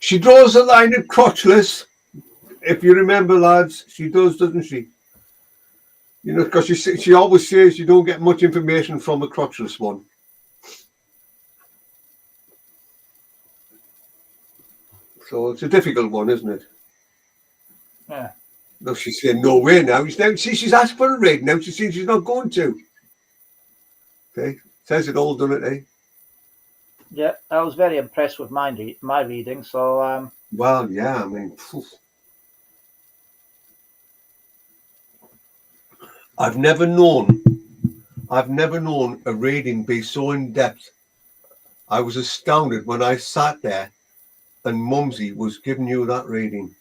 She draws a line at crotchless. If you remember, lads, she does, doesn't she? Because she always says you don't get much information from a crotchless one. So it's a difficult one, isn't it? Yeah. No, she's saying no way now. She's asked for a raid now. She's saying she's not going to. Okay. Says it all, doesn't it, eh? Yeah, I was very impressed with my reading. So, well, yeah, I mean, I've never known a reading be so in depth. I was astounded when I sat there and Mumsy was giving you that reading.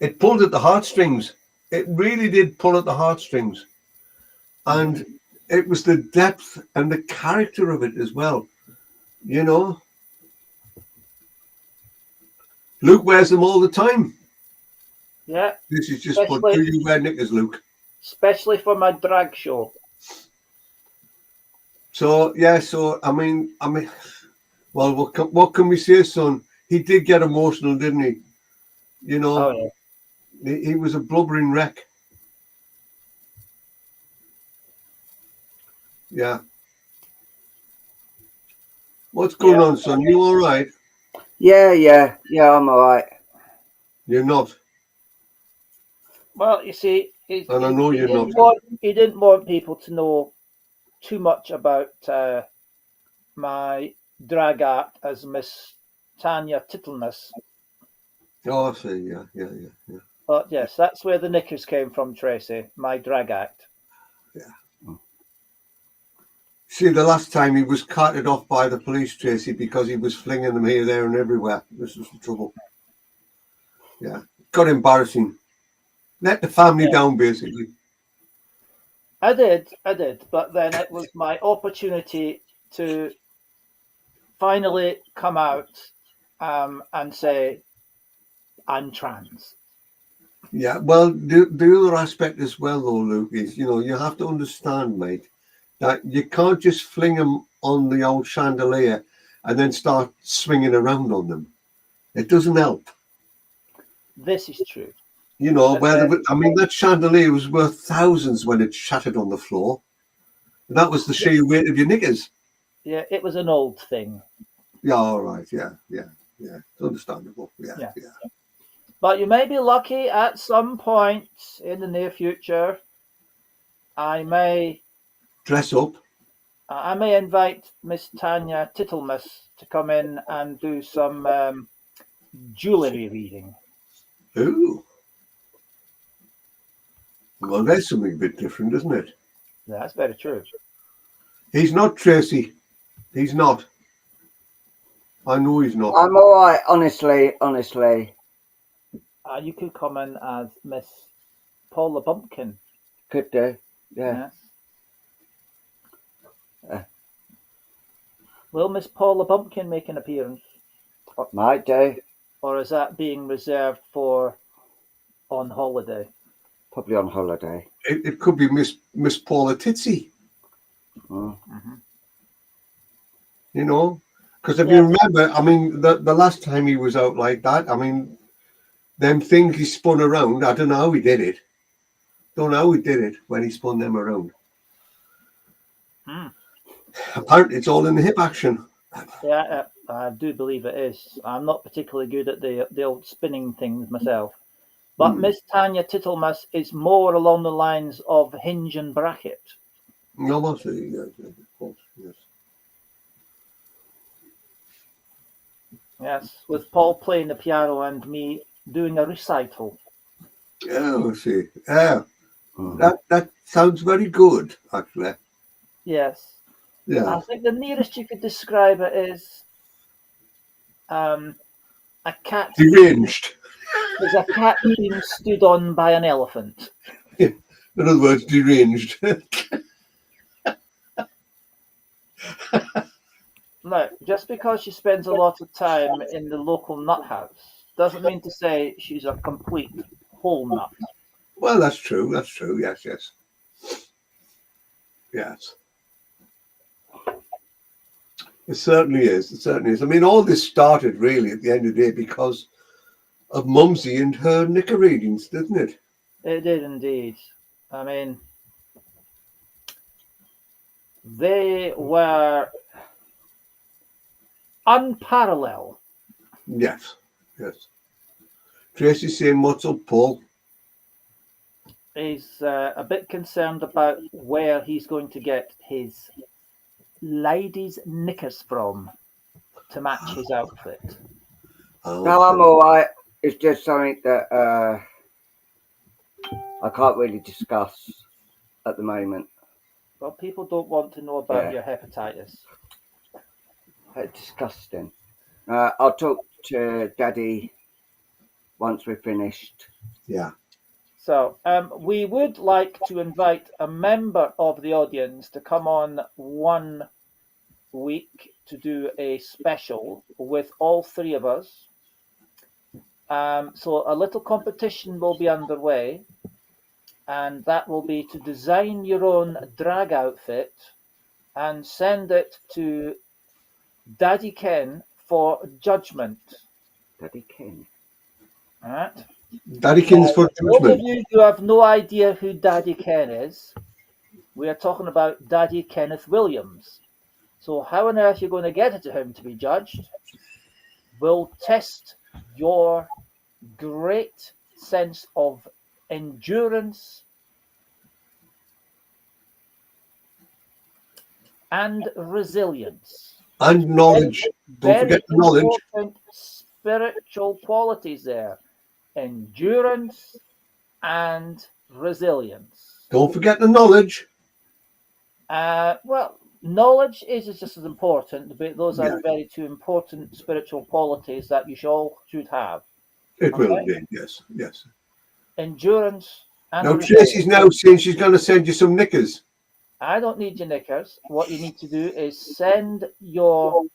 It pulled at the heartstrings. It really did pull at the heartstrings. And it was the depth and the character of it as well. Luke wears them all the time. Yeah. This is just put, do you wear knickers, Luke? Especially for my drag show. So, yeah, I mean, well, what can we say, son? He did get emotional, didn't he? Oh, yeah. He was a blubbering wreck. Yeah. What's going on, son? You all right? Yeah, I'm all right. You're not. Well, you see, And I know you're not. He didn't want people to know too much about my drag act as Miss Tanya Tittleness. Oh, I see. Yeah. But yes, that's where the knickers came from, Tracy. My drag act. Yeah. See, the last time he was carted off by the police, Tracy, because he was flinging them here, there, and everywhere. This was the trouble. Yeah, got embarrassing. Let the family down, basically. I did, but then it was my opportunity to finally come out and say I'm trans. Yeah, well, the other aspect as well, though, Luke, is, you have to understand, mate, that you can't just fling them on the old chandelier and then start swinging around on them. It doesn't help. This is true. That chandelier was worth thousands when it shattered on the floor. And that was the sheer weight of your knickers. Yeah, it was an old thing. Yeah, all right. Yeah. It's understandable. Yeah. But you may be lucky at some point in the near future. I may dress up. I may invite Miss Tanya Tittlemus to come in and do some jewellery reading. Ooh. Well, that's something a bit different, isn't it? Yeah, that's very true. He's not, Tracy. He's not. I know he's not. I'm all right, honestly. You could come in as Miss Paula Bumpkin. Could do, yeah. Will Miss Paula Bumpkin make an appearance? Might do. Or is that being reserved for on holiday? Probably on holiday. It could be Miss Paula Titsy. Mm-hmm. Because if you remember, I mean, the last time he was out like that, I mean, them things he spun around, I don't know how he did it. Don't know how he did it when he spun them around. Hmm. Apparently, it's all in the hip action. Yeah, I do believe it is. I'm not particularly good at the old spinning things myself. But Miss Tanya Tittlemus is more along the lines of hinge and bracket. No, mostly, yes, of course, yes. Yes, with Paul playing the piano and me doing a recital. Oh, I see. Yeah, that sounds very good, actually. Yes. Yeah. I think the nearest you could describe it is a cat. Deranged. There's a cat being stood on by an elephant. In other words, deranged. No, just because she spends a lot of time in the local nut house doesn't mean to say she's a complete whole nut. Well, that's true. That's true. Yes, yes. Yes. It certainly is. It certainly is. I mean, all this started really at the end of the day because of Mumsy and her knicker readings, didn't it? It did indeed. I mean, they were unparalleled. Yes. Yes. Tracy's saying, "What's up, Paul?" He's a bit concerned about where he's going to get his ladies' knickers from to match his outfit. No, I'm all right. It's just something that I can't really discuss at the moment. Well, people don't want to know about your hepatitis. It's disgusting. I'll talk to Daddy once we're finished. Yeah. So, we would like to invite a member of the audience to come on one week to do a special with all three of us. So, a little competition will be underway, and that will be to design your own drag outfit and send it to Daddy Ken for judgment. Daddy Ken. All right. Daddykins for Those of judgment. you who have no idea who Daddy Ken is, we are talking about Daddy Kenneth Williams. So how on earth you're going to get it to him to be judged will test your great sense of endurance and resilience. And knowledge. Don't Very forget the knowledge. important spiritual qualities there. Endurance and resilience. Don't forget the knowledge. Well, knowledge is just as important, but those Yeah. are very two important spiritual qualities that you all should have. It will Okay? indeed. Yes. Yes. Endurance and Now resilience. Tracy's now saying she's going to send you some knickers. I don't need your knickers. What you need to do is send your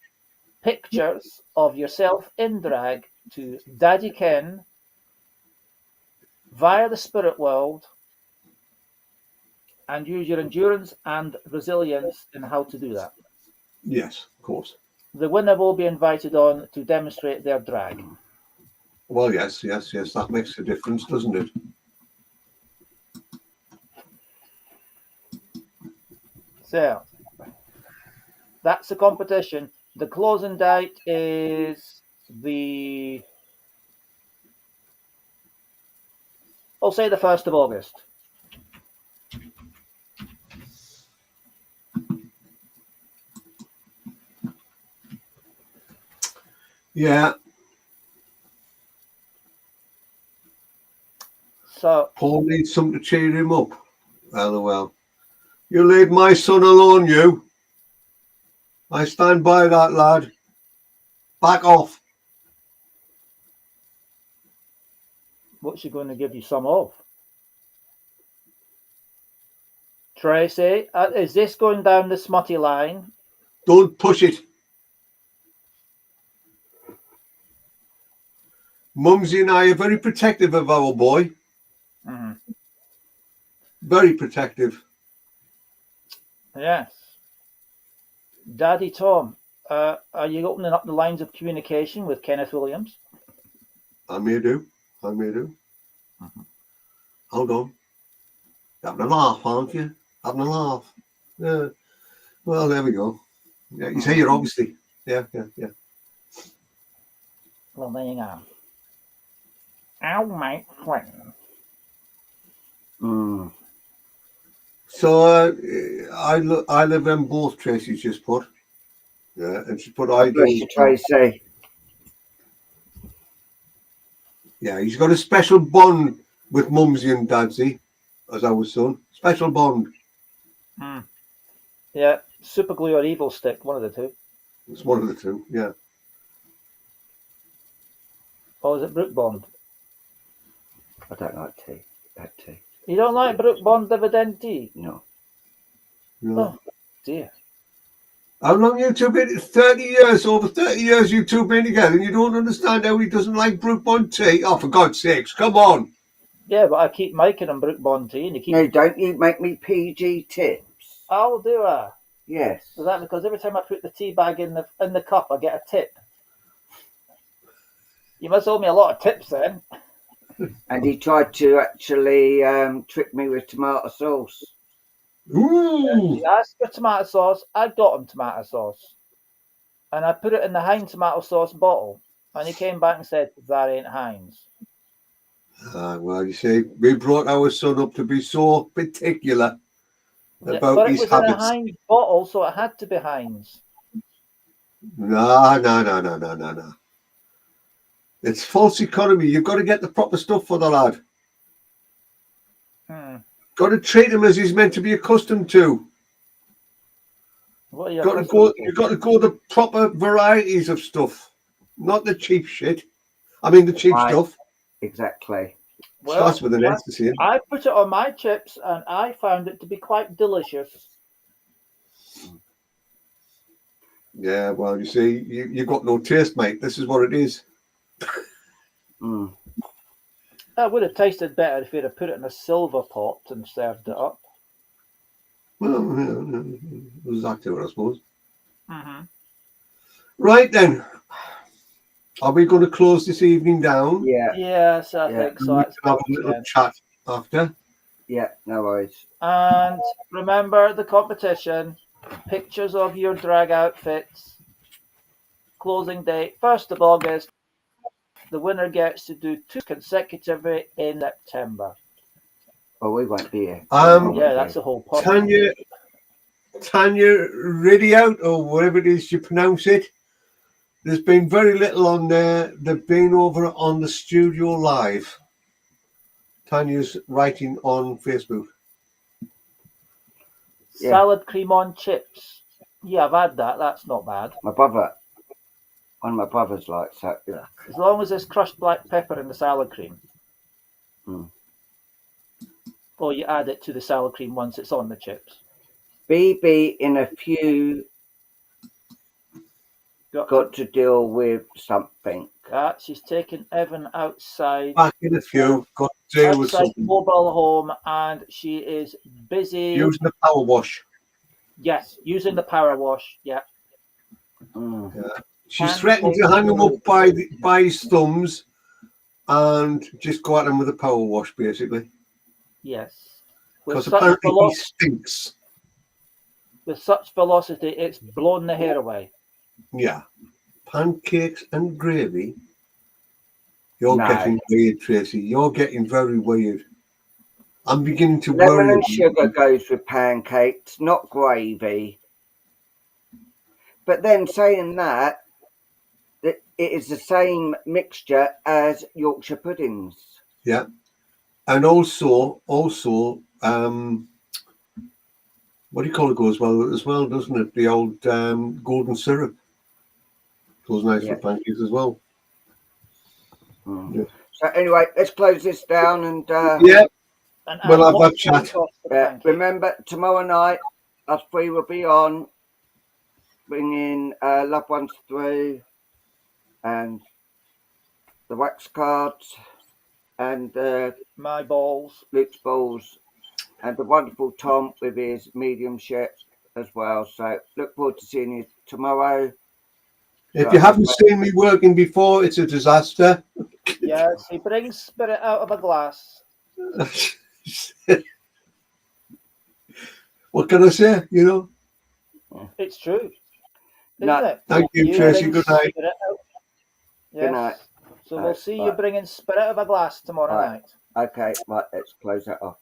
pictures of yourself in drag to Daddy Ken via the spirit world and use your endurance and resilience in how to do that. Yes, of course. The winner will be invited on to demonstrate their drag. Well, yes, yes, yes. That makes a difference, doesn't it? So that's the competition. The closing date is I'll say the 1st of August. Yeah. So Paul needs something to cheer him up. LOL. You leave my son alone, you. I stand by that, lad. Back off. what's she going to give you some of? Tracy, is this going down the smutty line? Don't push it. Mumsy and I are very protective of our boy. Mm-hmm. Very protective. Yes. Daddy Tom, are you opening up the lines of communication with Kenneth Williams? I may do. I may do. Mhm. Hold on. Having a laugh, aren't you? Having a laugh. Yeah. Well, there we go. Yeah, he's here, obviously. Yeah. Well, there you go. I'll make friends. Mm. So I live in both, Tracy's just put. Yeah, and she put I God bless do. you, Tracy. Yeah, he's got a special bond with Mumsy and Dadsy, as our son. Special bond. Mm. Yeah, super glue or evil stick, one of the two. It's one of the two. Yeah. Or is it Brook Bond? I don't like tea. That tea. You don't like Brook Bond dividend tea? No. No. Oh, dear. How long you two been? 30 years, over 30 years you two been together, and you don't understand how he doesn't like Brook Bond tea? Oh, for God's sakes, come on. Yeah, but I keep making him Brook Bond tea, and he keeps... No, don't you make me PG tips. Oh, do I? Yes. Is that because every time I put the tea bag in the cup, I get a tip? You must owe me a lot of tips then. And he tried to actually trick me with tomato sauce. Ooh. He asked for tomato sauce, I got him tomato sauce. And I put it in the Heinz tomato sauce bottle. And he came back and said, that ain't Heinz. Well, you see, we brought our son up to be so particular about but it his was in a habits. Heinz bottle, so it had to be Heinz. No. It's false economy. You've got to get the proper stuff for the lad. Got to treat him as he's meant to be accustomed to. What are you You've got to go the proper varieties of stuff, not the cheap shit. I mean, the cheap stuff. Exactly. Starts with an S, you see. I put it on my chips, and I found it to be quite delicious. Yeah, well, you see, you've got no taste, mate. This is what it is. Mm. That would have tasted better if you'd have put it in a silver pot and served it up. Well, yeah, exactly what I suppose. Mm-hmm. Right then. Are we going to close this evening down? Yeah. Yes, I think so. We can have a little chat after. Yeah, no worries. And remember the competition. Pictures of your drag outfits. Closing date, 1st of August. The winner gets to do 2 consecutively in September. Well, we won't be here. Yeah, that's the whole point. Tanya Ready Out, or whatever it is you pronounce it. There's been very little on there. They've been over on the studio live. Tanya's writing on Facebook. Yeah. Salad cream on chips. Yeah, I've had that. That's not bad. My brother, one of my brothers likes that. Yeah. As long as there's crushed black pepper in the salad cream. Mm. Or you add it to the salad cream once it's on the chips. BB in a few got to deal with something. She's taken Evan outside. Back in a few, got to deal with something. Mobile home, and she is busy using the power wash. Yes, using the power wash. Yeah. Mm. Yeah. She's threatened to hang him up by his thumbs and just go at him with a power wash, basically. Yes. Because apparently he stinks. With such velocity, it's blown the hair away. Yeah. Pancakes and gravy. You're getting weird, Tracy. You're getting very weird. I'm beginning to worry. Lemon and sugar goes with pancakes, not gravy. But then saying that, it is the same mixture as Yorkshire puddings. Yeah. And also, what do you call it goes well as well, doesn't it? The old golden syrup goes nice for pancakes as well. Mm. Yeah. So anyway, let's close this down and we'll have that chat. Remember, tomorrow night, us three will be on, bringing loved ones through, and the wax cards, and my balls, Luke's balls, and the wonderful Tom with his mediumship as well. So look forward to seeing you tomorrow. If you haven't seen me working before, it's a disaster. Yeah. Yes, he brings spirit out of a glass. What can I say? You know. It's true, No, isn't it? Thank you, You Tracy. bring Good night. spirit out. Good night. Yes. So we'll see you Right. bringing spirit out of a glass tomorrow Right. night. Okay, right, let's close that off.